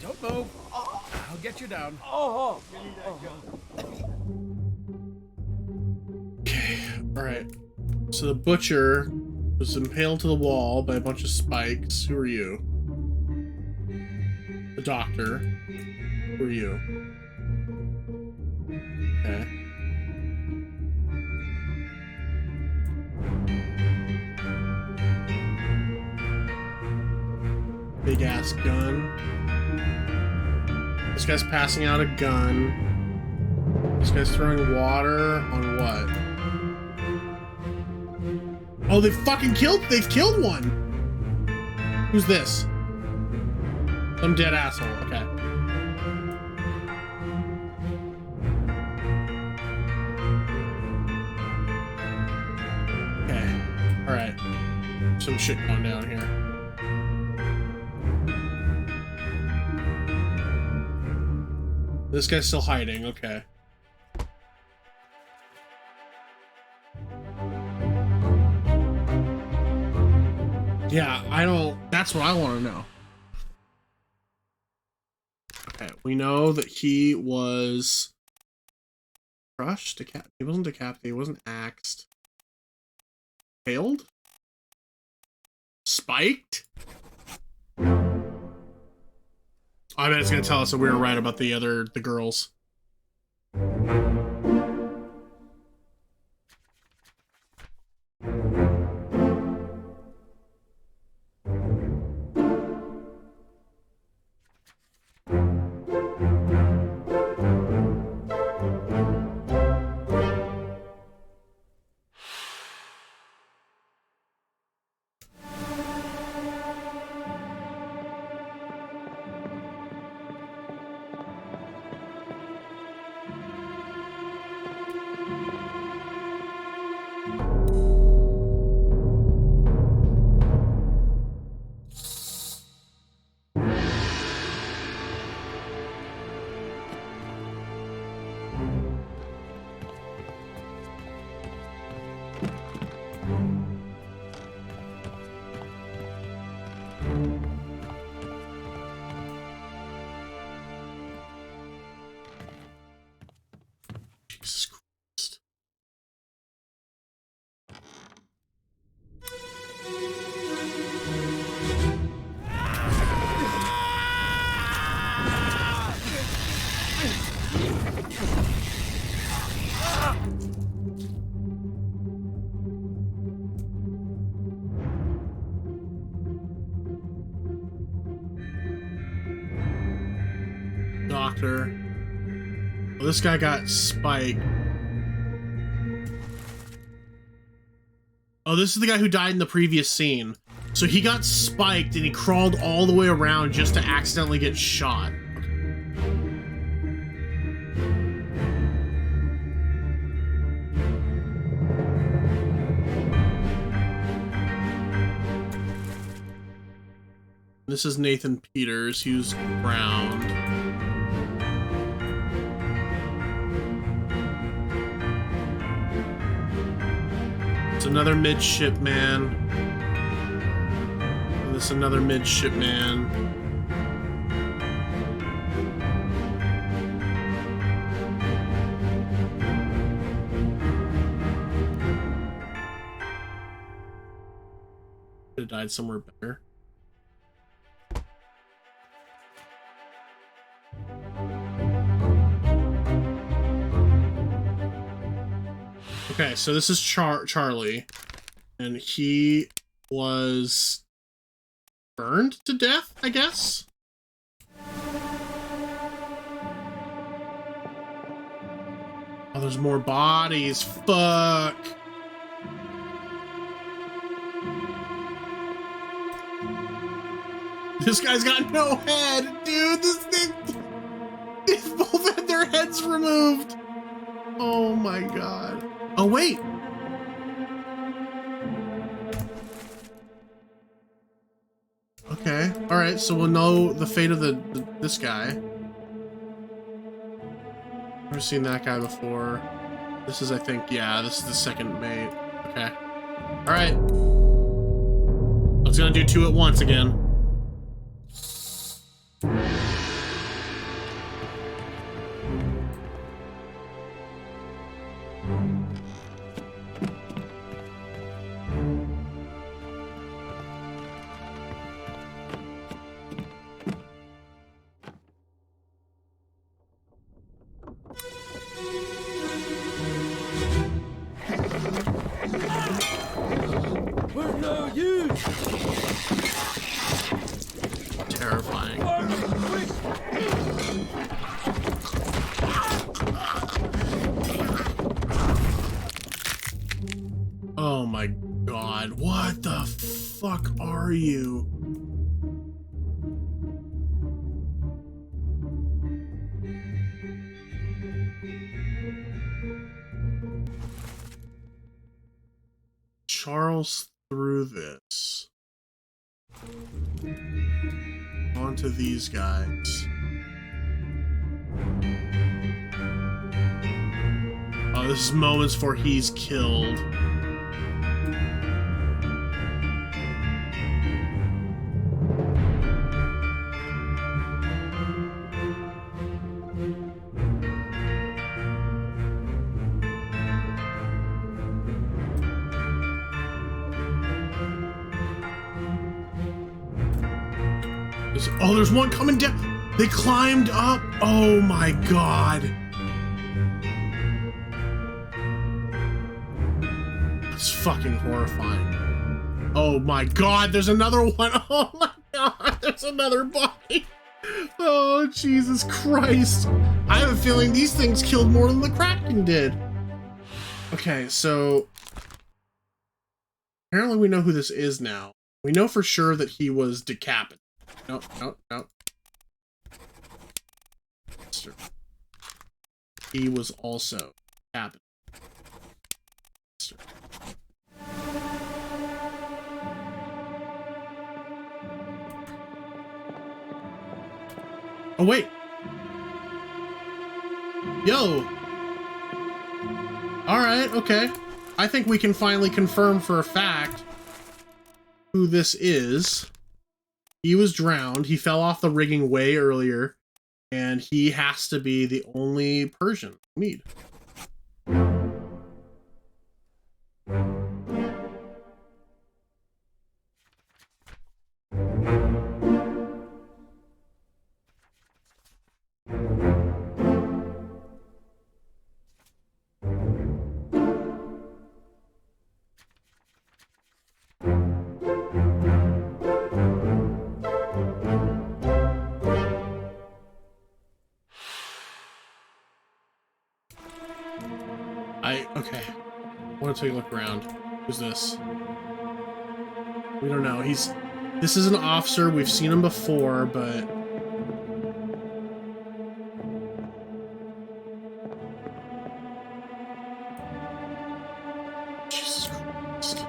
Don't move. I'll get you down. Okay, alright. So the butcher was impaled to the wall by a bunch of spikes. Who are you? The doctor. Who are you? Okay. Big ass gun. This guy's passing out a gun. This guy's throwing water on what? Oh, they've killed one! Who's this? Some dead asshole, okay. Alright. Some shit going down here. This guy's still hiding, okay. Yeah, that's what I want to know. Okay, we know that he was crushed, he wasn't decapitated, he wasn't axed. Failed? Spiked? I bet it's gonna tell us that we were right about the girls. Jesus Christ. Doctor. Well, this guy got spiked. Oh, this is the guy who died in the previous scene. So he got spiked and he crawled all the way around just to accidentally get shot. This is Nathan Peters, who's drowned. It's another midshipman. And this another midshipman. Could have died somewhere better. Okay, so this is Charlie, and he was burned to death, I guess? Oh, there's more bodies. Fuck. This guy's got no head, dude. This thing, they both had their heads removed. Oh my god. Oh, wait. Okay. All right. So we'll know the fate of this guy. Never seen that guy before. This is, I think, yeah, this is the second mate. Okay. All right. I was gonna do two at once again. We're no use. Terrifying. Oh my god, what the fuck are you? Charles threw this onto these guys. Oh, this is moments before he's killed. Oh, there's one coming down. They climbed up. Oh my god. That's fucking horrifying. Oh my god, there's another one. Oh my god, there's another body. Oh, Jesus Christ. I have a feeling these things killed more than the Kraken did. Okay, so apparently we know who this is now. We know for sure that he was decapitated. No, no, no. He was also decapitated. Oh, wait. Yo. All right, okay. I think we can finally confirm for a fact who this is. He was drowned. He fell off the rigging way earlier, and he has to be the only Persian we need. Okay. I want to take a look around. Who's this? We don't know. This is an officer. We've seen him before, but... Jesus Christ.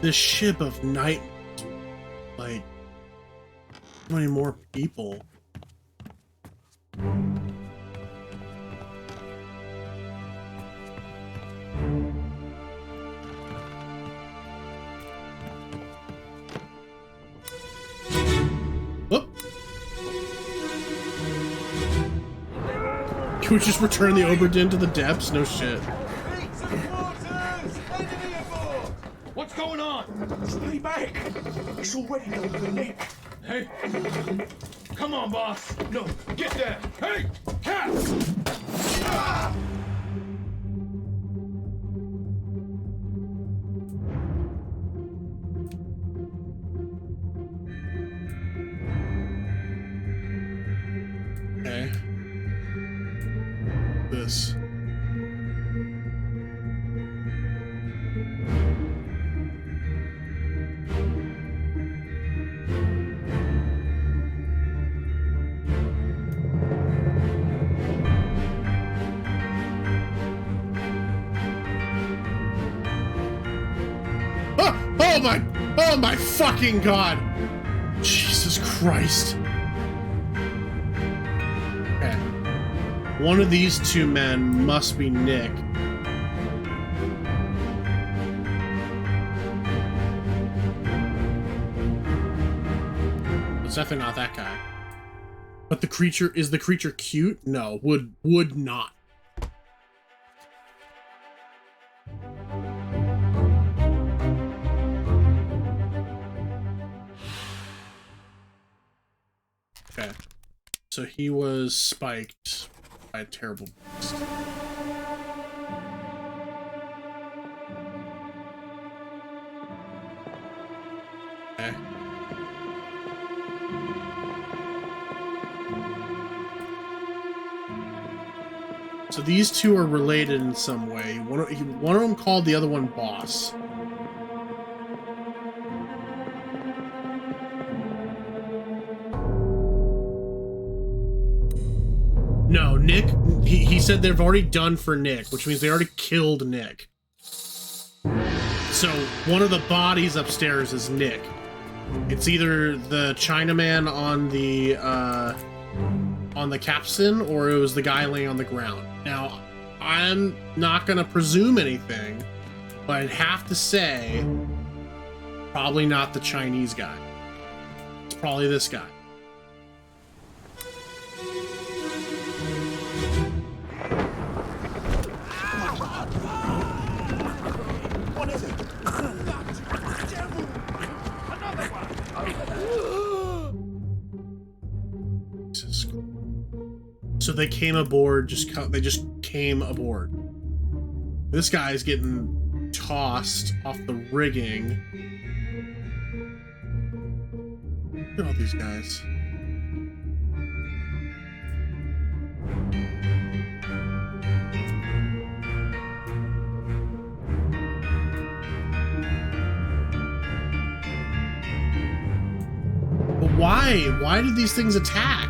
This ship of night, like, how many more people? Whoop. Can we just return the Obra Dinn to the depths? No shit. What's going on? Stay back! It's already done for Nick. Hey! Come on, boss! No, get there! Hey! Cats! Ah! Okay. This. Oh my fucking god! Jesus Christ. Okay. One of these two men must be Nick. It's definitely not that guy. But the creature, is the creature cute? No, would not. Okay, so he was spiked by a terrible beast. Okay. So these two are related in some way. One of them called the other one boss. No, Nick, he said they've already done for Nick, which means they already killed Nick. So one of the bodies upstairs is Nick. It's either the Chinaman on the capstan, or it was the guy laying on the ground. Now, I'm not gonna presume anything, but I'd have to say probably not the Chinese guy. It's probably this guy. So they came aboard, they just came aboard. This guy's getting tossed off the rigging. Look at all these guys. But why? Why did these things attack?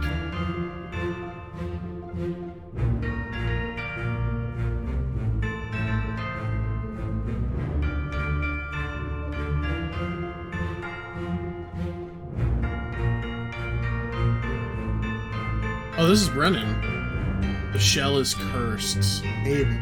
Oh, this is Brennan. The shell is cursed. Maybe.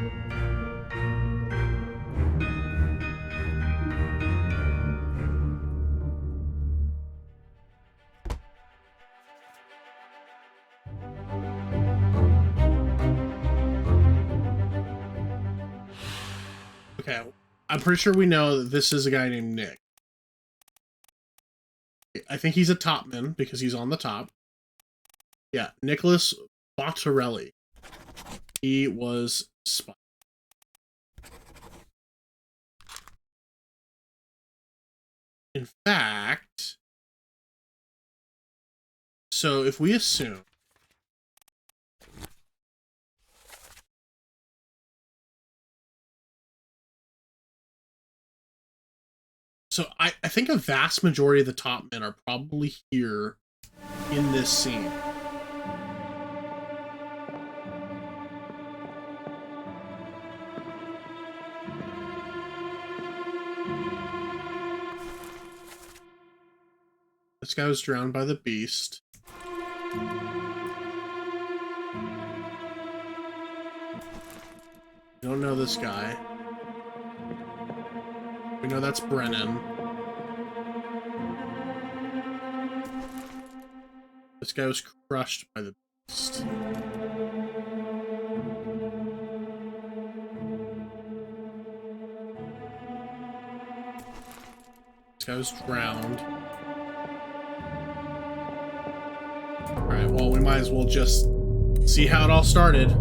Okay, I'm pretty sure we know that this is a guy named Nick. I think he's a topman because he's on the top. Yeah, Nicholas Bottarelli. He was spy. In fact, so if we assume I think a vast majority of the top men are probably here in this scene. This guy was drowned by the beast. We don't know this guy. We know that's Brennan. This guy was crushed by the beast. This guy was drowned. Alright, well, we might as well just see how it all started.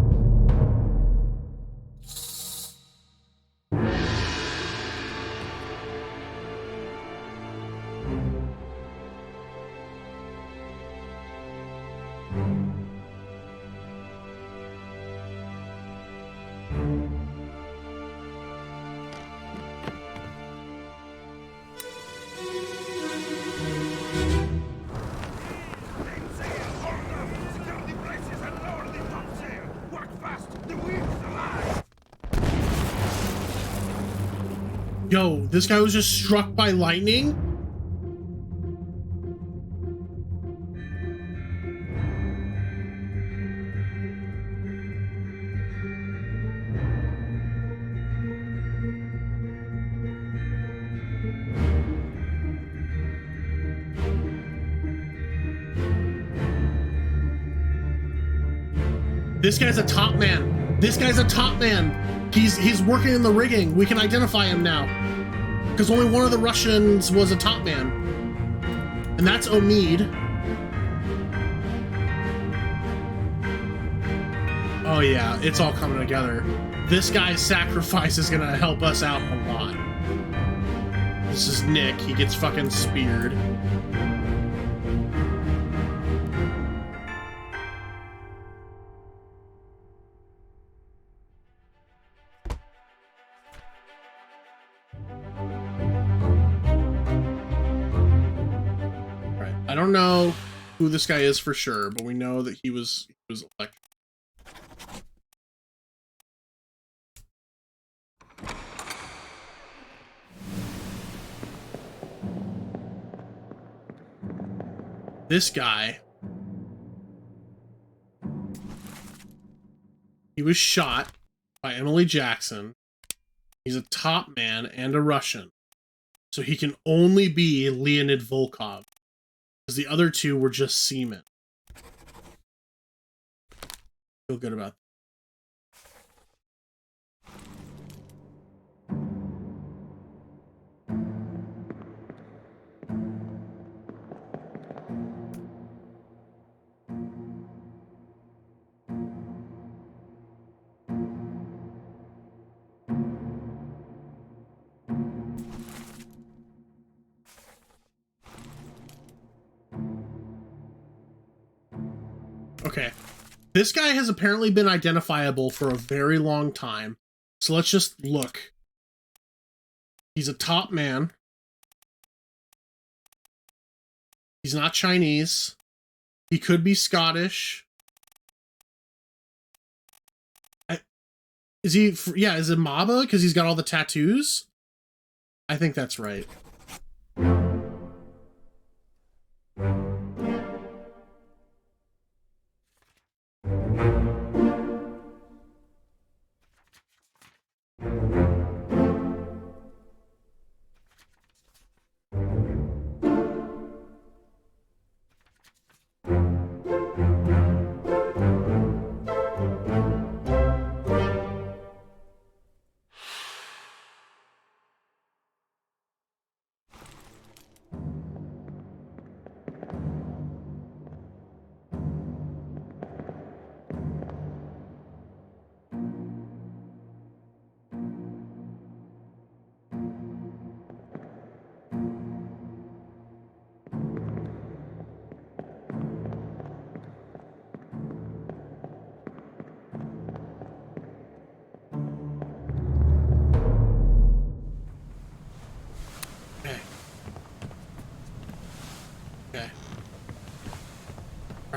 Yo, this guy was just struck by lightning? This guy's a top man. This guy's a top man. He's working in the rigging. We can identify him now. Because only one of the Russians was a top man. And that's Omid. Oh yeah, it's all coming together. This guy's sacrifice is gonna help us out a lot. This is Nick. He gets fucking speared. I don't know who this guy is for sure, but we know that he was elected. This guy, he was shot by Emily Jackson. He's a top man and a Russian, so he can only be Leonid Volkov. Because the other two were just seamen. Feel good about that. Okay, this guy has apparently been identifiable for a very long time, so let's just look. He's a top man. He's not Chinese. He could be Scottish. Is he, yeah, is it Maba? Because he's got all the tattoos? I think that's right.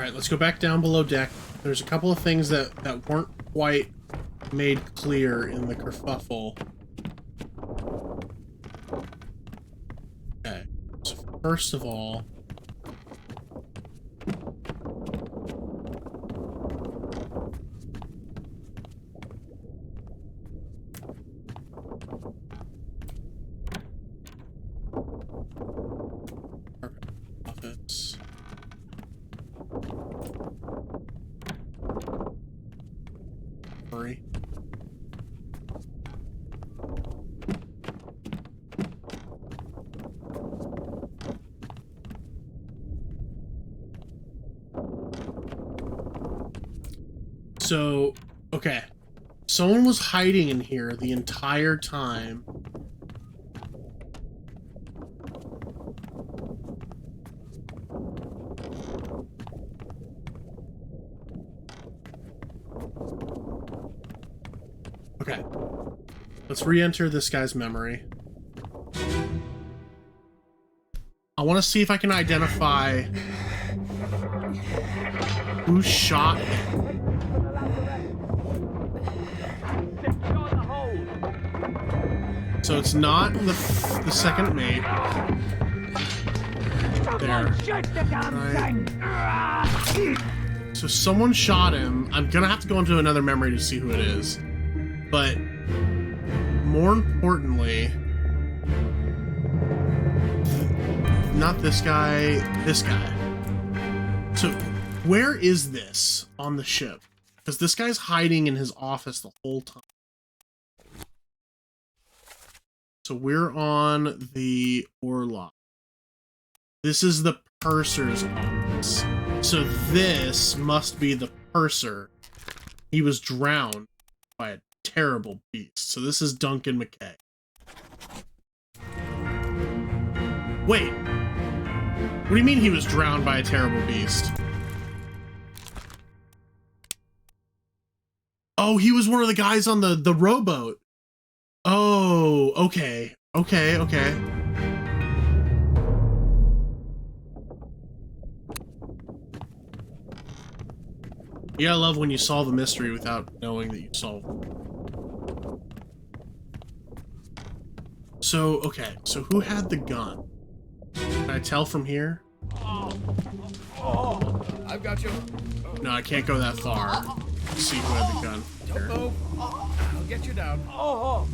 Alright, let's go back down below deck. There's a couple of things that weren't quite made clear in the kerfuffle. Okay, so first of all... office. Hurry. So, okay. Someone was hiding in here the entire time. Okay. Let's re-enter this guy's memory. I want to see if I can identify who shot him. So it's not the second mate. There. Right. So someone shot him. I'm gonna have to go into another memory to see who it is. But more importantly, not this guy, this guy. So where is this on the ship? Because this guy's hiding in his office the whole time. So we're on the Orlok. This is the purser's office. So this must be the purser. He was drowned by a terrible beast. So this is Duncan McKay. Wait. What do you mean he was drowned by a terrible beast? Oh, he was one of the guys on the rowboat. Oh, okay. Okay, okay. Yeah, I love when you solve a mystery without knowing that you solved it. So, okay. So who had the gun? Can I tell from here? Oh, I've got you. No, I can't go that far. Let's see who had the gun. Don't move. I'll get you down. Oh.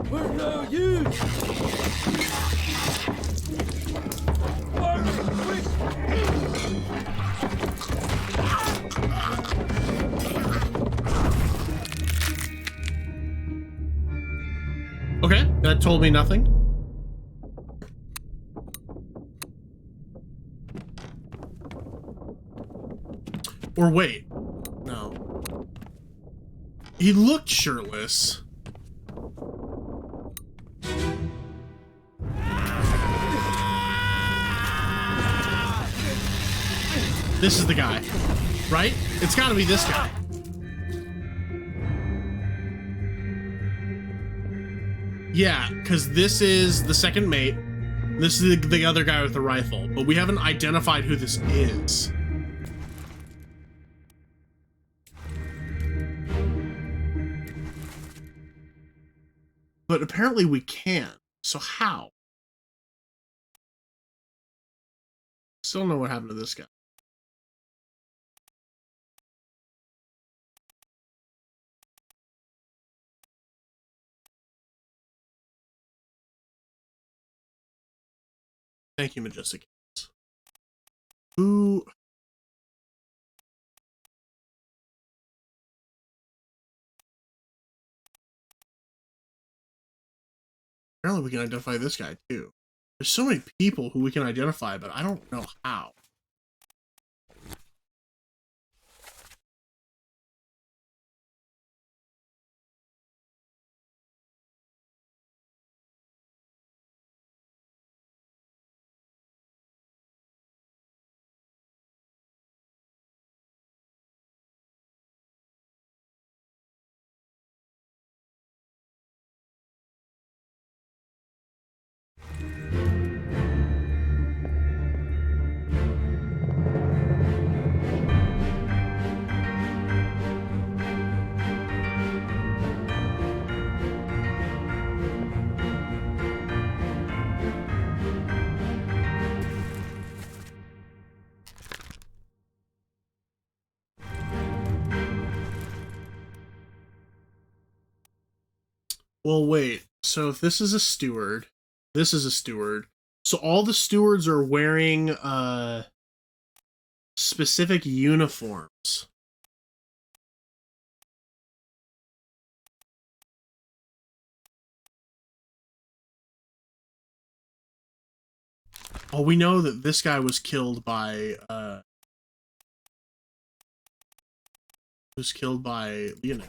Where are you? Okay, that told me nothing. Or wait, no. He looked shirtless. This is the guy, right? It's gotta be this guy. Yeah, because this is the second mate. This is the other guy with the rifle, but we haven't identified who this is. But apparently we can. So how? Still don't know what happened to this guy. Thank you, Majestic. Who? Apparently we can identify this guy too. There's so many people who we can identify, but I don't know how. Well, wait. So if this is a steward, this is a steward. So all the stewards are wearing specific uniforms. Oh, we know that this guy was killed by Leonid.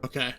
Okay.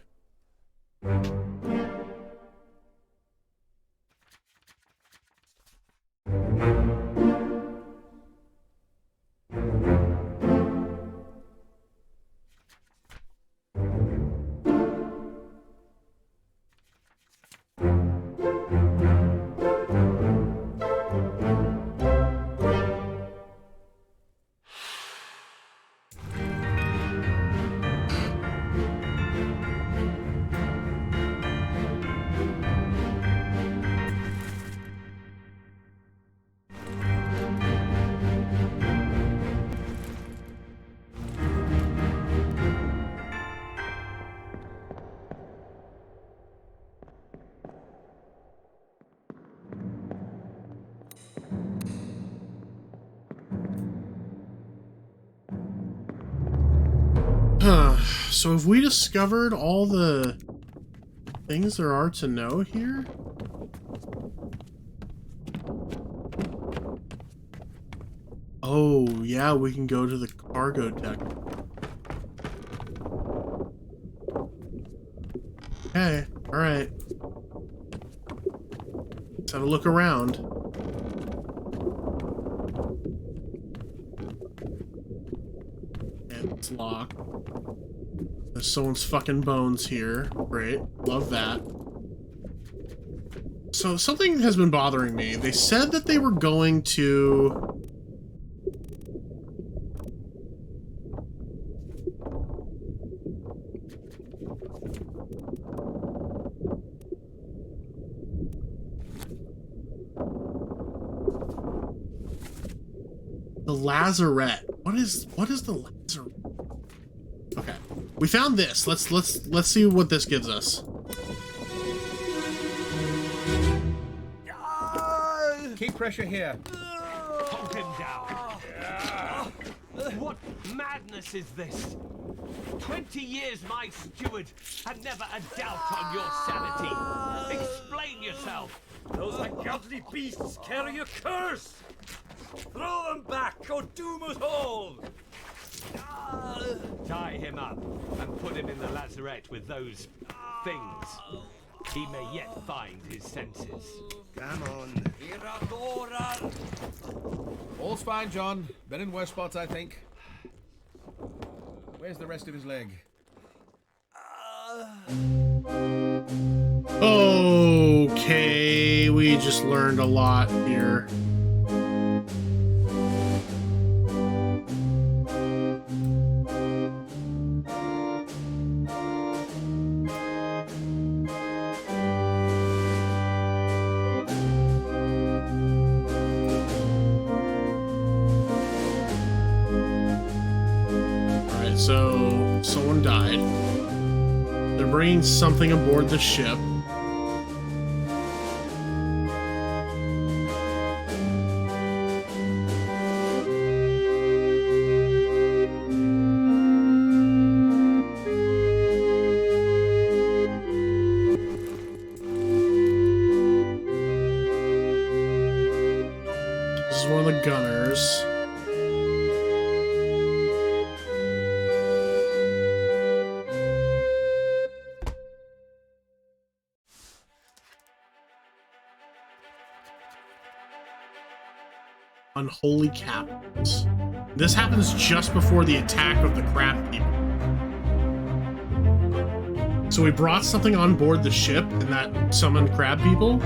So have we discovered all the things there are to know here? Oh, yeah, we can go to the cargo deck. Okay, alright. Let's have a look around. And it's locked. There's someone's fucking bones here. Great. Love that. So something has been bothering me. They said that they were going to... The lazarette. What is the lazarette? Okay. We found this. Let's see what this gives us. Keep pressure here. Hold him down. What madness is this? 20 years my steward, and never a doubt on your sanity. Explain yourself. Those ungodly beasts carry a curse. Throw them back or doom us all. Tie him up and put him in the lazarette with those things. He may yet find his senses. Come on. All's fine, John. Been in worse spots, I think. Where's the rest of his leg? Okay, we just learned a lot here. So, someone died. They're bringing something aboard the ship. This is one of the gunners. Unholy captains. This happens just before the attack of the crab people. So we brought something on board the ship and that summoned crab people?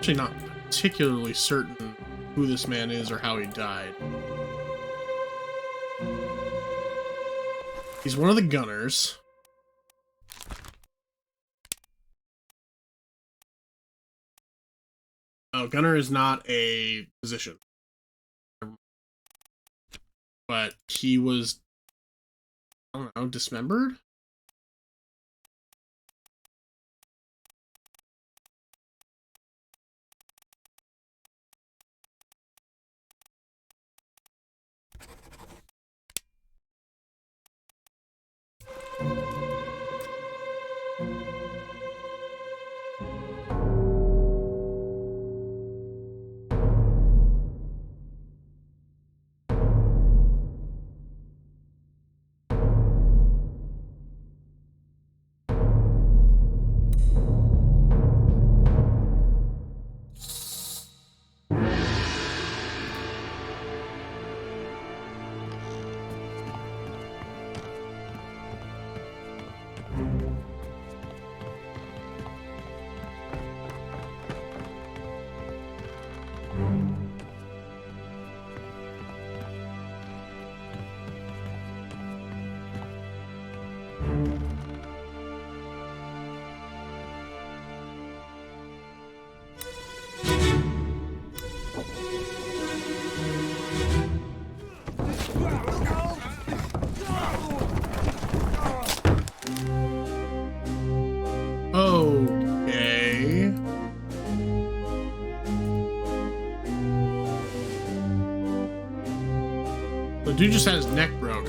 Actually, not particularly certain who this man is or how he died. He's one of the gunners. Oh, gunner is not a position. But he was, I don't know, dismembered? Okay. The dude just had his neck broke.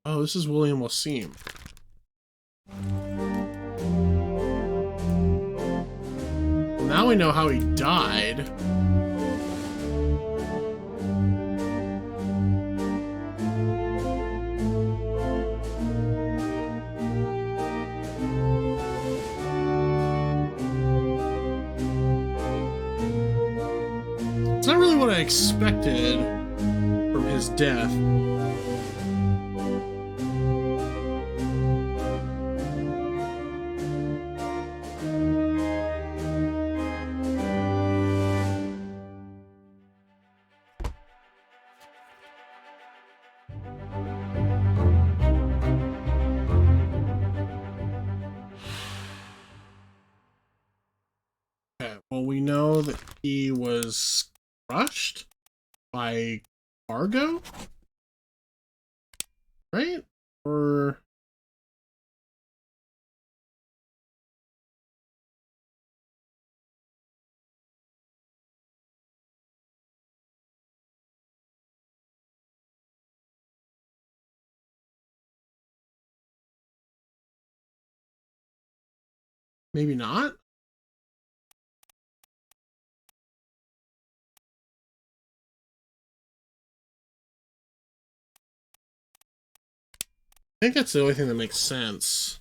Oh, this is William Wasim. Well, now we know how he died. It's not really what I expected from his death. Okay, well, we know that he was crushed by cargo, right? Or maybe not? I think that's the only thing that makes sense.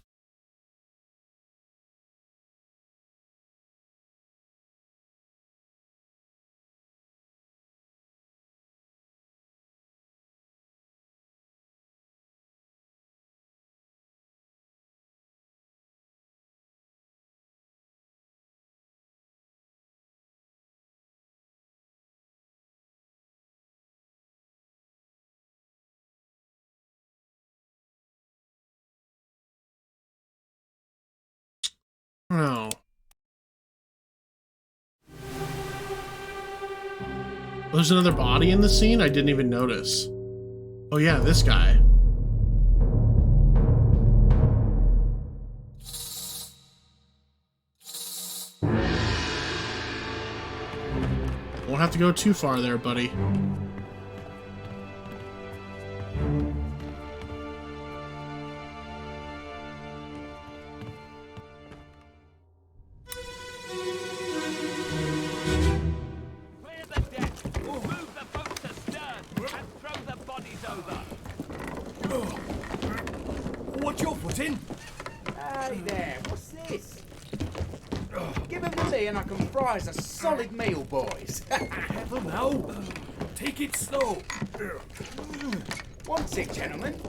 Oh. There's another body in the scene? I didn't even notice. Oh yeah, this guy. Won't have to go too far there, buddy. What's your foot in? Hey there, what's this? Give them to me and I can fry us a solid meal, boys. Have them now. Take it slow. Want it, gentlemen?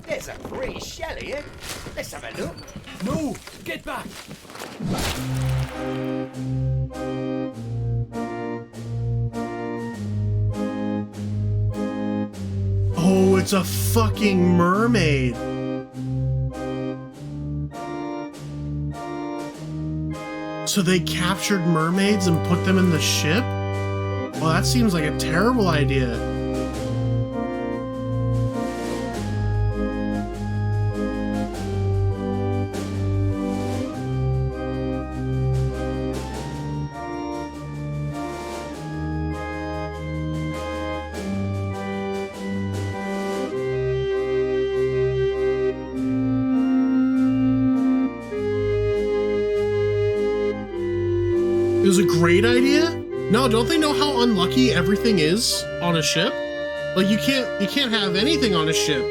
There's a free shell here. Let's have a look. No, get back. Oh, it's a fucking mermaid. So they captured mermaids and put them in the ship? Well, that seems like a terrible idea. It was a great idea? No, don't they know how unlucky everything is on a ship? Like you can't have anything on a ship.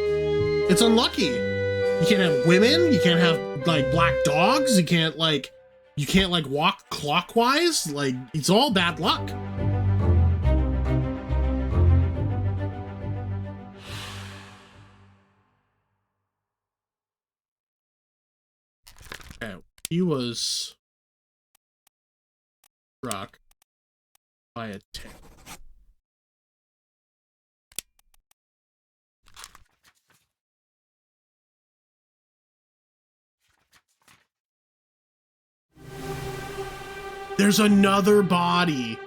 It's unlucky. You can't have women, you can't have like black dogs, you can't walk clockwise, like it's all bad luck. Okay, he was struck by a tick. There's another body.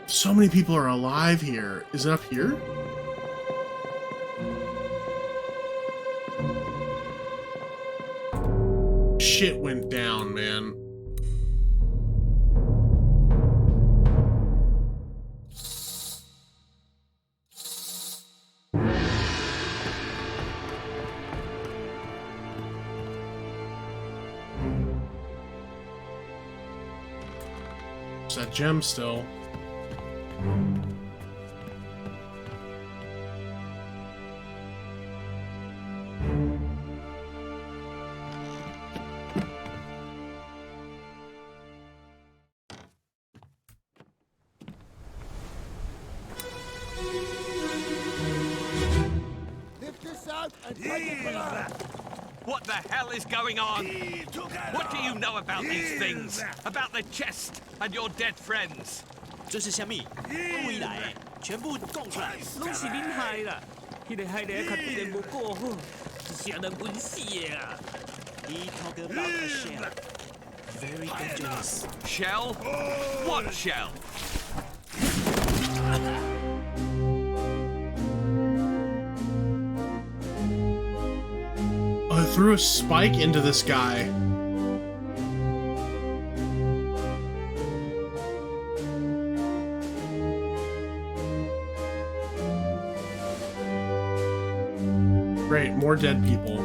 So many people are alive here. Is it up here? Shit went down, man. There's that gem still. Lift this out and take it below. What the hell is going on? What do you know about these things? About the chest and your dead friends? 这是虾米？未来全部供出来。拢是恁害啦！迄个害得较电无过好，是人稳死的啊！ He talk about a shell. Very dangerous. Shell? What shell? Oh, I threw a spike into this guy. Great, more dead people.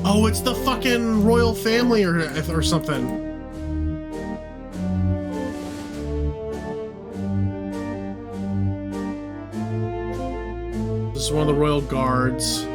Oh, it's the fucking royal family or something. This is one of the royal guards.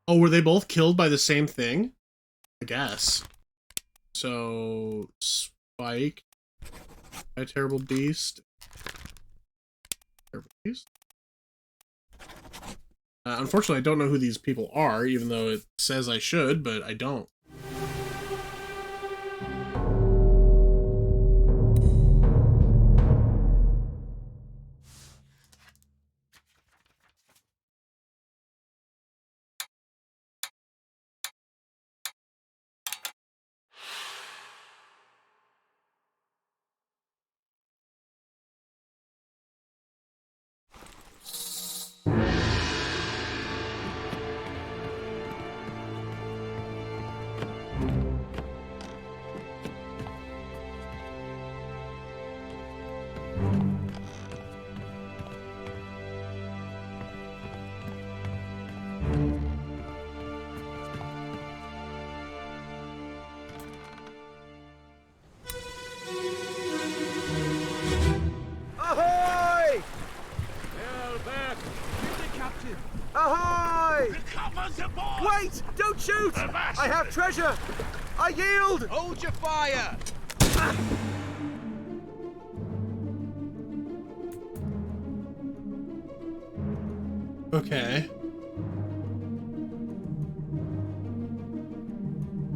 Oh, were they both killed by the same thing? I guess. So, Spike, a terrible beast. Terrible beast? Unfortunately, I don't know who these people are, even though it says I should, but I don't. Ahoy! Wait! Don't shoot! I have treasure! I yield! Hold your fire! Okay.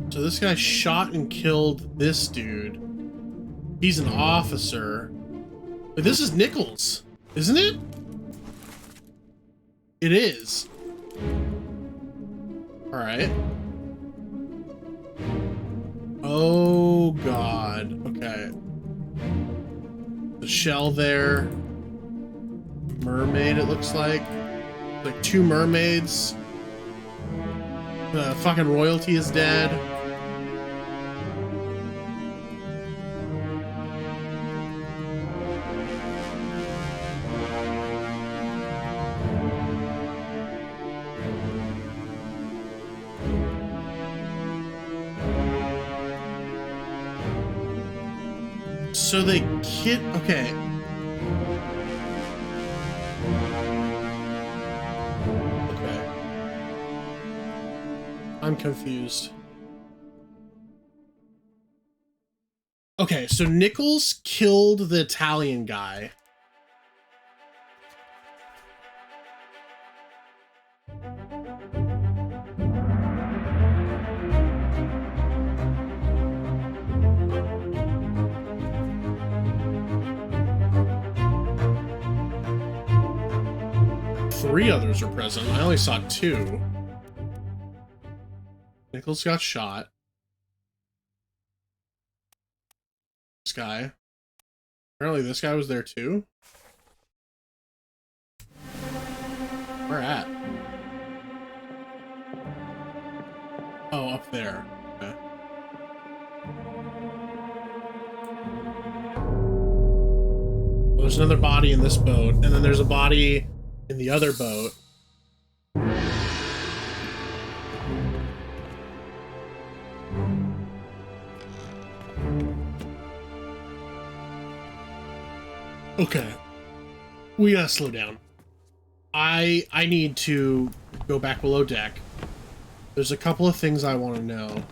So this guy shot and killed this dude. He's an officer. But this is Nichols, isn't it? It is. Alright. Oh god. Okay. The shell there. Mermaid, it looks like. Like 2 mermaids. The fucking royalty is dead. So they okay. Okay. I'm confused. Okay, so Nichols killed the Italian guy. Three others are present. I only saw 2. Nichols got shot. This guy. Apparently this guy was there too. Where at? Oh, up there. Okay. Well, there's another body in this boat, and then there's a body in the other boat. Okay. We gotta slow down. I need to go back below deck. There's a couple of things I want to know.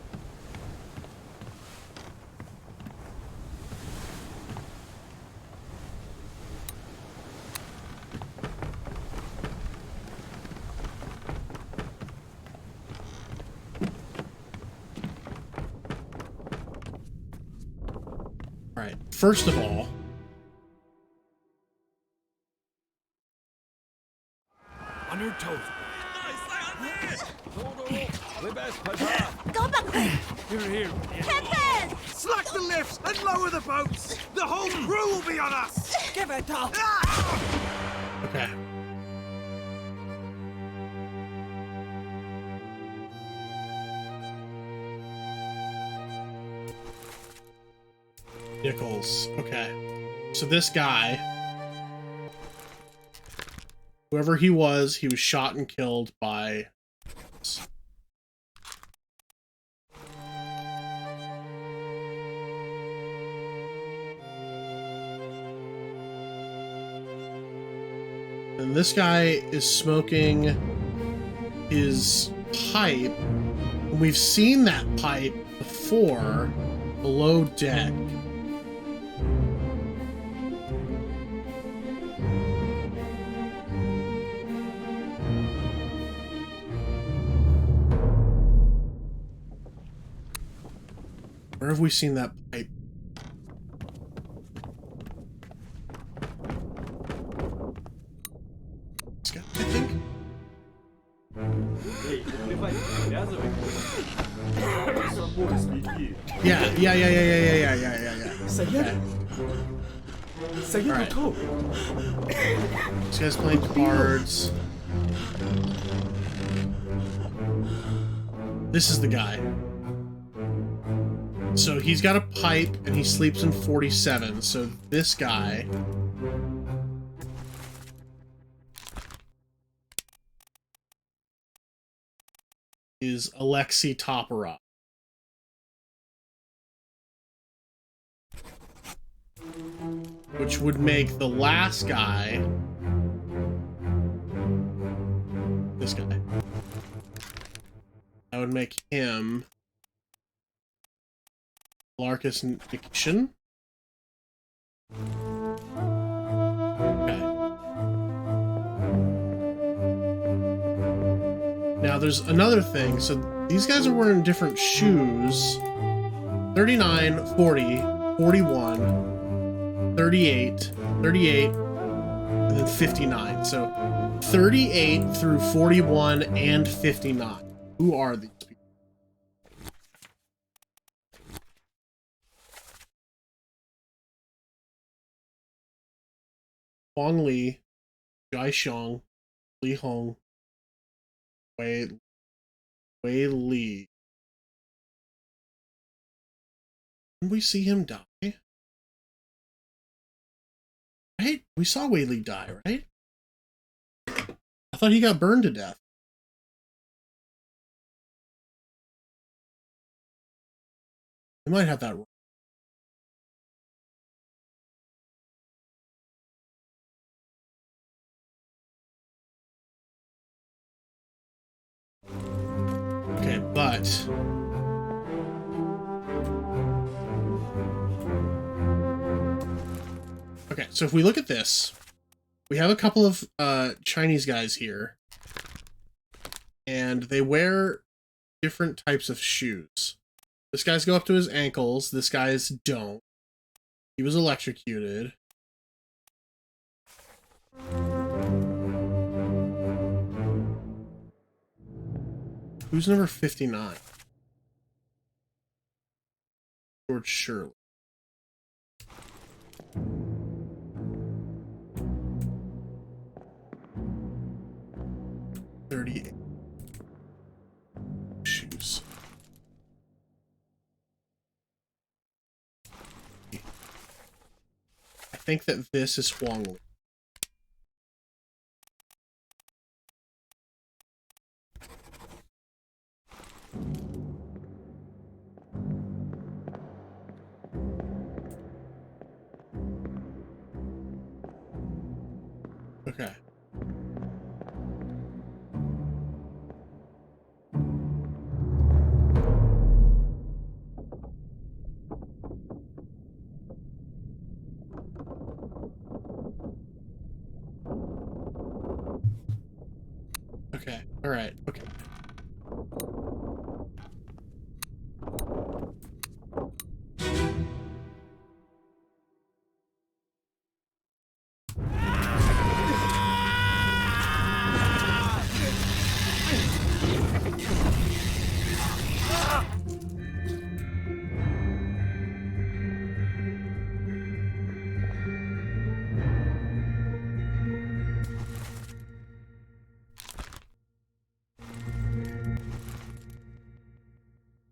Alright, first of all, on your toes. Go back! Here. Captain! Slack the lifts and lower the boats! The whole crew will be on us! Give it up! okay. Nichols. Okay. So this guy, whoever he was shot and killed by... And this guy is smoking his pipe. We've seen that pipe before below deck. Where have we seen that pipe? I think. Yeah. Alright. This guy's playing cards. This is the guy. So he's got a pipe and he sleeps in 47. So this guy is Alexei Toporov. Which would make the last guy this guy. That would make him Larkus Nixon. Okay. Now there's another thing. So these guys are wearing different shoes. 39, 40, 41, 38, 38, and then 59. So 38 through 41 and 59. Who are these people? Huang Li, Jai Xiong, Li Hong, Wei Li. Didn't we see him die? Right? We saw Wei Li die, right? I thought he got burned to death. We might have that wrong. Okay, but okay, so if we look at this, we have a couple of Chinese guys here, and they wear different types of shoes. This guy's go up to his ankles, this guy's don't. He was electrocuted. Who's number 59? George Shirley. Shoes. I think that this is Huang Li. Okay. Okay. All right. Okay.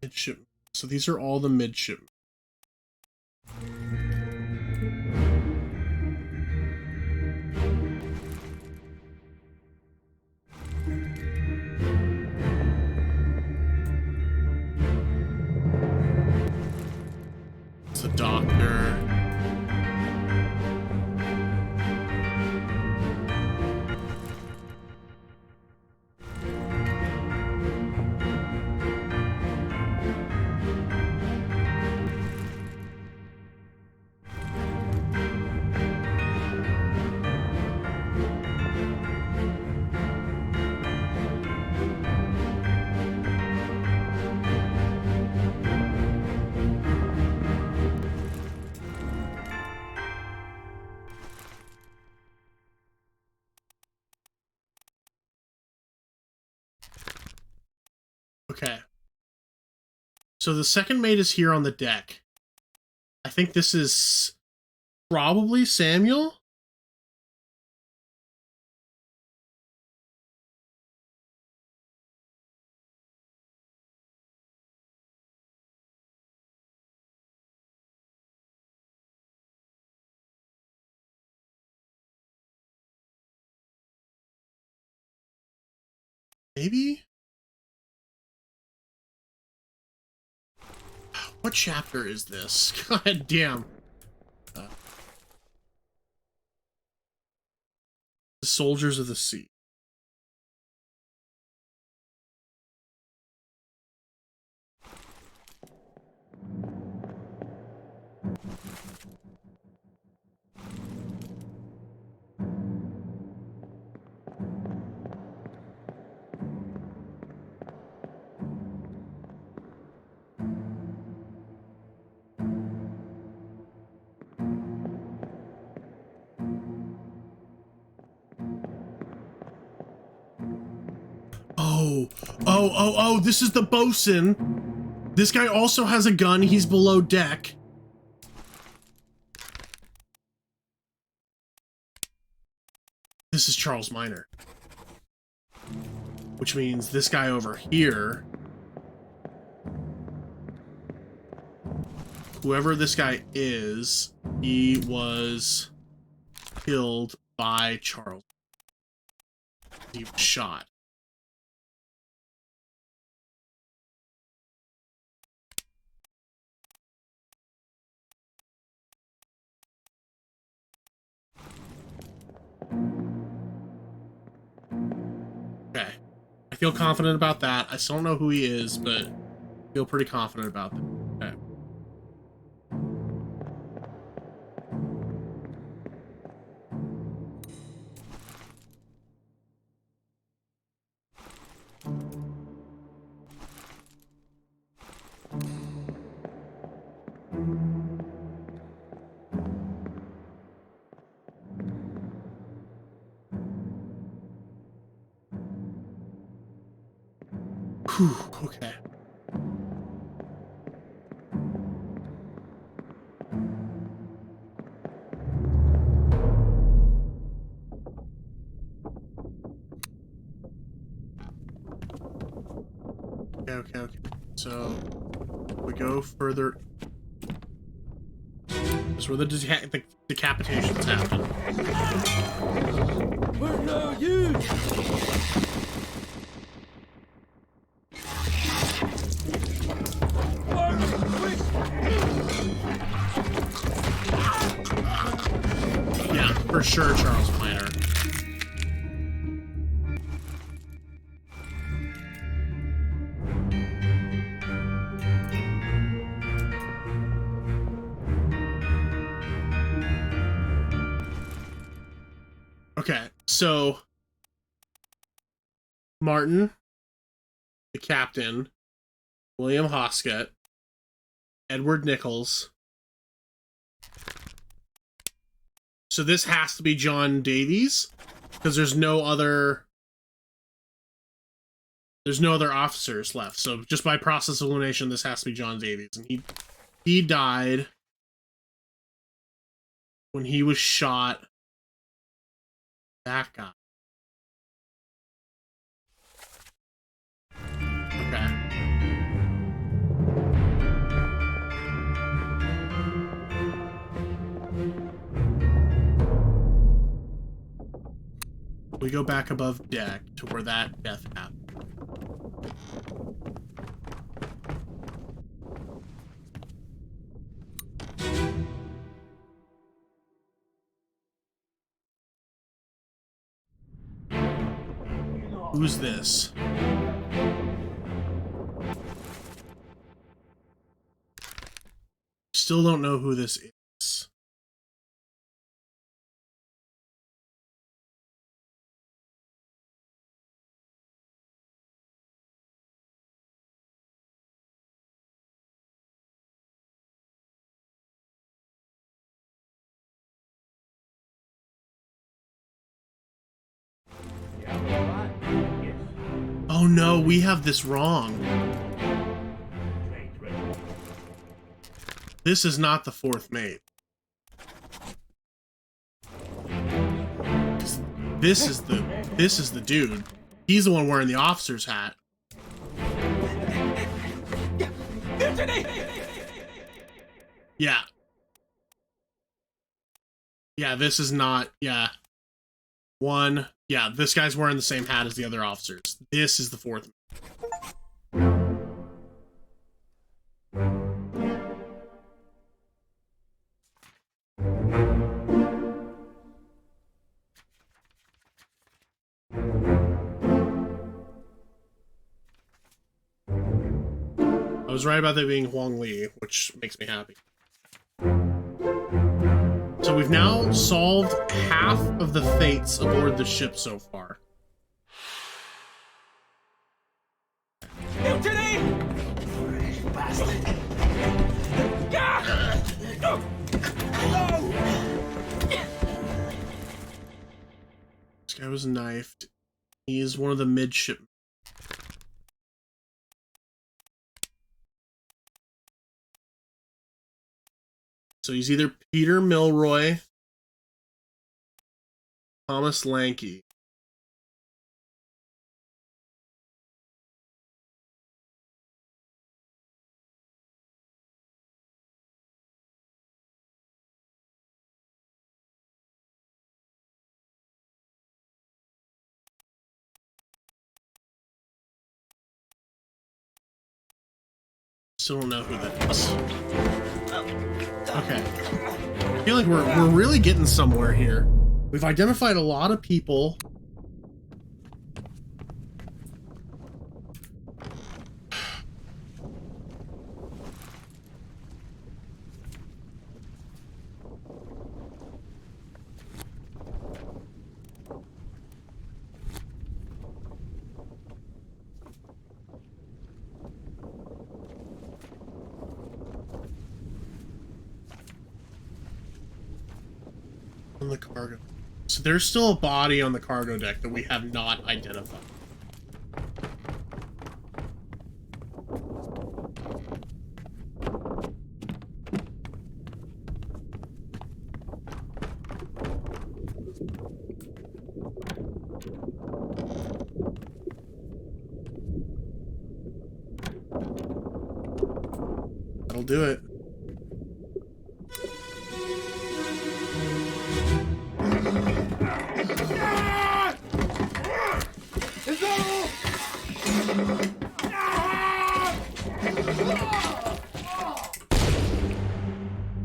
Midshipmen. So these are all the midshipmen. It's a doctor. Okay. So the second mate is here on the deck. I think this is probably Samuel. Maybe? What chapter is this? God damn. The Soldiers of the Sea. Oh, this is the bosun. This guy also has a gun. He's below deck. This is Charles Minor. Which means this guy over here, whoever this guy is, he was killed by Charles. He was shot. Okay. I feel confident about that. I still don't know who he is, but I feel pretty confident about that. Okay. Whew, okay. Okay. So, we go further. This is where the decapitations happen. We're no use! Yeah, for sure, Charles Minor. Okay, so Martin, the captain, William Hoskett, Edward Nichols. So this has to be John Davies, because there's no other officers left. So just by process of elimination, this has to be John Davies, and he died when he was shot. That guy. Okay. We go back above deck to where that death happened. Who's this? Still don't know who this is. Oh no, we have this wrong. This is not the fourth mate. This is the dude. He's the one wearing the officer's hat. Yeah. Yeah, this is not, yeah. One, yeah, this guy's wearing the same hat as the other officers. This is the fourth. I was right about that being Huang Li, which makes me happy. So we've now solved half of the fates aboard the ship so far. Mutiny! This guy was knifed. He is one of the midshipmen. So he's either Peter Milroy, Thomas Lanky. Still don't know who that is. Okay. I feel like we're really getting somewhere here. We've identified a lot of people. On the cargo. So there's still a body on the cargo deck that we have not identified. That'll do it.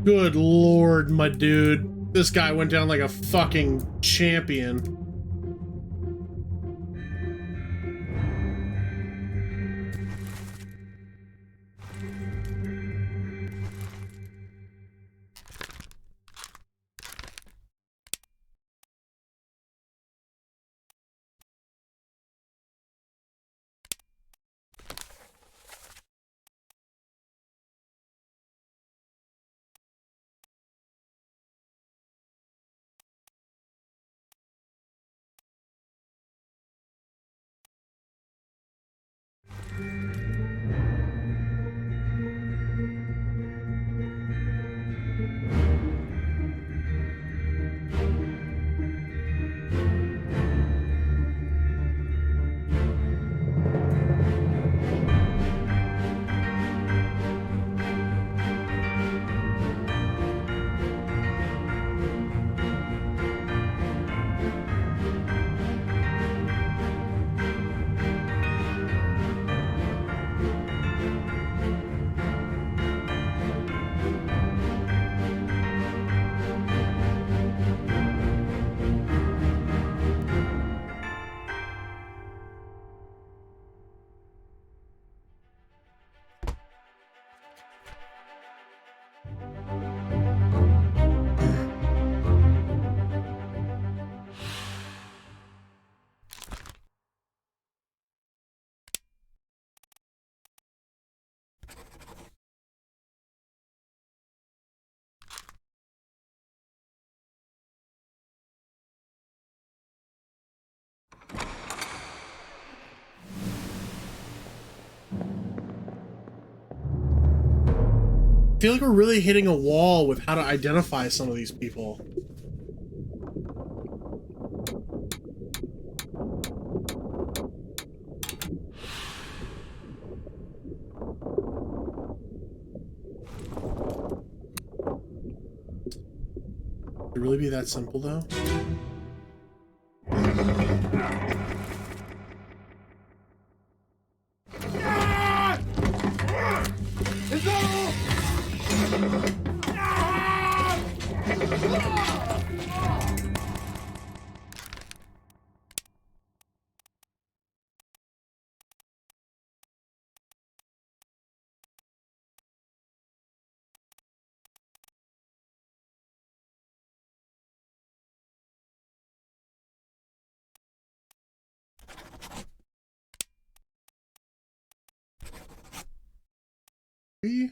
Good lord, my dude. This guy went down like a fucking champion. I feel like we're really hitting a wall with how to identify some of these people. Could it really be that simple, though? Yeah.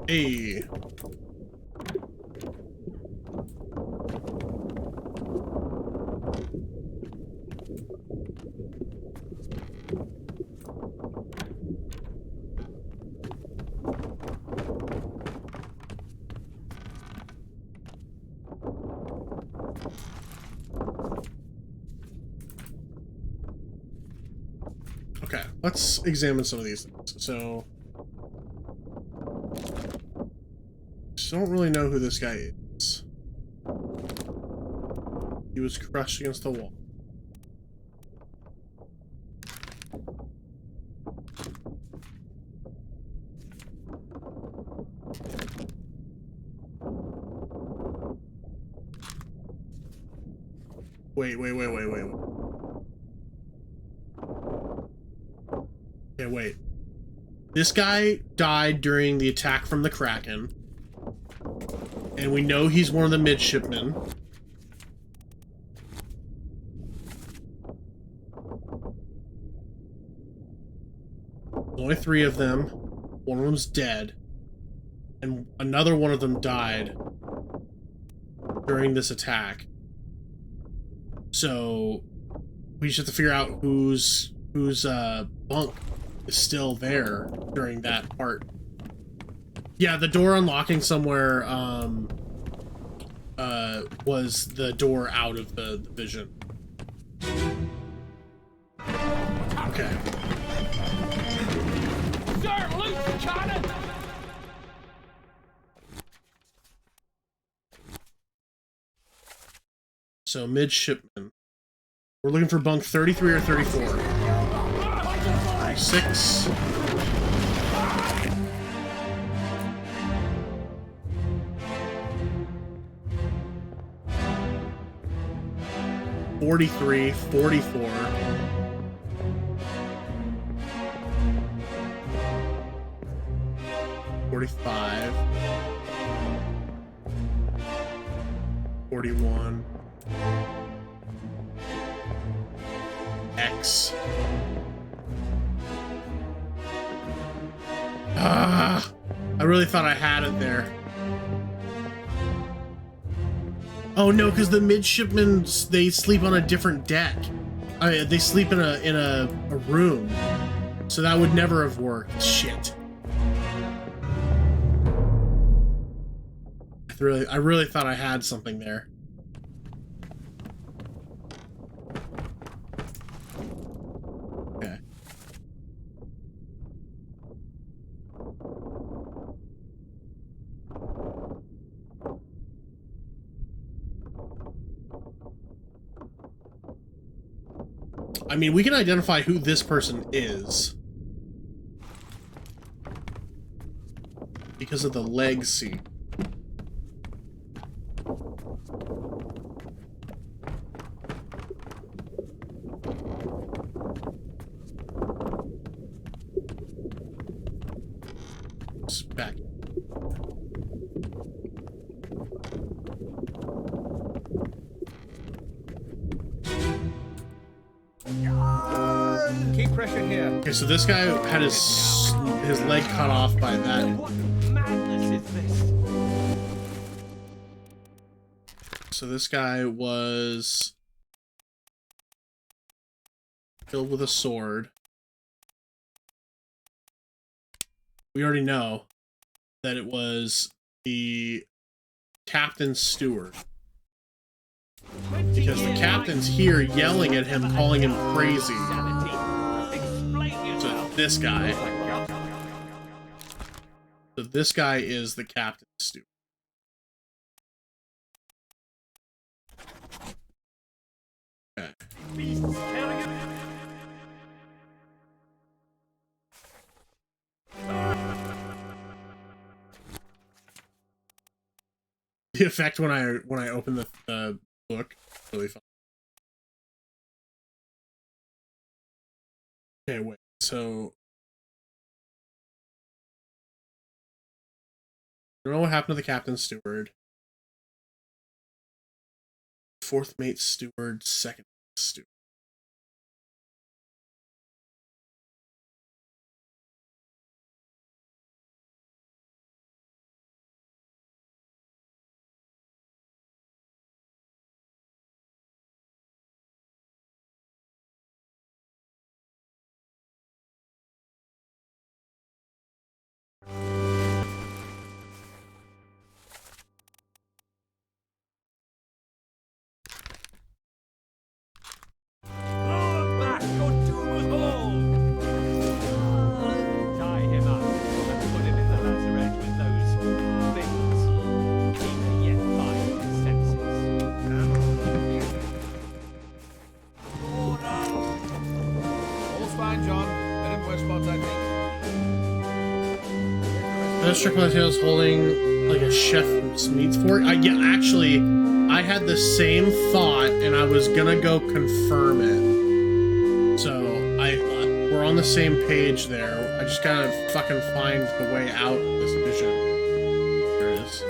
Hey. Okay, let's examine some of these things. So, just don't really know who this guy is. He was crushed against the wall. Wait. Okay, wait. This guy died during the attack from the Kraken. And we know he's one of the midshipmen. There's only 3 of them. One of them's dead. And another one of them died during this attack. So we just have to figure out whose bunk is still there during that part. Yeah, the door unlocking somewhere was the door out of the vision. Okay. Sir, loose cannon! So midshipman. We're looking for bunk 33 or 34. 36. 43, 44. 45. 41. X. Ah, I really thought I had it there. Oh no, because the midshipmen, they sleep on a different deck. They sleep in a room, so that would never have worked. Shit. I really thought I had something there. Okay. I mean, we can identify who this person is because of the leg seat. It's back. Keep pressure here. Okay, so this guy had his leg cut off by that. What madness is this? So this guy was killed with a sword. We already know that it was the captain's steward. Because the captain's here yelling at him, calling him crazy. So this guy. So this guy is the captain's steward. Okay. The effect when I open the book, really fun. Okay, wait. So I don't know what happened to the captain's steward. 4th mate steward, 2nd mate steward. fine, John. Been in worse spots, I think. Those Strickland's holding like a chef's meats for it. Yeah, actually, I had the same thought, and I was gonna go confirm it. So we're on the same page there. I just gotta fucking find the way out of this vision. There it is.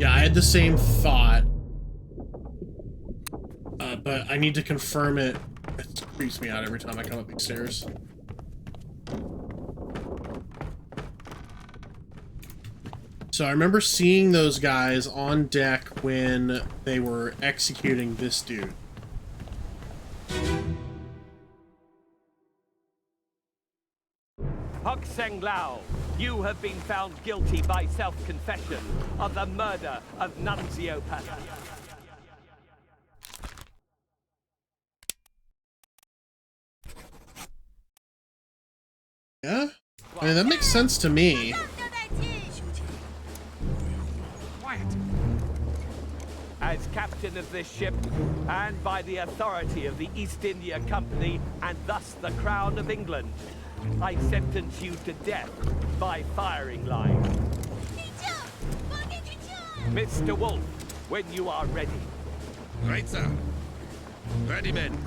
Yeah, I had the same thought, but I need to confirm it. It creeps me out every time I come up these stairs. So I remember seeing those guys on deck when they were executing this dude. Hok Seng Lao, you have been found guilty by self-confession of the murder of Nunzio Pata. Yeah? I mean, that makes sense to me. As captain of this ship, and by the authority of the East India Company, and thus the Crown of England, I sentence you to death by firing line. Mr. Wolf, when you are ready. Right, sir. Ready, men.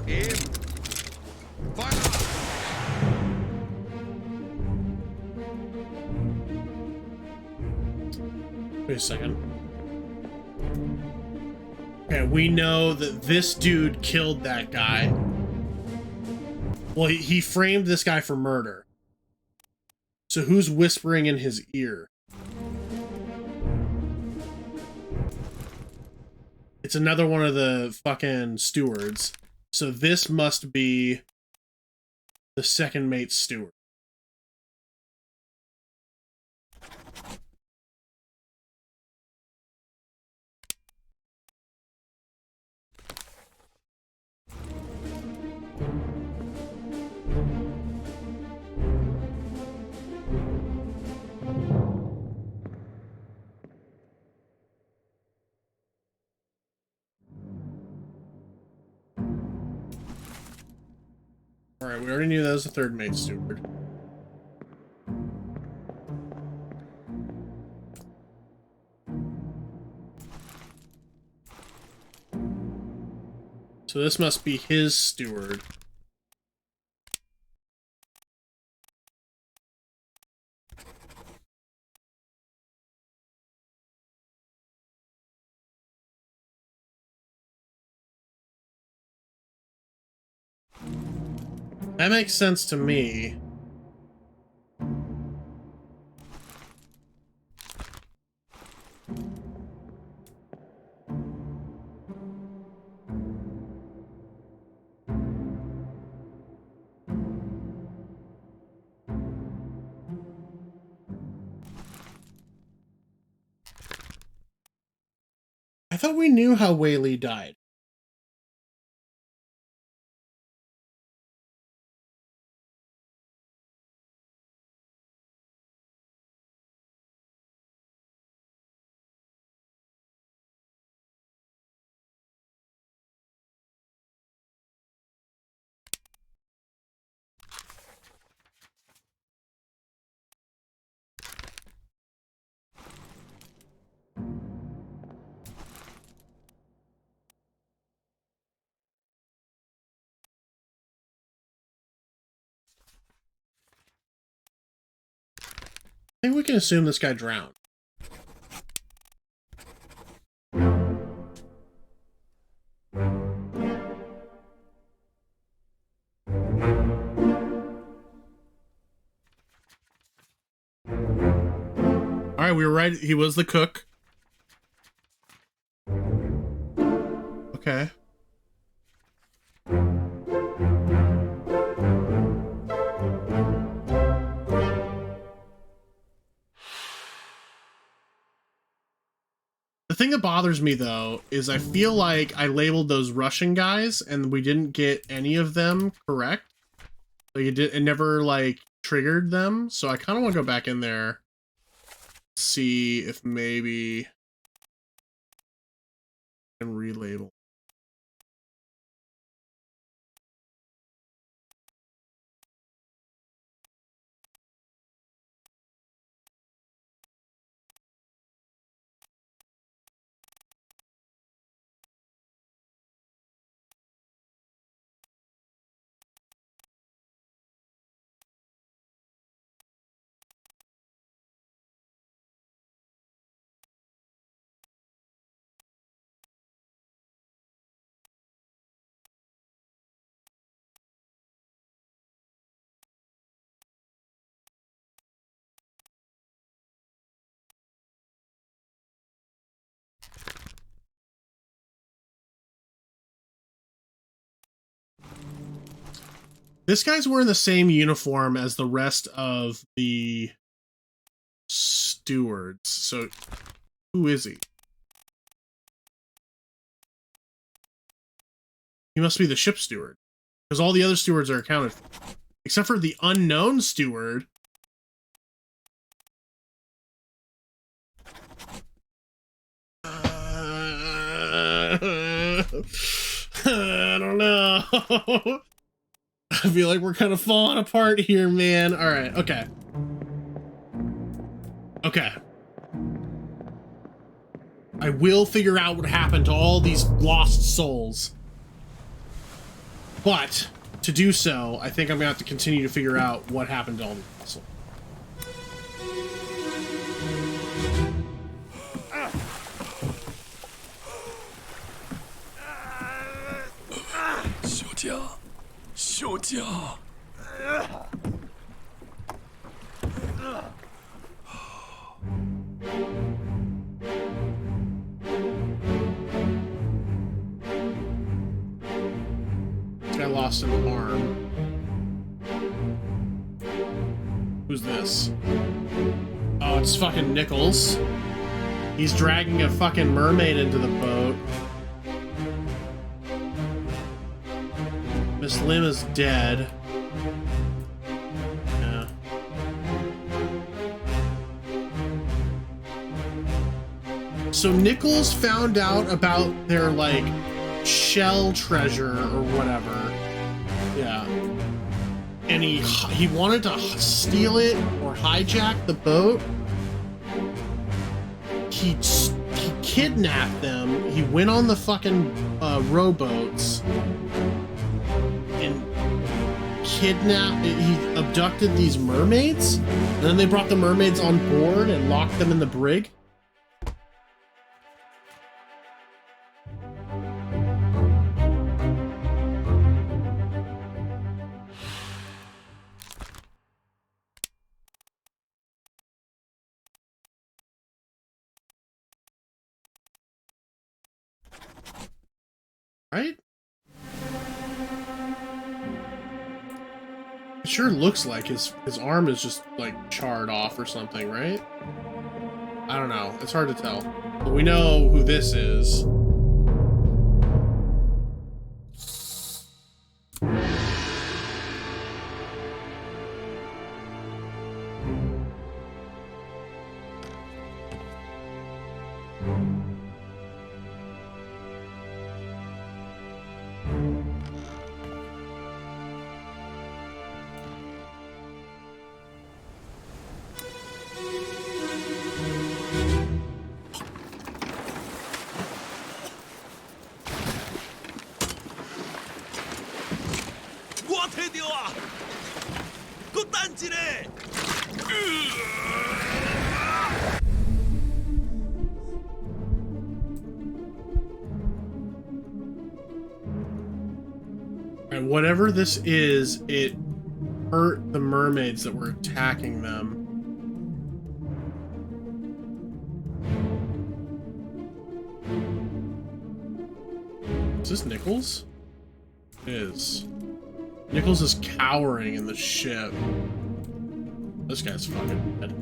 Aim. Fire! Wait a second. Okay, we know that this dude killed that guy. Well, he framed this guy for murder. So who's whispering in his ear? It's another one of the fucking stewards. So this must be the second mate's steward. Alright, we already knew that was the third mate steward. So this must be his steward. That makes sense to me. I thought we knew how Wei Li died. I think we can assume this guy drowned. Alright, we were right. He was the cook. Okay. The thing that bothers me, though, is I feel like I labeled those Russian guys, and we didn't get any of them correct. Like, it never, like, triggered them, so I kind of want to go back in there, see if maybe... and relabel. This guy's wearing the same uniform as the rest of the stewards. So, who is he? He must be the ship steward. Because all the other stewards are accounted for. Except for the unknown steward. I don't know. I feel like we're kind of falling apart here, man. All right, okay. Okay. I will figure out what happened to all these lost souls. But to do so, I think I'm gonna have to continue to figure out what happened to all these souls. 小家。This guy lost an arm. Who's this? Oh, it's fucking Nichols. He's dragging a fucking mermaid into the boat. Miss Lim is dead. Yeah. So Nichols found out about their, like, shell treasure or whatever. Yeah. And he wanted to steal it or hijack the boat. He kidnapped them. He went on the fucking rowboats and he abducted these mermaids, and then they brought the mermaids on board and locked them in the brig. Right? It sure looks like his arm is just, like, charred off or something, right? I don't know. It's hard to tell. But we know who this is. And whatever this is, it hurt the mermaids that were attacking them. Is this Nichols? It is. Nichols is cowering in the ship. This guy's fucking dead.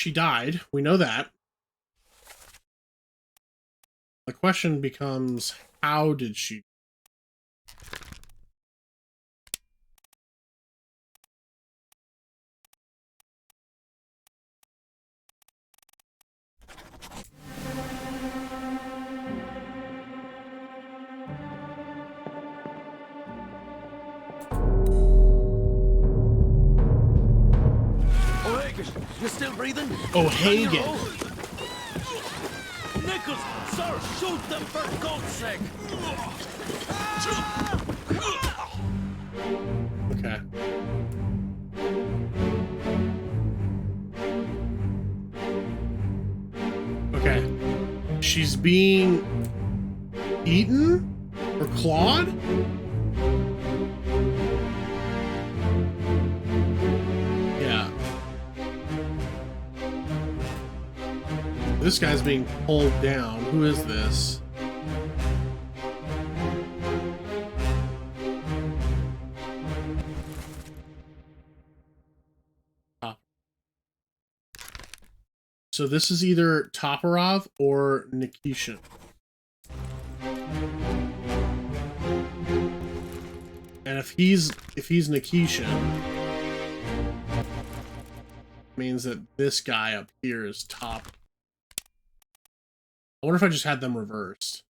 she died. We know that. The question becomes, how did she? You still breathing? O'Hagan. Nichols, sir, shoot them for God's sake! Okay. Okay. She's being eaten or clawed? Yeah. This guy's being pulled down. Who is this? So this is either Toporov or Nikishin. And if he's Nikishin, means that this guy up here is Top. I wonder if I just had them reversed.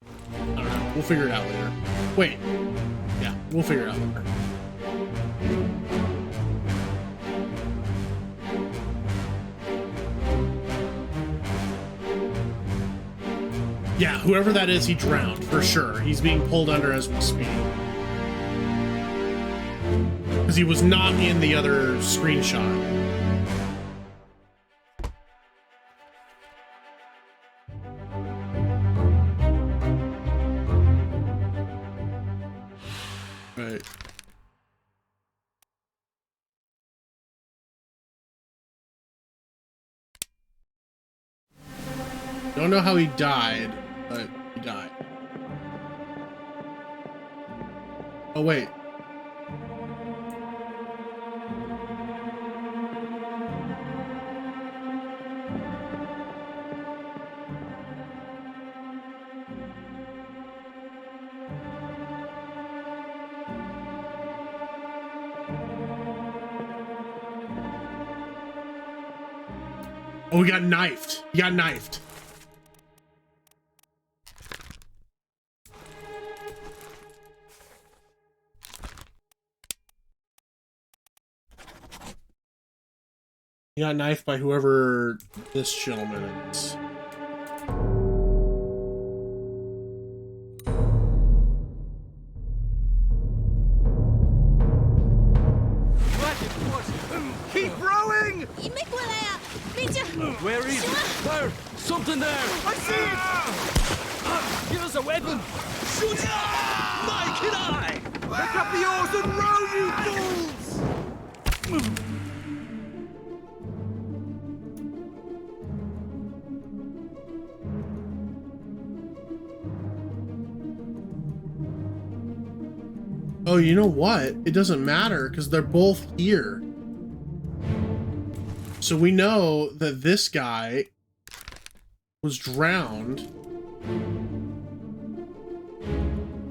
I don't know. We'll figure it out later. Wait. Yeah, we'll figure it out later. Yeah, whoever that is, he drowned, for sure. He's being pulled under as we speak. Because he was not in the other screenshot. Right. Don't know how he died, but he died. Oh, wait. Oh, he got knifed. He got knifed. He got knifed by whoever this gentleman is. Keep rowing! Where is it? There! Something there! I see it! Give us a weapon! Shoot it! My kid eye! Pick up the oars and row, you fools! Oh, you know what? It doesn't matter because they're both here. So we know that this guy was drowned.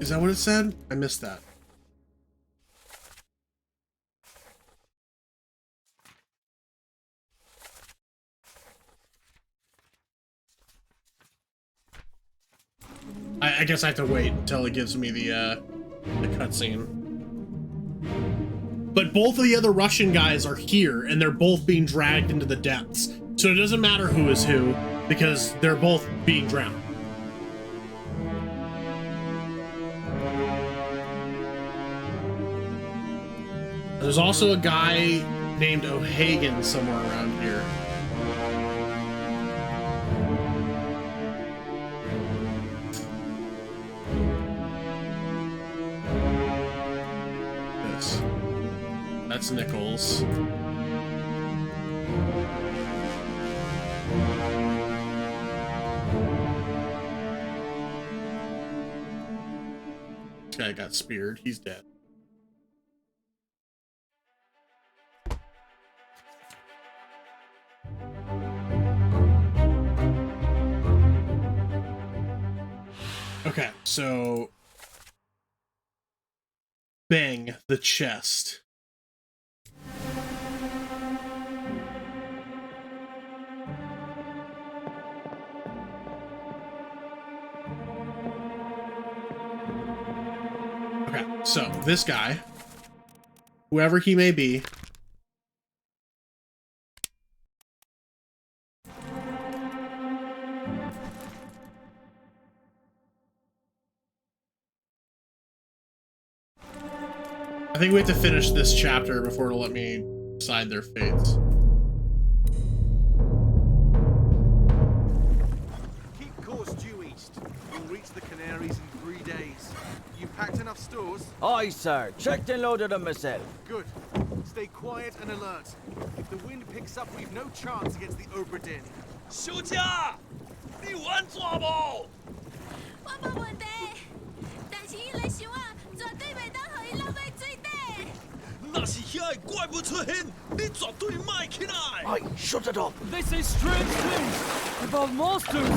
Is that what it said? I missed that. I guess I have to wait until it gives me the cutscene. But both of the other Russian guys are here, and they're both being dragged into the depths. So it doesn't matter who is who, because they're both being drowned. There's also a guy named O'Hagan somewhere around here. That's Nichols. This guy got speared. He's dead. Okay, so bang the chest. Okay, so this guy, whoever he may be, I think we have to finish this chapter before it'll let me decide their fates. Keep course due east. We'll reach the Canaries in 3 days. You packed enough stores? Aye, sir. Checked and loaded them myself. Good. Stay quiet and alert. If the wind picks up, we've no chance against the Obra Dinn. 休假，你玩抓不？我冇问题，但是伊来想啊，绝对袂当互伊落到水底。那是遐个怪物出现，你绝对卖起来。Aye, shut it up. They say strange things about monsters.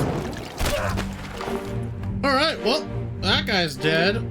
Alright, well, that guy's dead.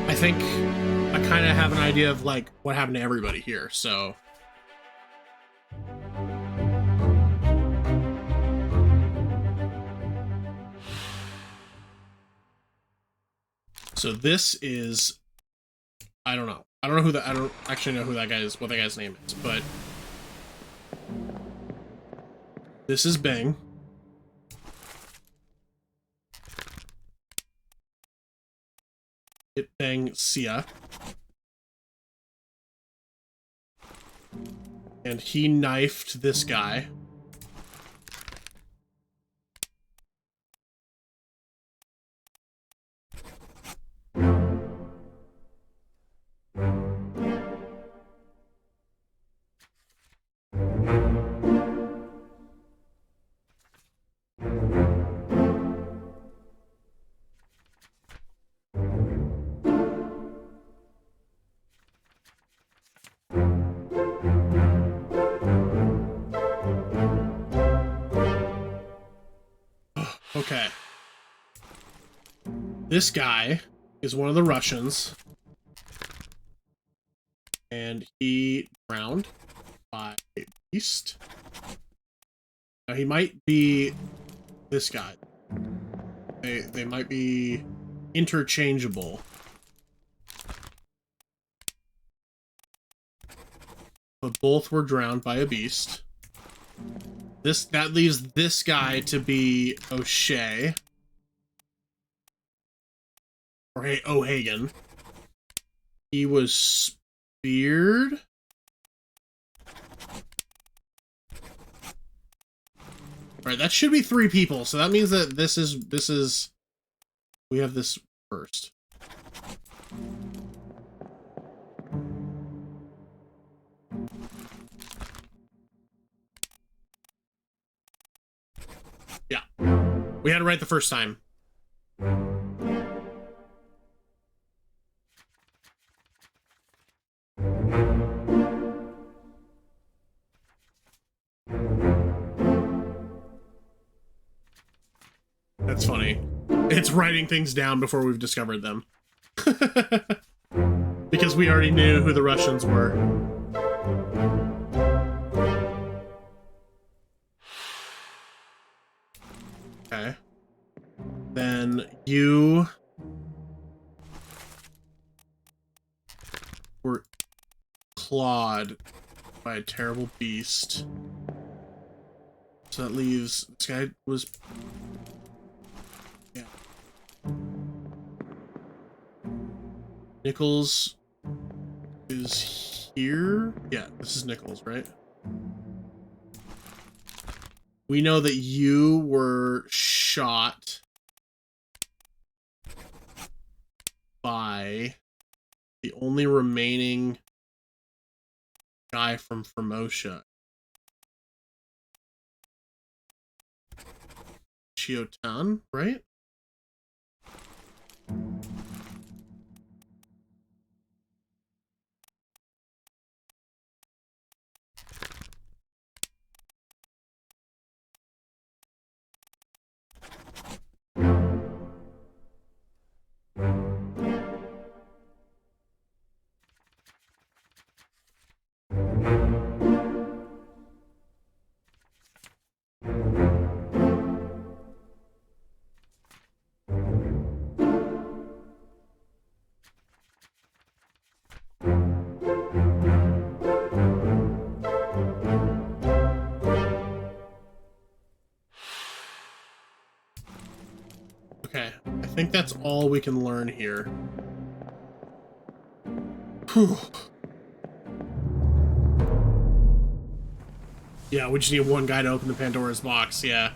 I think I kind of have an idea of like what happened to everybody here, so this is, I don't know who that, I don't actually know who that guy is, what that guy's name is, but this is Bing. It bang Sia. And he knifed this guy. Okay. This guy is one of the Russians. And he drowned by a beast. Now he might be this guy. They might be interchangeable. But both were drowned by a beast. That leaves this guy to be O'Shea. Or O'Hagan. He was speared. Right, that should be 3 people, so that means that this is we have this first. Yeah. We had it right the first time. That's funny. It's writing things down before we've discovered them. Because we already knew who the Russians were. Okay. Then you were clawed by a terrible beast. So that leaves... This guy was... Yeah. Nichols is here? Yeah, this is Nichols, right? We know that you were shot by the only remaining guy from Formosa. Chiotan, right? Okay, I think that's all we can learn here. Whew. Yeah, we just need one guy to open the Pandora's box, yeah.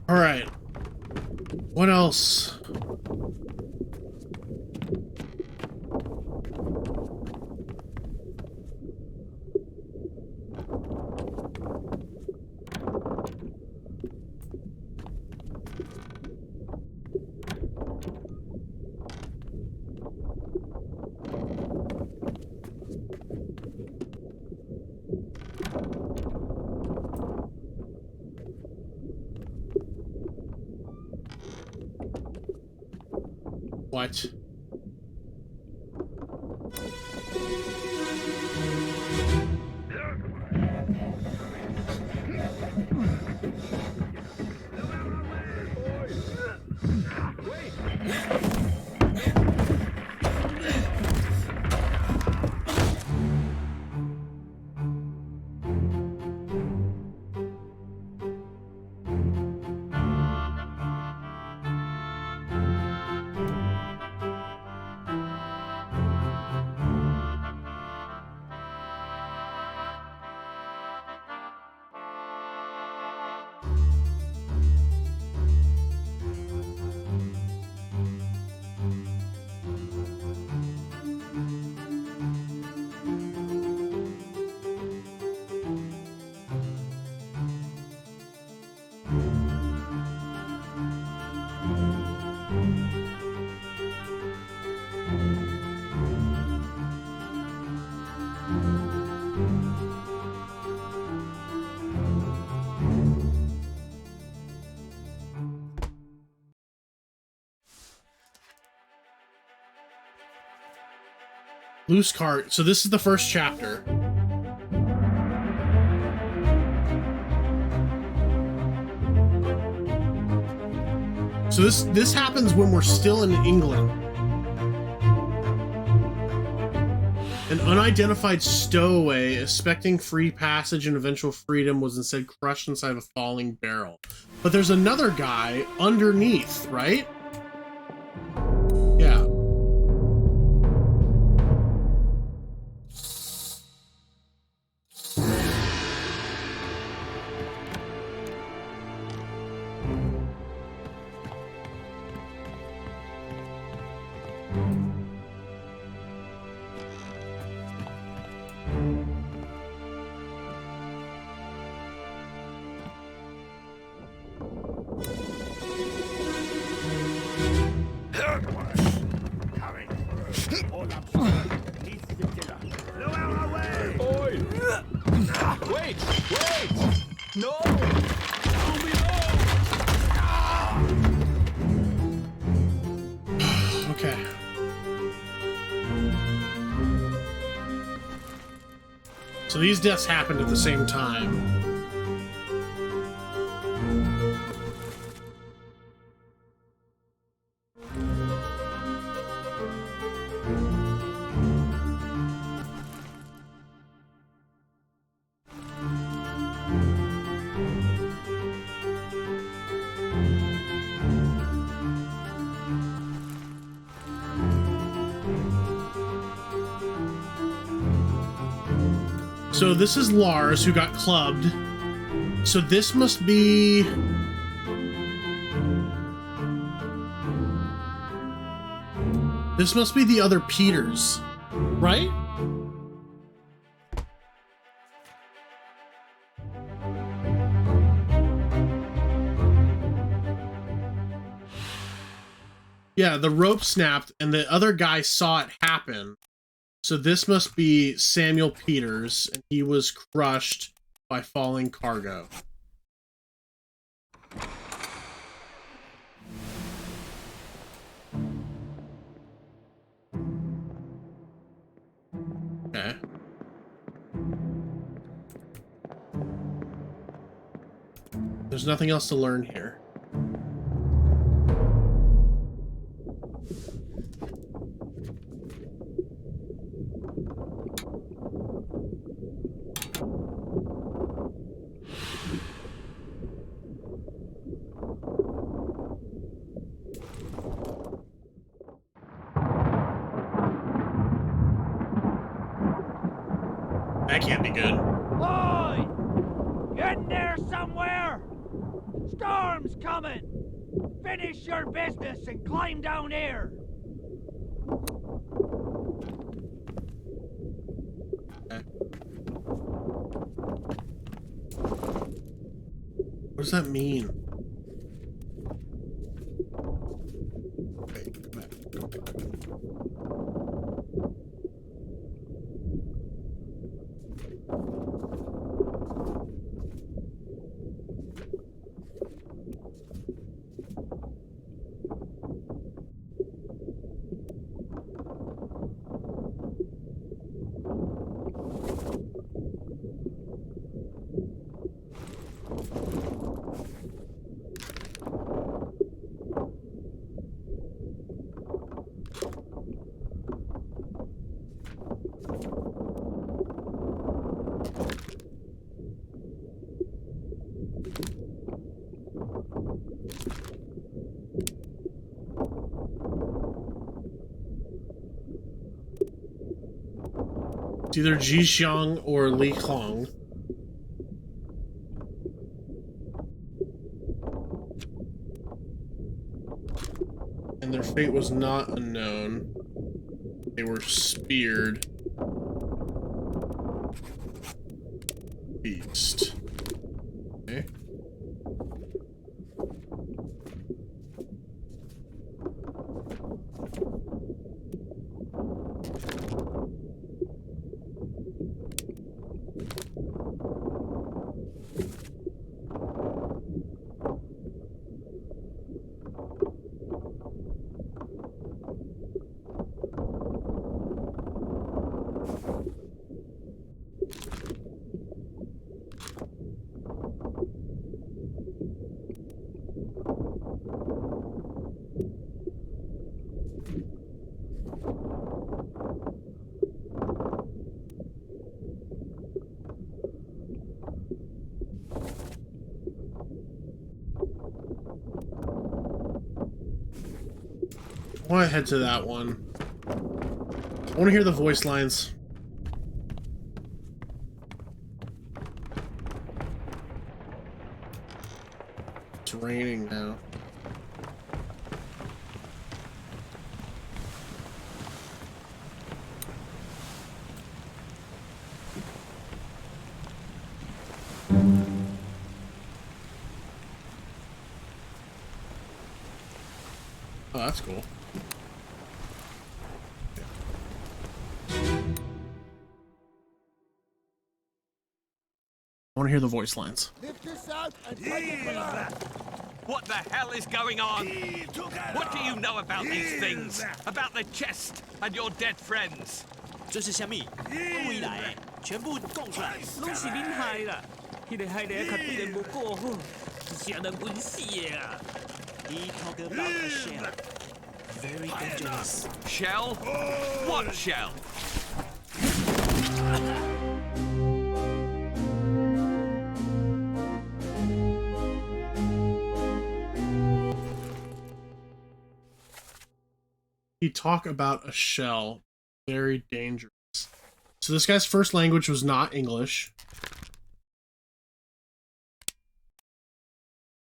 All right. What else? What? Loose cart. So this is the first chapter. So this happens when we're still in England. An unidentified stowaway expecting free passage and eventual freedom was instead crushed inside of a falling barrel. But there's another guy underneath, right? Yeah. Wait! Wait! No! Okay. So these deaths happened at the same time. So this is Lars who got clubbed. So this must be... This must be the other Peters, right? Yeah, the rope snapped and the other guy saw it happen. So this must be Samuel Peters, and he was crushed by falling cargo. Okay. There's nothing else to learn here. That can't be good. Boy! In there somewhere! Storm's coming! Finish your business and climb down here! What does that mean? It's either Ji Xiang or Li Hong. And their fate was not unknown. They were speared. Beast. Okay. I want to head to that one. I want to hear the voice lines. It's raining now. Oh, that's cool. I want to hear the voice lines. Lift this out and take it below. What the hell is going on? What do you know about these things? About the chest and your dead friends? 这是虾米？回来，全部供出来。拢是恁害啦！迄个害得较对人无顾好，是人稳死的啊！He talk about a shell. Very dangerous. Shell? What shell? He talk about a shell. Very dangerous. So this guy's first language was not English.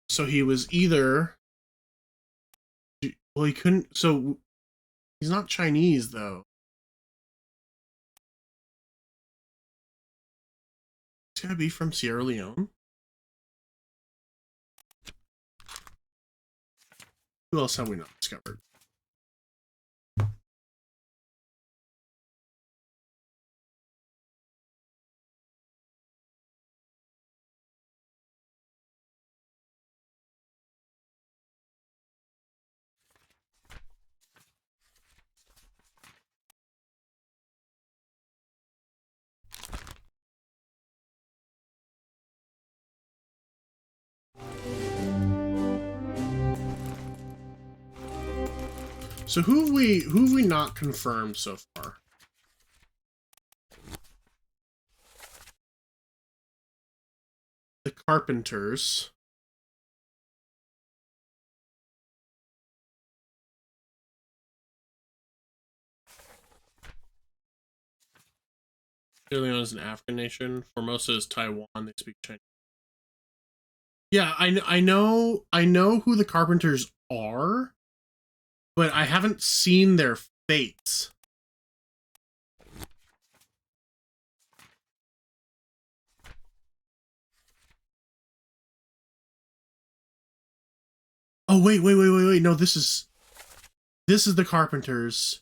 So he was either... Well, he couldn't... So he's not Chinese, though. He's gotta be from Sierra Leone. Who else have we not discovered? So who have we not confirmed so far? The Carpenters. Sierra Leone is an African nation. Formosa is Taiwan. They speak Chinese. Yeah, I know who the Carpenters are, but I haven't seen their fates. Oh wait. No, this is the Carpenters.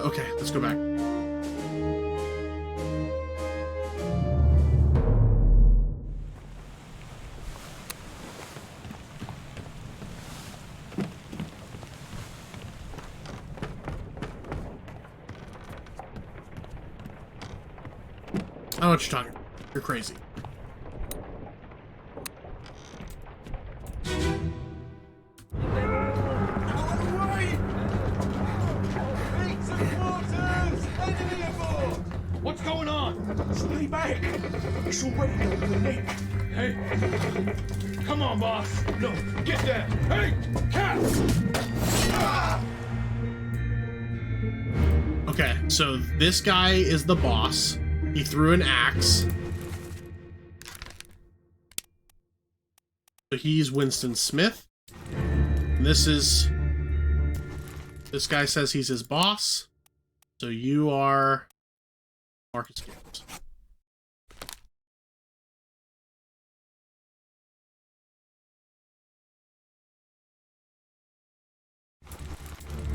Okay, let's go back. I know what you're talking about. You're crazy. What's going on? Stay back! It's already on your neck. Hey! Come on, boss! No, get there! Hey! Cat! Okay, so this guy is the boss. He threw an axe. So he's Winston Smith. And this guy says he's his boss. So you are Marcus Gibbs.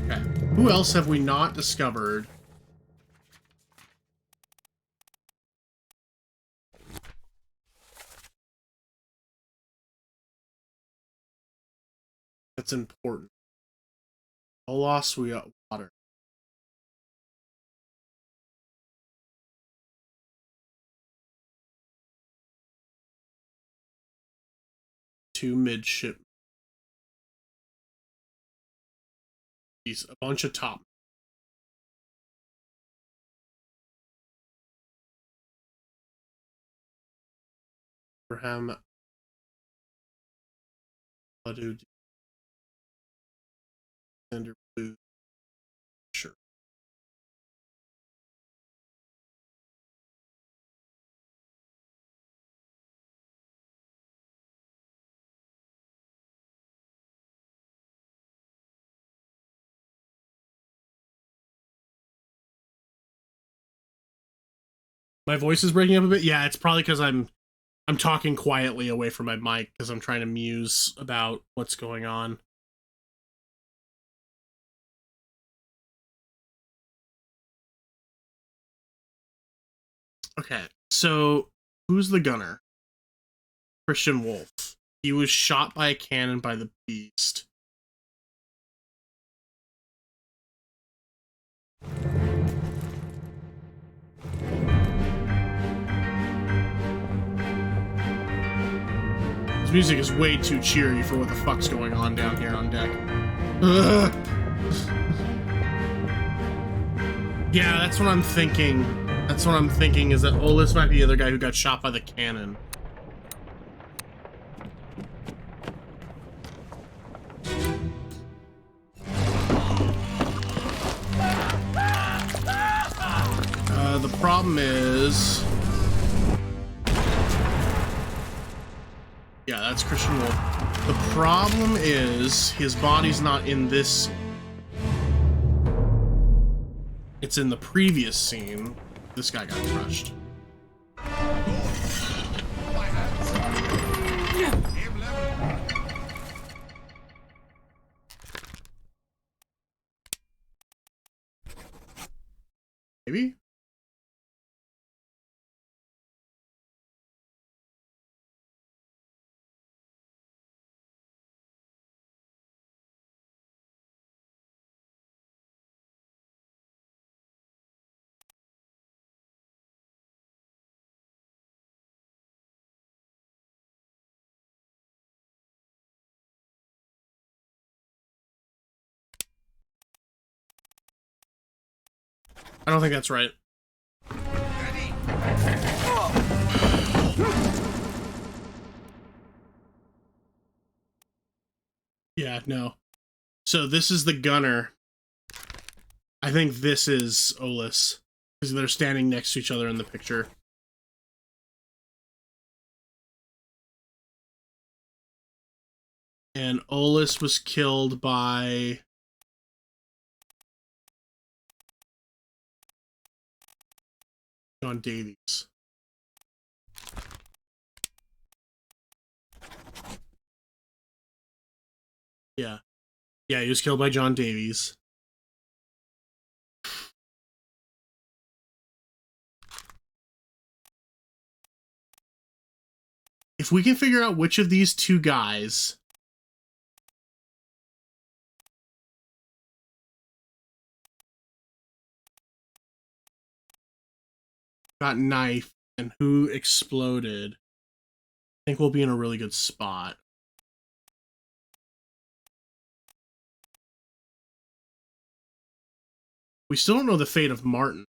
Okay. Who else have we not discovered? That's important. No loss, we got water. Two midship. He's a bunch of top. Abraham. Sure. My voice is breaking up a bit. Yeah, it's probably because I'm talking quietly away from my mic because I'm trying to muse about what's going on. Okay, so who's the gunner? Christian Wolf. He was shot by a cannon by the beast. This music is way too cheery for what the fuck's going on down here on deck. Ugh. Yeah, that's what I'm thinking. That's what I'm thinking, is that Olis might be the other guy who got shot by the cannon. The problem is... Yeah, that's Christian Wolf. The problem is his body's not in this... It's in the previous scene. This guy got crushed. Maybe? I don't think that's right. Yeah, no. So this is the gunner. I think this is Olis, because they're standing next to each other in the picture. And Olis was killed by... John Davies. Yeah. Yeah, he was killed by John Davies. If we can figure out which of these two guys got knifed and who exploded, I think we'll be in a really good spot. We still don't know the fate of Martin.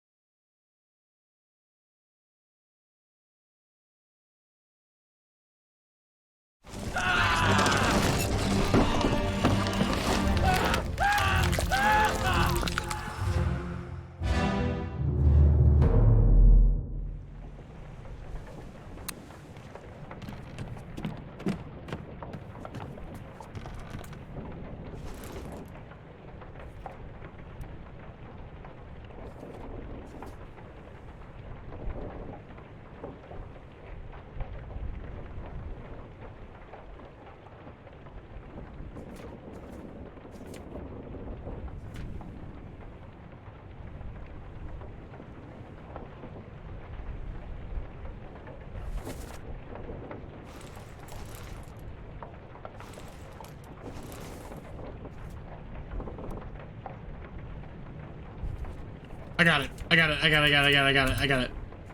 I got it. I got it. I got it. I got it. I got it. I got it. I got it.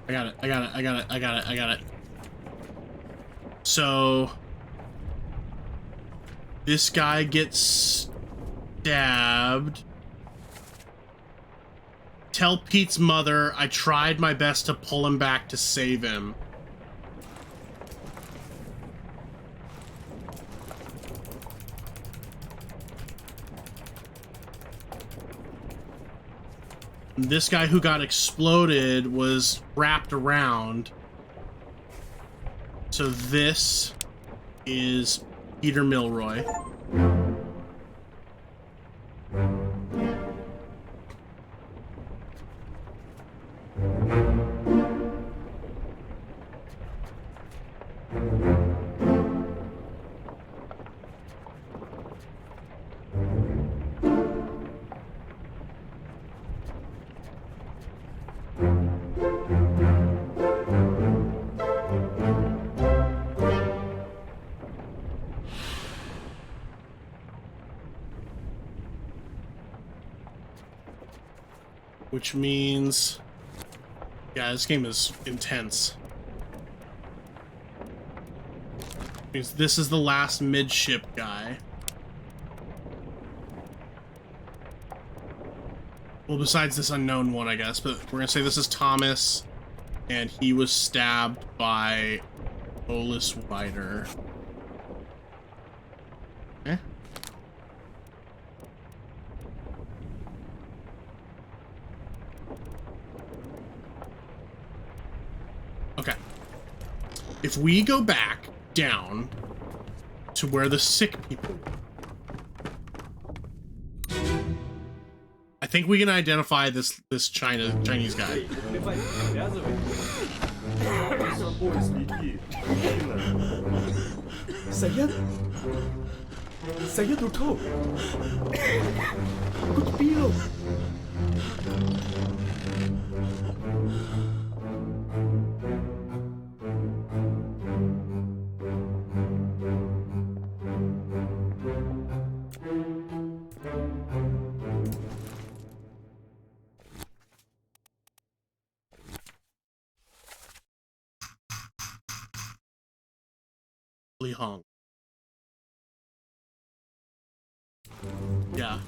I got it. I got it. I got it. I got it. I got it. So this guy gets stabbed. Tell Pete's mother I tried my best to pull him back to save him. This guy who got exploded was wrapped around. So this is Peter Milroy. Which means, yeah, this game is intense. Means this is the last midship guy. Well, besides this unknown one, I guess, but we're gonna say this is Thomas, and he was stabbed by Bolus Wider. Eh? Okay. If we go back down to where the sick people, I think we can identify this Chinese guy. Saya tu tahu. Aku terpilih. Li Hong. Yeah.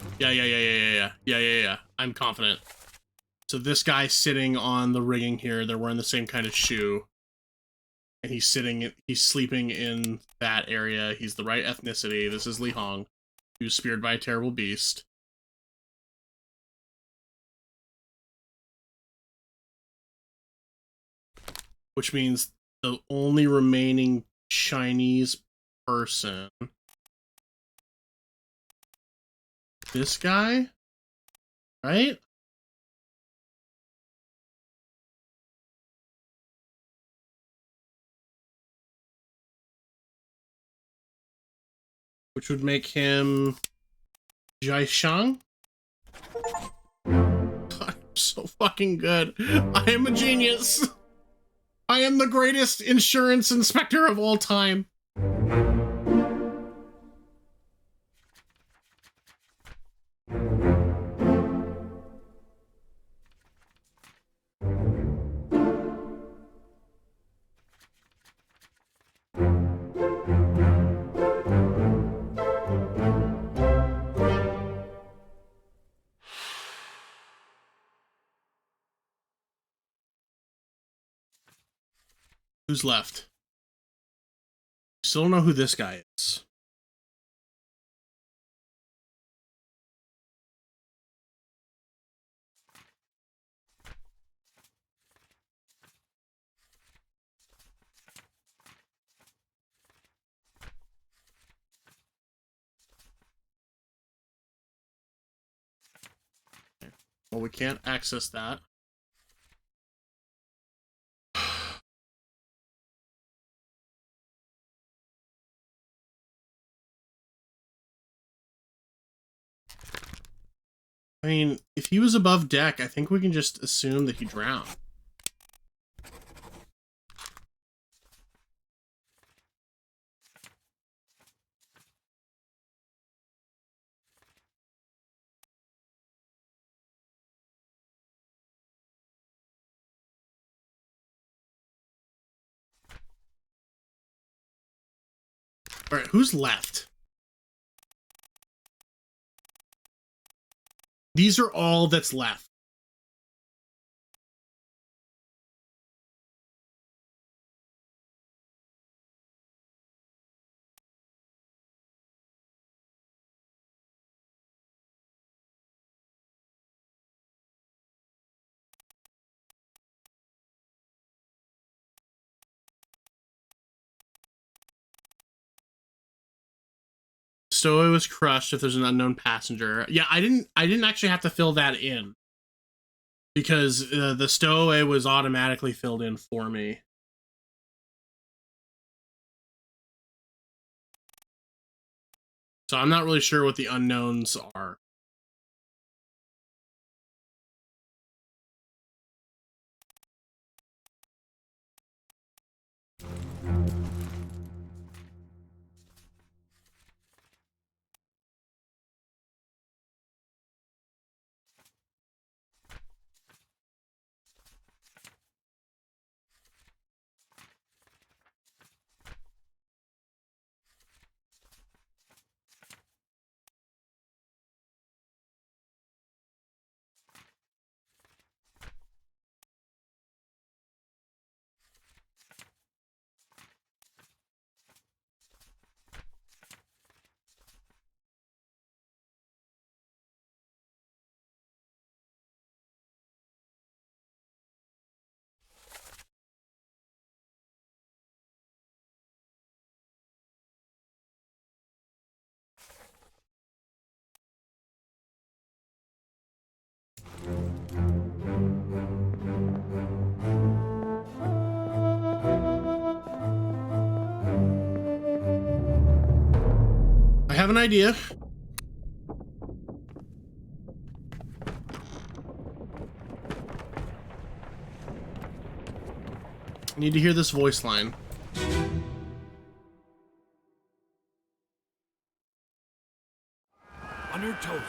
I'm confident. So this guy's sitting on the rigging here. They're wearing the same kind of shoe. And he's sleeping in that area. He's the right ethnicity. This is Li Hong, who's speared by a terrible beast. Which means the only remaining Chinese person, this guy, right? Which would make him Jai Shang. I'm so fucking good. I am a genius. I am the greatest insurance inspector of all time. Who's left? Still don't know who this guy is. Well, we can't access that. I mean, if he was above deck, I think we can just assume that he drowned. All right, who's left? These are all that's left. stowaway was crushed if there's an unknown passenger. Yeah, I didn't actually have to fill that in because the stowaway was automatically filled in for me. So I'm not really sure what the unknowns are. I have an idea. I need to hear this voice line. On your toes.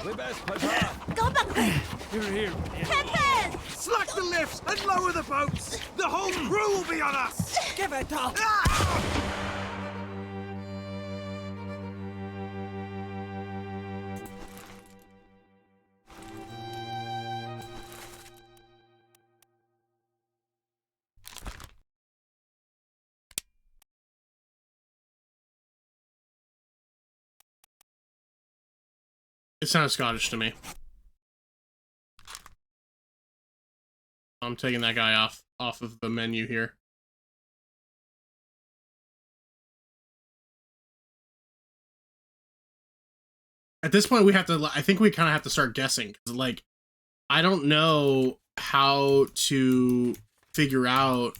Go back there! Here. Captain! Slack the lifts and lower the boats! The whole crew will be on us! Give it up! It sounds Scottish to me. I'm taking that guy off of the menu here. At this point, I think we kind of have to start guessing. 'Cause, like, I don't know how to figure out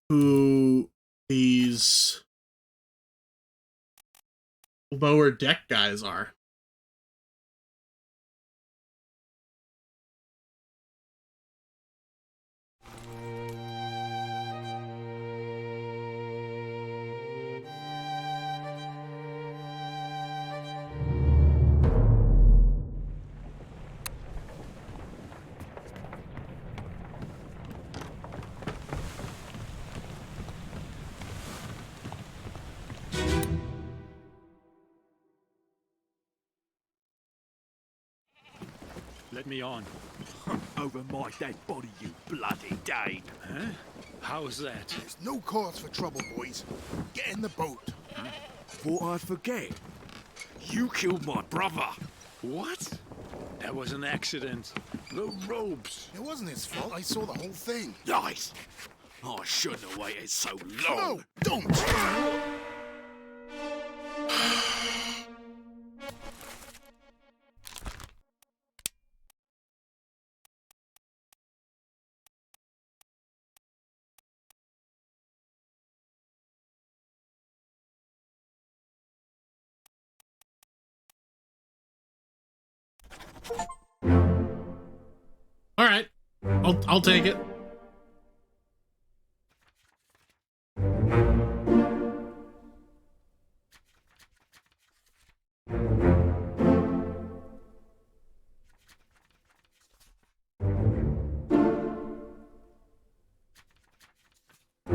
who these lower deck guys are. Let me on. Over my dead body, you bloody Dane. Huh? How's that? There's no cause for trouble, boys. Get in the boat. Thought I'd forget. You killed my brother. What? That was an accident. The ropes. It wasn't his fault. I saw the whole thing. Lies. I shouldn't have waited so long. No, don't. All right, I'll take it.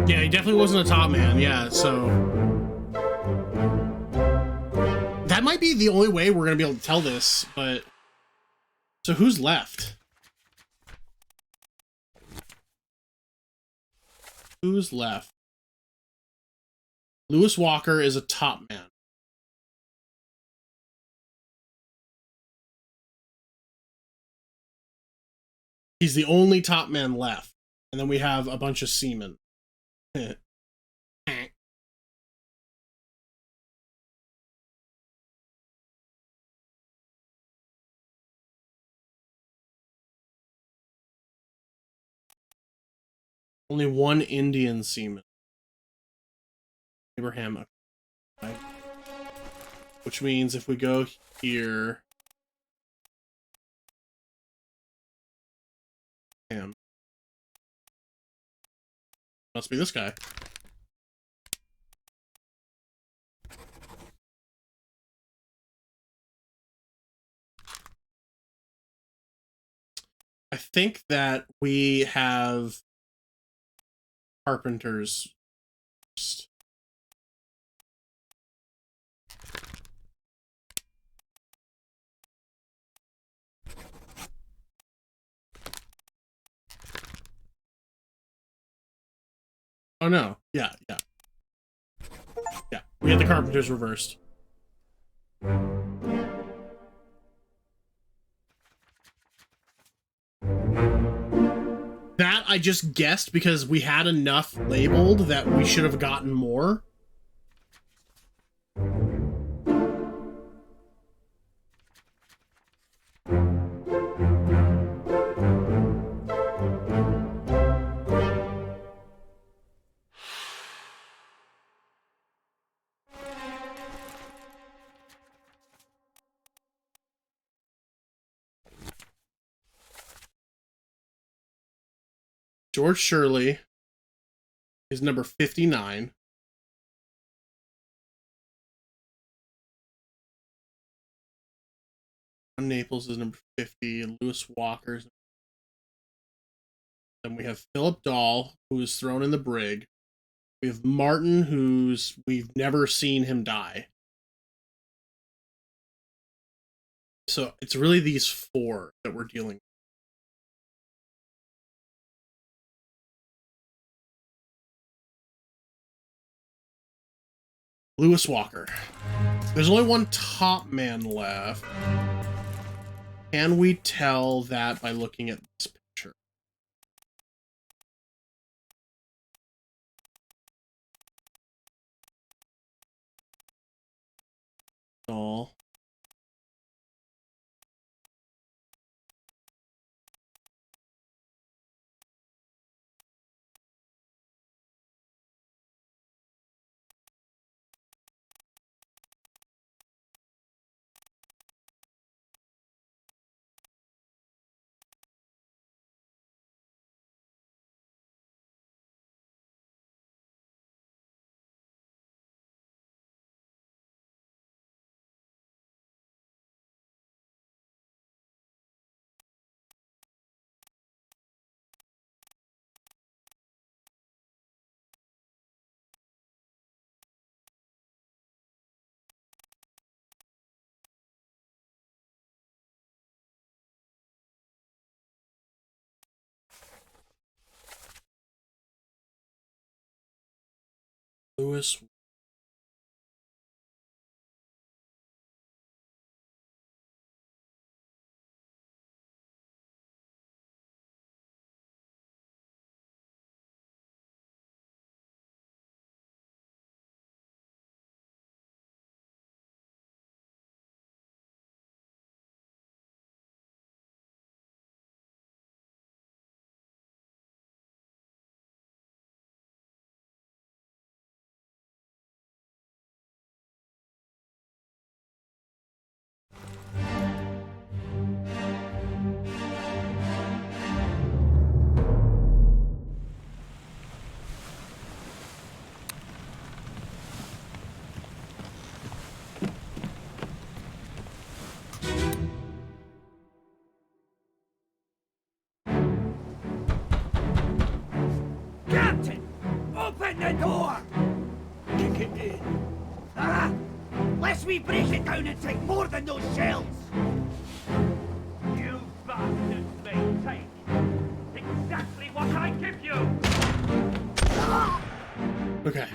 Yeah, he definitely wasn't a top man. Yeah, so that might be the only way we're gonna be able to tell this. But so who's left? Who's left? Lewis Walker is a top man. He's the only top man left. And then we have a bunch of seamen. Only one Indian seaman. Abraham. Okay. Which means if we go here... Damn. Must be this guy. I think that we have carpenters first. Oh no. Yeah. Yeah. We had the carpenters reversed. That I just guessed because we had enough labeled that we should have gotten more. George Shirley is number 59. John Naples is number 50, and Lewis Walker's. Then we have Philip Dahl, who is thrown in the brig. We have Martin, we've never seen him die. So it's really these four that we're dealing with. Lewis Walker. There's only one top man left. Can we tell that by looking at this picture? All. Lewis. Captain! Open the door! Kick it in. Ah! Lest we break it down and take more than those shells! You bastards may take exactly what I give you! Okay.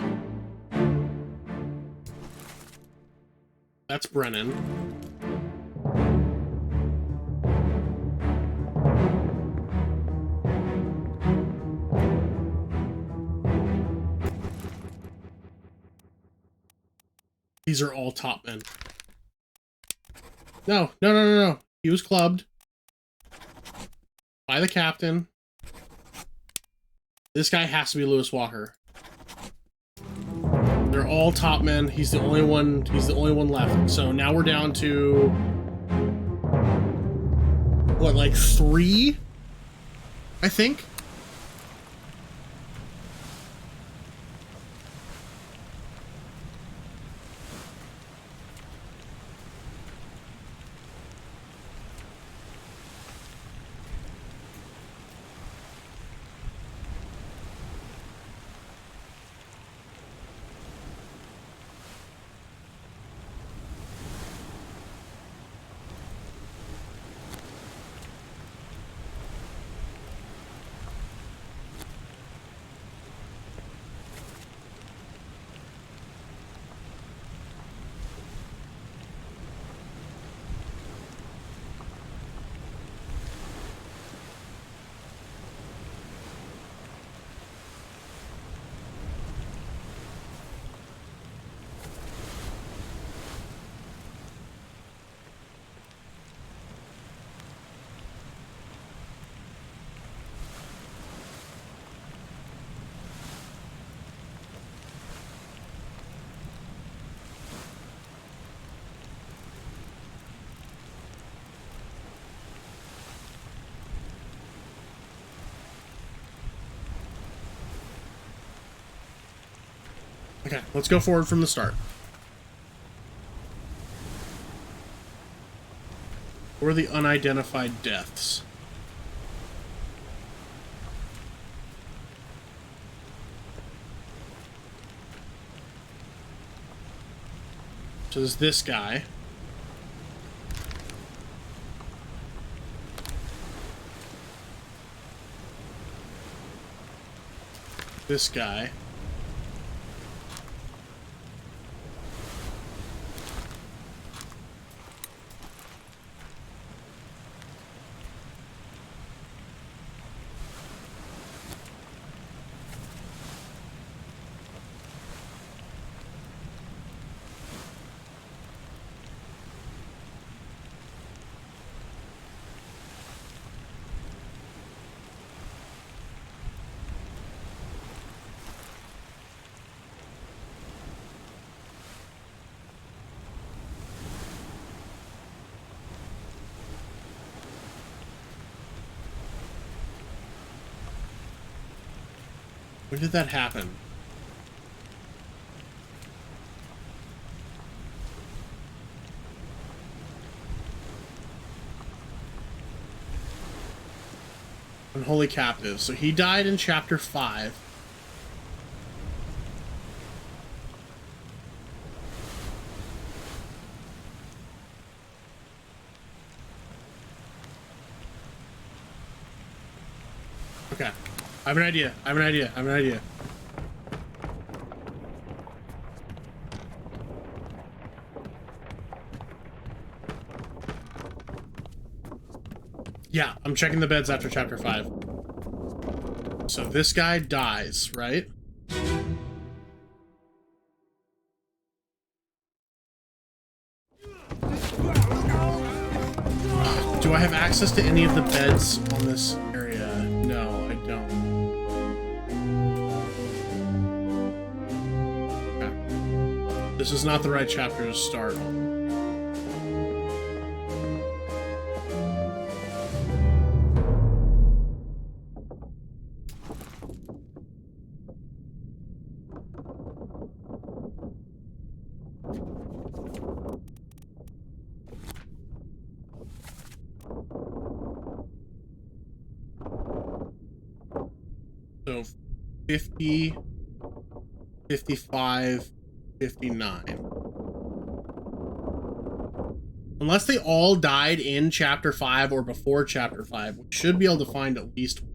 That's Brennan. These are all top men. No. He was clubbed by the captain. This guy has to be Lewis Walker. They're all top men. He's the only one. He's the only one left. So now we're down to what, like 3? I think. Okay, let's go forward from the start. Or the unidentified deaths. So there's this guy. This guy. When did that happen? Unholy Captive. So he died in chapter 5. Okay. I have an idea. I have an idea. I have an idea. Yeah, I'm checking the beds after chapter 5. So this guy dies, right? Do I have access to any of the beds on this area? No, I don't. Okay. This is not the right chapter to start on. So 50, 55, 59. Unless they all died in chapter 5 or before chapter 5, we should be able to find at least one.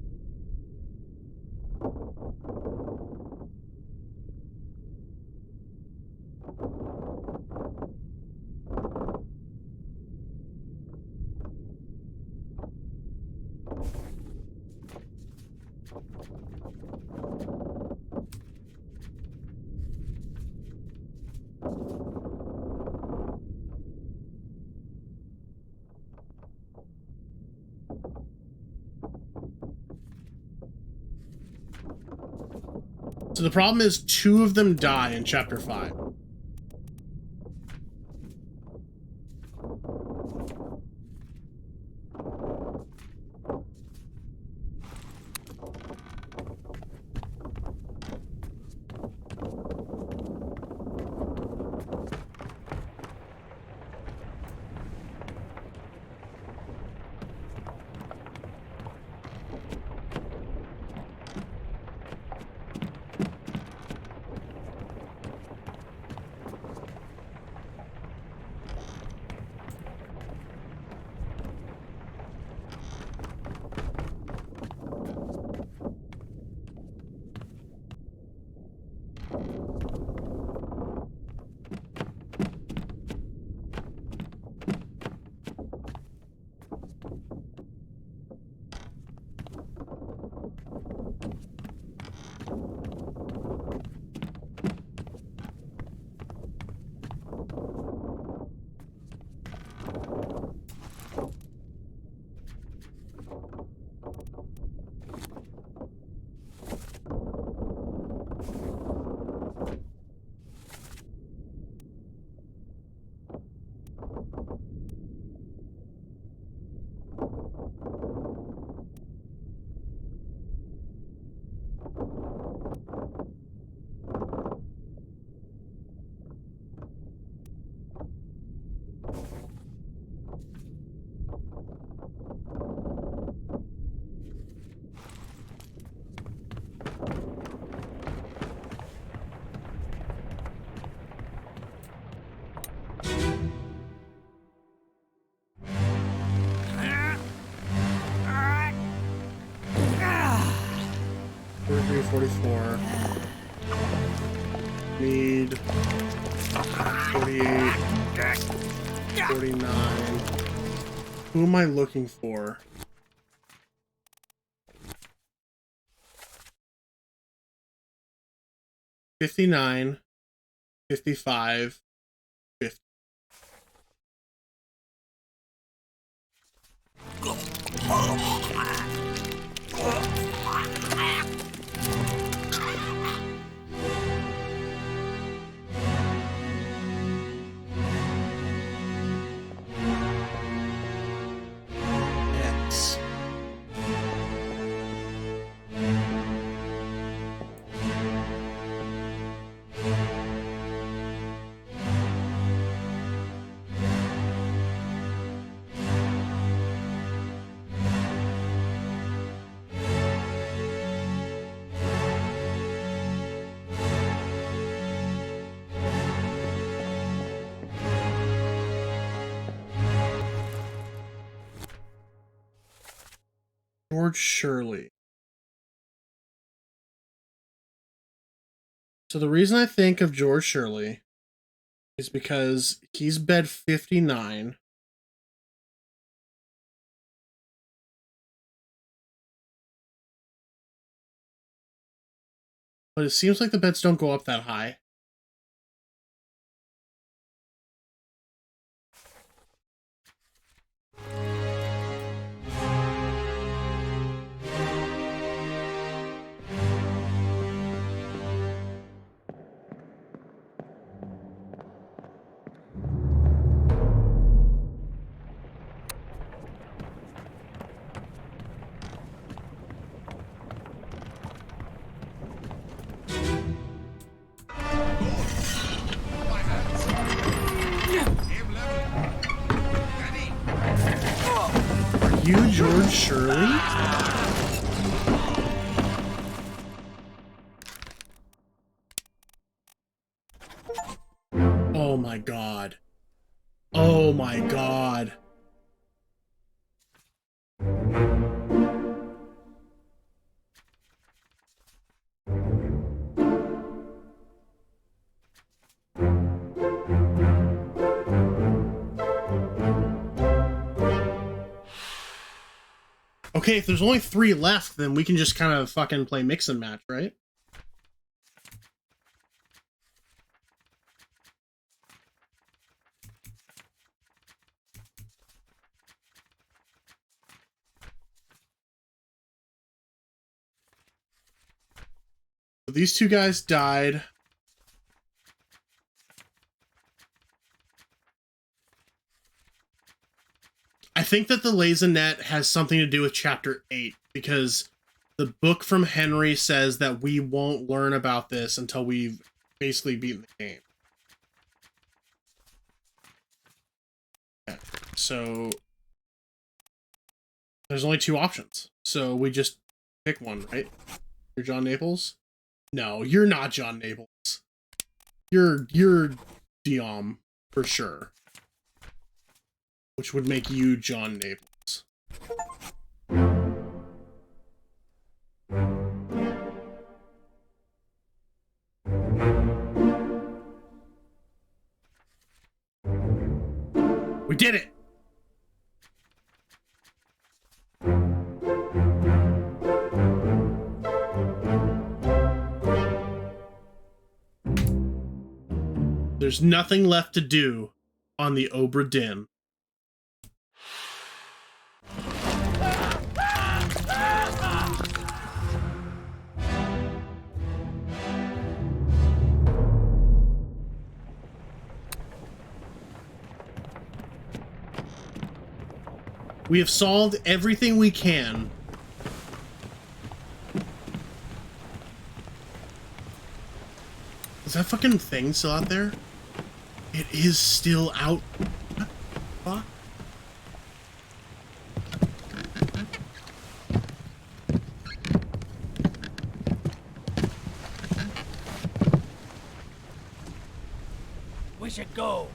So the problem is 2 of them die in chapter 5. Need 48, 49. Who am I looking for? $59, $55, $50. X. George Shirley. So the reason I think of George Shirley is because he's bed 59. But it seems like the beds don't go up that high. You, George Shirley? Oh my god. Oh my god. Okay, if there's only 3 left, then we can just kind of fucking play mix and match, right? these two guys died. I think that the Lazanet has something to do with chapter 8, because the book from Henry says that we won't learn about this until we've basically beaten the game. Okay, so there's only 2 options. So we just pick one, right? You're John Naples? No, you're not John Naples. You're Diom, for sure. Which would make you John Naples. We did it! There's nothing left to do on the Obra Dinn. We have solved everything we can. Is that fucking thing still out there? It is still out. What the fuck? We should go.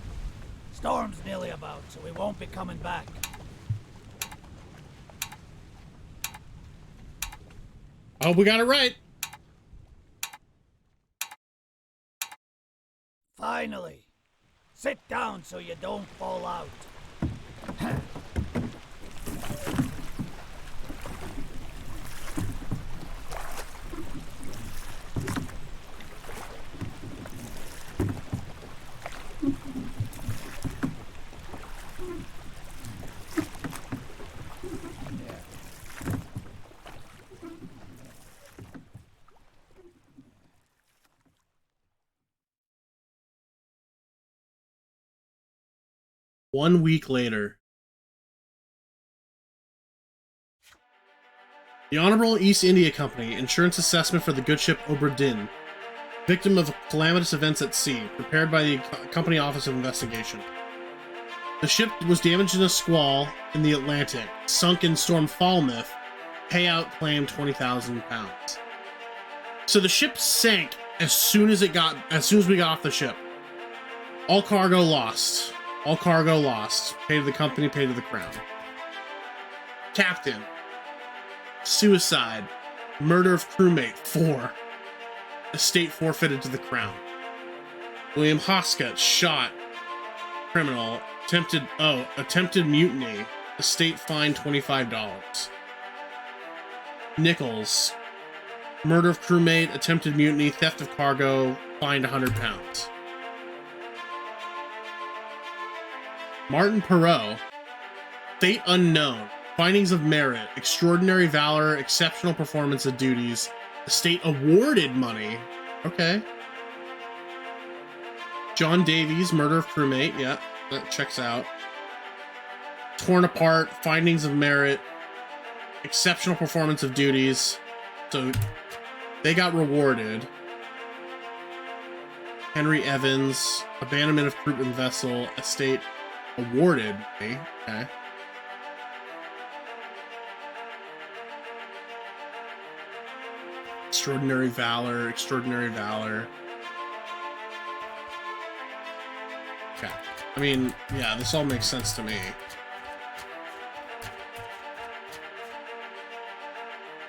Storm's nearly about, so we won't be coming back. Oh, we got it right. Finally. Sit down so you don't fall out. One week later. The Honorable East India Company, insurance assessment for the good ship Obra Dinn, victim of calamitous events at sea, prepared by the Company Office of Investigation. The ship was damaged in a squall in the Atlantic, sunk in Storm Falmouth, payout claimed £20,000. So the ship sank as soon as we got off the ship. All cargo lost. All cargo lost. Pay to the company, pay to the crown. Captain. Suicide. Murder of crewmate. 4. Estate forfeited to the crown. William Hoskett. Shot. Criminal. Attempted mutiny. Estate fined $25. Nichols. Murder of crewmate. Attempted mutiny. Theft of cargo. Fined £100. Martin Perot, fate unknown, findings of merit, extraordinary valor, exceptional performance of duties, the state awarded money. Okay. John Davies, murder of crewmate. Yeah, that checks out. Torn apart, findings of merit, exceptional performance of duties. So they got rewarded. Henry Evans, abandonment of crew and vessel, estate awarded me. Okay. Extraordinary valor, extraordinary valor. Okay. I mean, yeah, this all makes sense to me.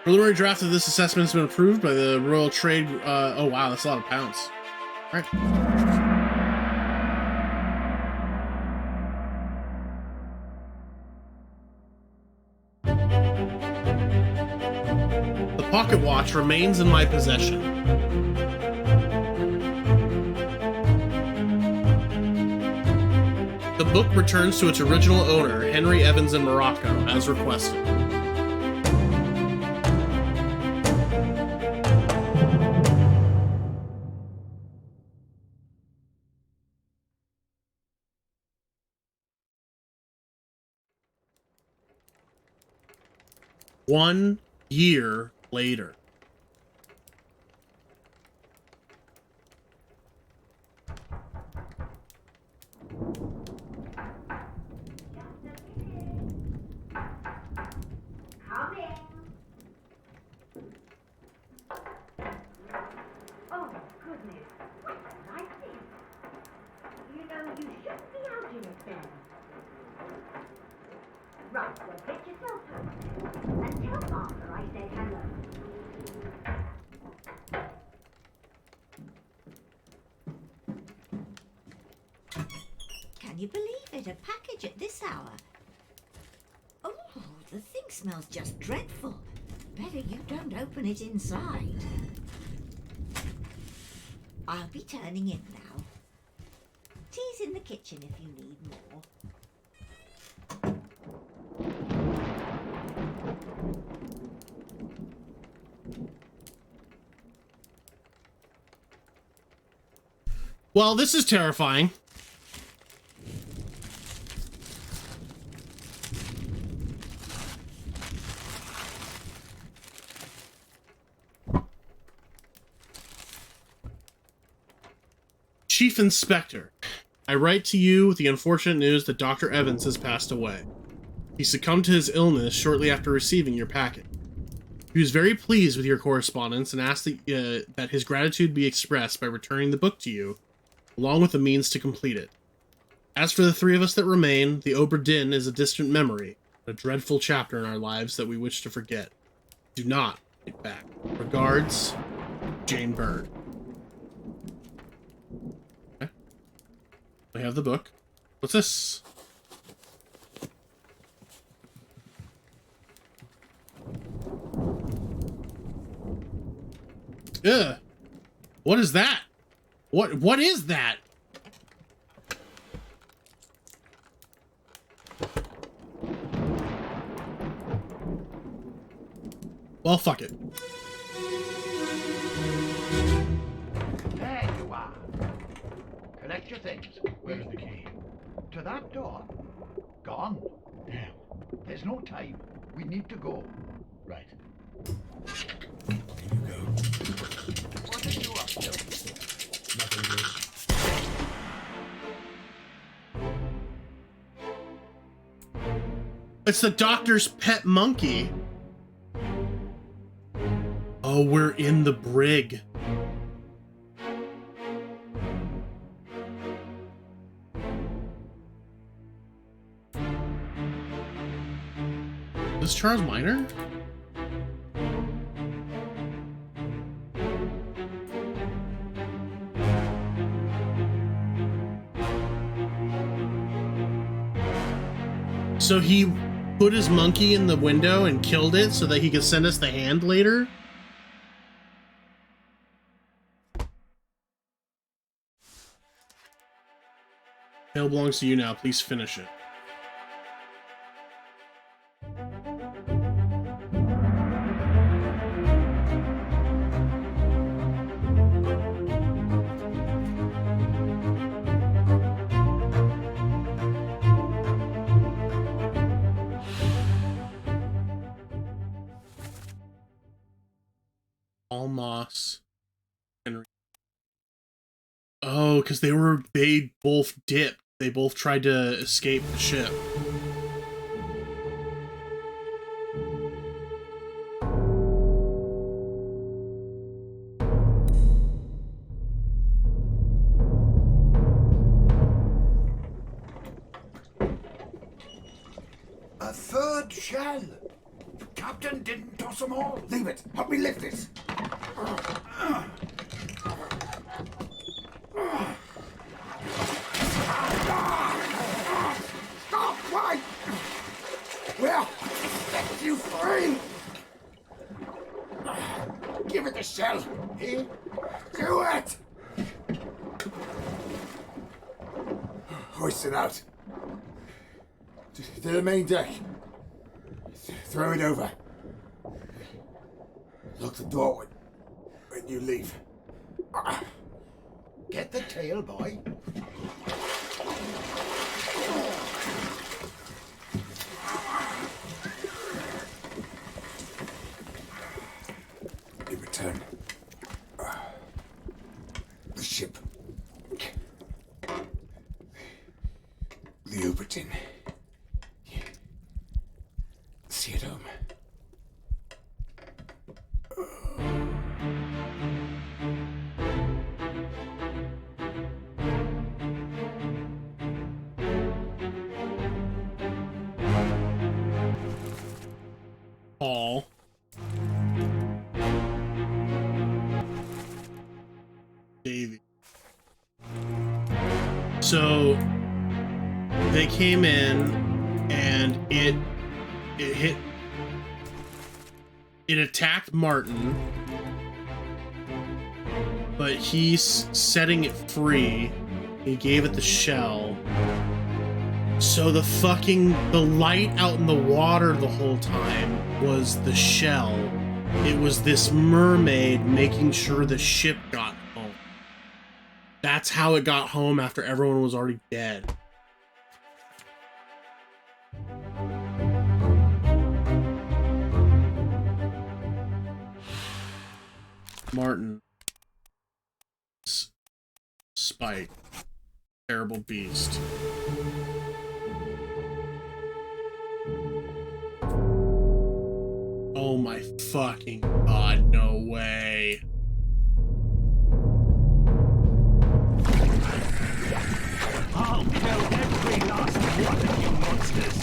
Preliminary draft of this assessment has been approved by the Royal Trade. Oh wow, that's a lot of pounds. All right. The pocket watch remains in my possession. The book returns to its original owner, Henry Evans in Morocco, as requested. 1 year later. Oh, goodness. What's like this? You know, you shouldn't be out in it then. Right, well, get yourself home and tell Arthur I said hello. Can you believe it? A package at this hour. Oh, the thing smells just dreadful. Better you don't open it inside. I'll be turning in now. Tea's in the kitchen if you need more. Well, this is terrifying. Chief Inspector, I write to you with the unfortunate news that Dr. Evans has passed away. He succumbed to his illness shortly after receiving your packet. He was very pleased with your correspondence and asked that his gratitude be expressed by returning the book to you, along with the means to complete it. As for the three of us that remain, the Obra Dinn is a distant memory, a dreadful chapter in our lives that we wish to forget. Do not get back. Regards, Jane Bird. Okay. I have the book. What's this? Ugh. What is that? What is that? Well, fuck it. There you are. Collect your things. Where's the key? To that door. Gone. Damn. There's no time. We need to go. Right. What are you up to? Nothing good. It's the doctor's pet monkey. Oh, we're in the brig. Is Charles Minor? So he put his monkey in the window and killed it so that he could send us the hand later? Tale belongs to you now. Please finish it. Almas. Henry. Oh, because they both dipped. They both tried to escape the ship. A third shell. Captain didn't toss them all. Leave it. Help me lift this. Stop! Why? Well, set you free. Give it the shell. Here. Do it. Hoist it out. To the main deck. Throw it over. Lock the door when you leave. Get the tail, boy. Captain. See you at home. Paul. Davy. So they came in and it attacked Martin, but he's setting it free. He gave it the shell. So the light out in the water the whole time was the shell. It was this mermaid making sure the ship got home. That's how it got home after everyone was already dead. Martin. Spike. Terrible beast. Oh my fucking god, no way. I'll kill every last one of you monsters.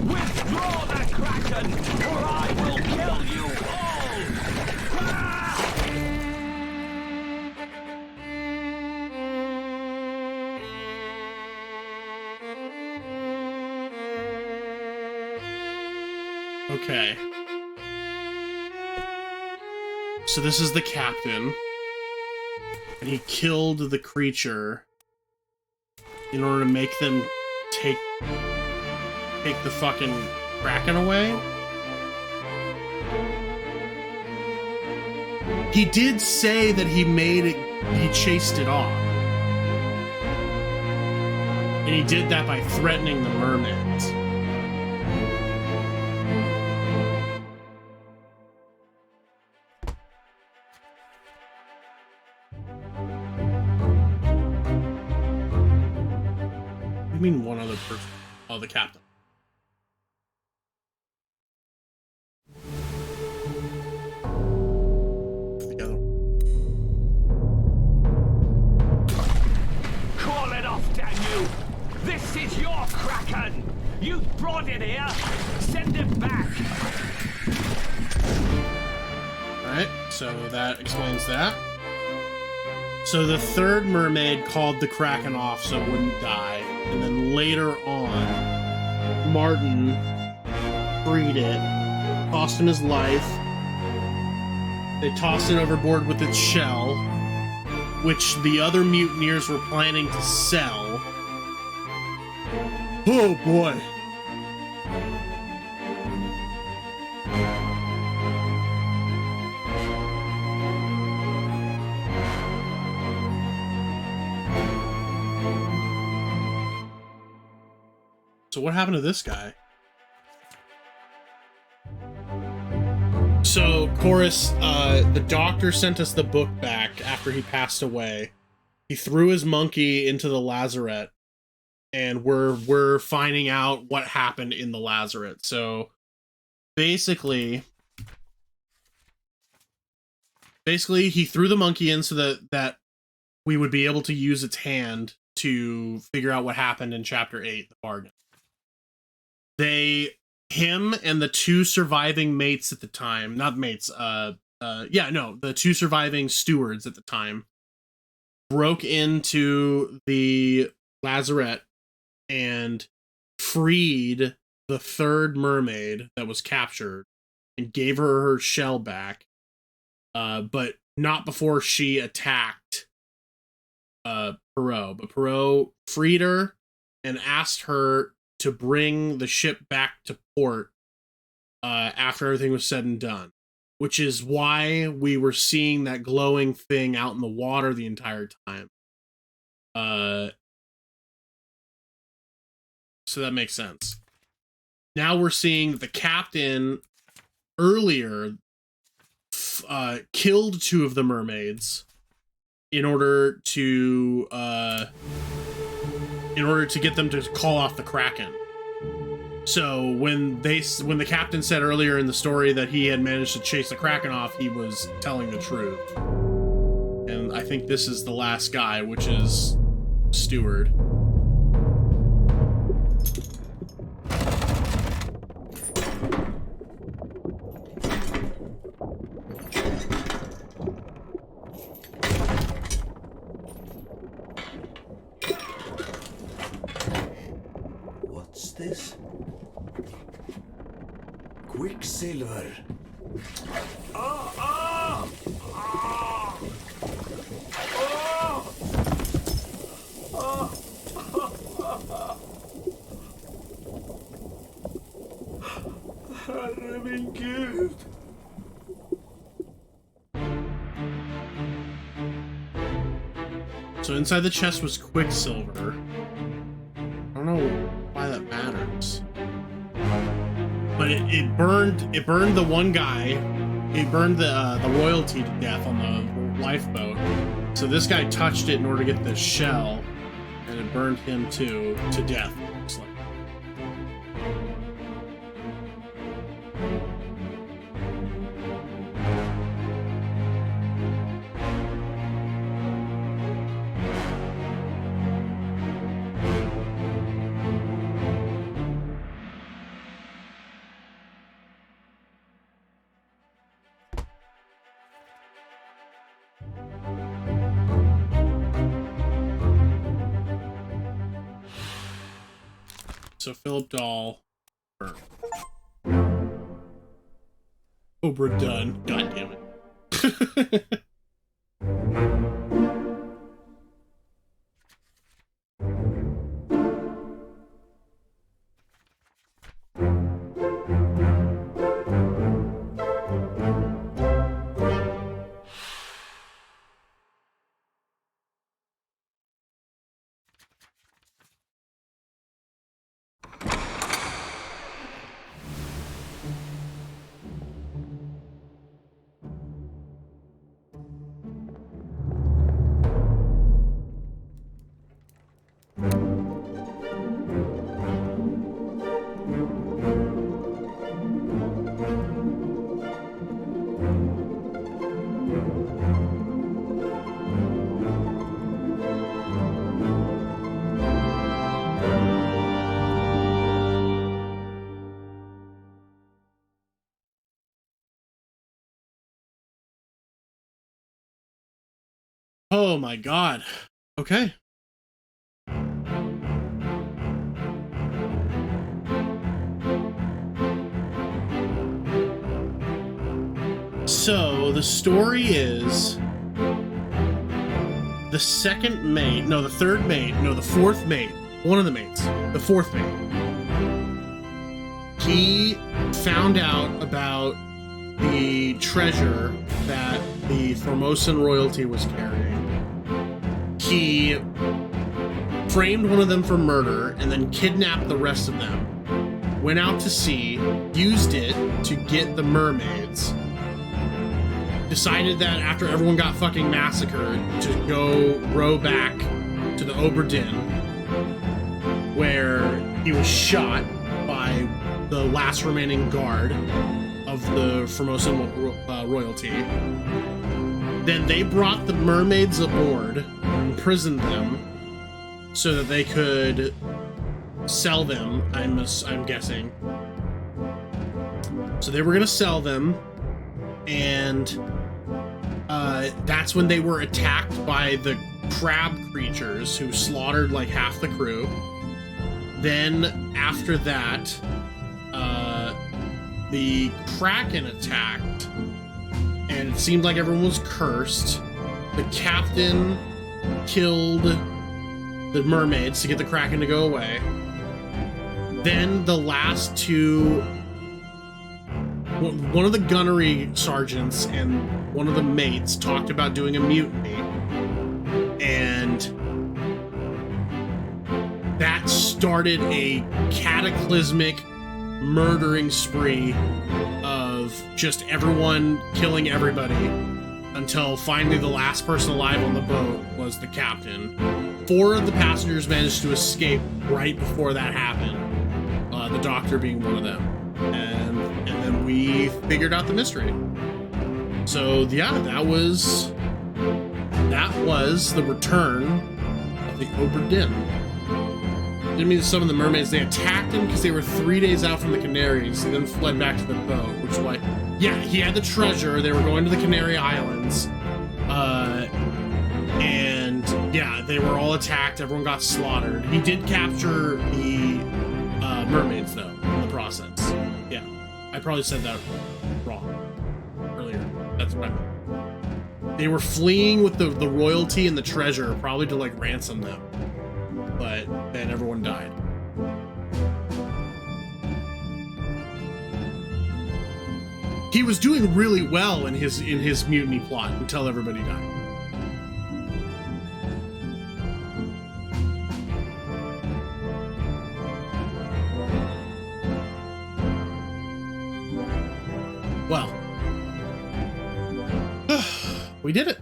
Withdraw the Kraken, or I will kill you all! Ah! Okay. So this is the captain. And he killed the creature in order to make them take the fucking Kraken away. He did say that he chased it off. And he did that by threatening the mermaids. I mean one other person. Oh, the captain. The other one. Call it off, damn you! This is your Kraken! You brought it here! Send it back! Alright, so that explains that. So the third mermaid called the Kraken off so it wouldn't die. And then later on, Martin freed it, cost him his life. They tossed it overboard with its shell, which the other mutineers were planning to sell. Oh boy. So what happened to this guy? So, Chorus, the doctor sent us the book back after he passed away. He threw his monkey into the lazaret, and we're finding out what happened in the lazaret. So, basically he threw the monkey in so that we would be able to use its hand to figure out what happened in Chapter 8, the bargain. Him and the two surviving mates at the time, not mates, the two surviving stewards at the time, broke into the lazaret and freed the third mermaid that was captured and gave her shell back, but not before she attacked Perot. But Perot freed her and asked her to bring the ship back to port after everything was said and done, which is why we were seeing that glowing thing out in the water the entire time. So that makes sense. Now we're seeing that the captain earlier killed two of the mermaids in order to in order to get them to call off the Kraken. So when the captain said earlier in the story that he had managed to chase the Kraken off, he was telling the truth. And I think this is the last guy, which is Steward. What's this? Quicksilver. Ah! Ah! Ah! Ah! Herre min Gud! So inside the chest was Quicksilver. I don't know why that matters. But it burned the one guy. It burned the royalty to death on the lifeboat. So this guy touched it in order to get the shell, and it burned him too to death. Looks like. So Philip Dahl, burn. Obra done. God damn it. Oh my god. Okay. So the story is the second mate, no, the third mate, no, the fourth mate, one of the mates, the fourth mate. He found out about the treasure that the Formosan royalty was carrying. He framed one of them for murder and then kidnapped the rest of them. Went out to sea, used it to get the mermaids. Decided that after everyone got fucking massacred to go row back to the Obra Dinn, where he was shot by the last remaining guard of the Formosan royalty. Then they brought the mermaids aboard, imprisoned them, so that they could sell them, I'm guessing. So they were gonna sell them, and that's when they were attacked by the crab creatures who slaughtered like half the crew. Then after that, the Kraken attacked, and it seemed like everyone was cursed. The captain killed the mermaids to get the Kraken to go away. Then the last two, one of the gunnery sergeants and one of the mates talked about doing a mutiny, and that started a cataclysmic murdering spree of just everyone killing everybody until finally the last person alive on the boat was the captain. 4 of the passengers managed to escape right before that happened, the doctor being one of them. And then we figured out the mystery. So yeah, that was the return of the Obra Dinn. Didn't mean some of the mermaids, they attacked him because they were 3 days out from the Canaries and then fled back to the boat, which is why, yeah, he had the treasure. They were going to the Canary Islands. And yeah, they were all attacked. Everyone got slaughtered. He did capture the mermaids, though, in the process. Yeah, I probably said that wrong earlier. That's what I meant. They were fleeing with the royalty and the treasure, probably to, like, ransom them. But then everyone died. He was doing really well in his mutiny plot until everybody died. Well, we did it.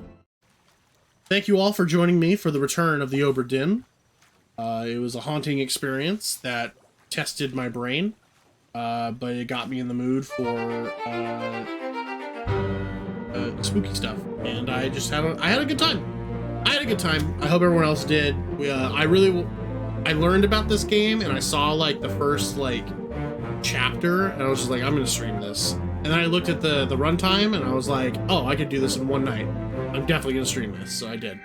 Thank you all for joining me for the return of the Obra Dinn. It was a haunting experience that tested my brain, but it got me in the mood for spooky stuff, and I just had a good time. I had a good time. I hope everyone else did. I learned about this game, and I saw like the first like chapter, and I was just like, I'm gonna stream this. And then I looked at the runtime, and I was like, oh, I could do this in one night. I'm definitely gonna stream this, so I did.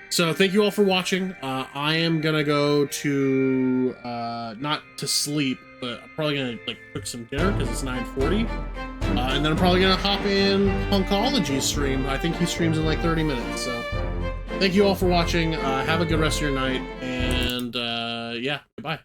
So thank you all for watching. I am gonna go to not to sleep, but I'm probably gonna like cook some dinner because it's 9:40, and then I'm probably gonna hop in Punkology's stream. I think he streams in like 30 minutes. So thank you all for watching. Have a good rest of your night, and yeah, goodbye.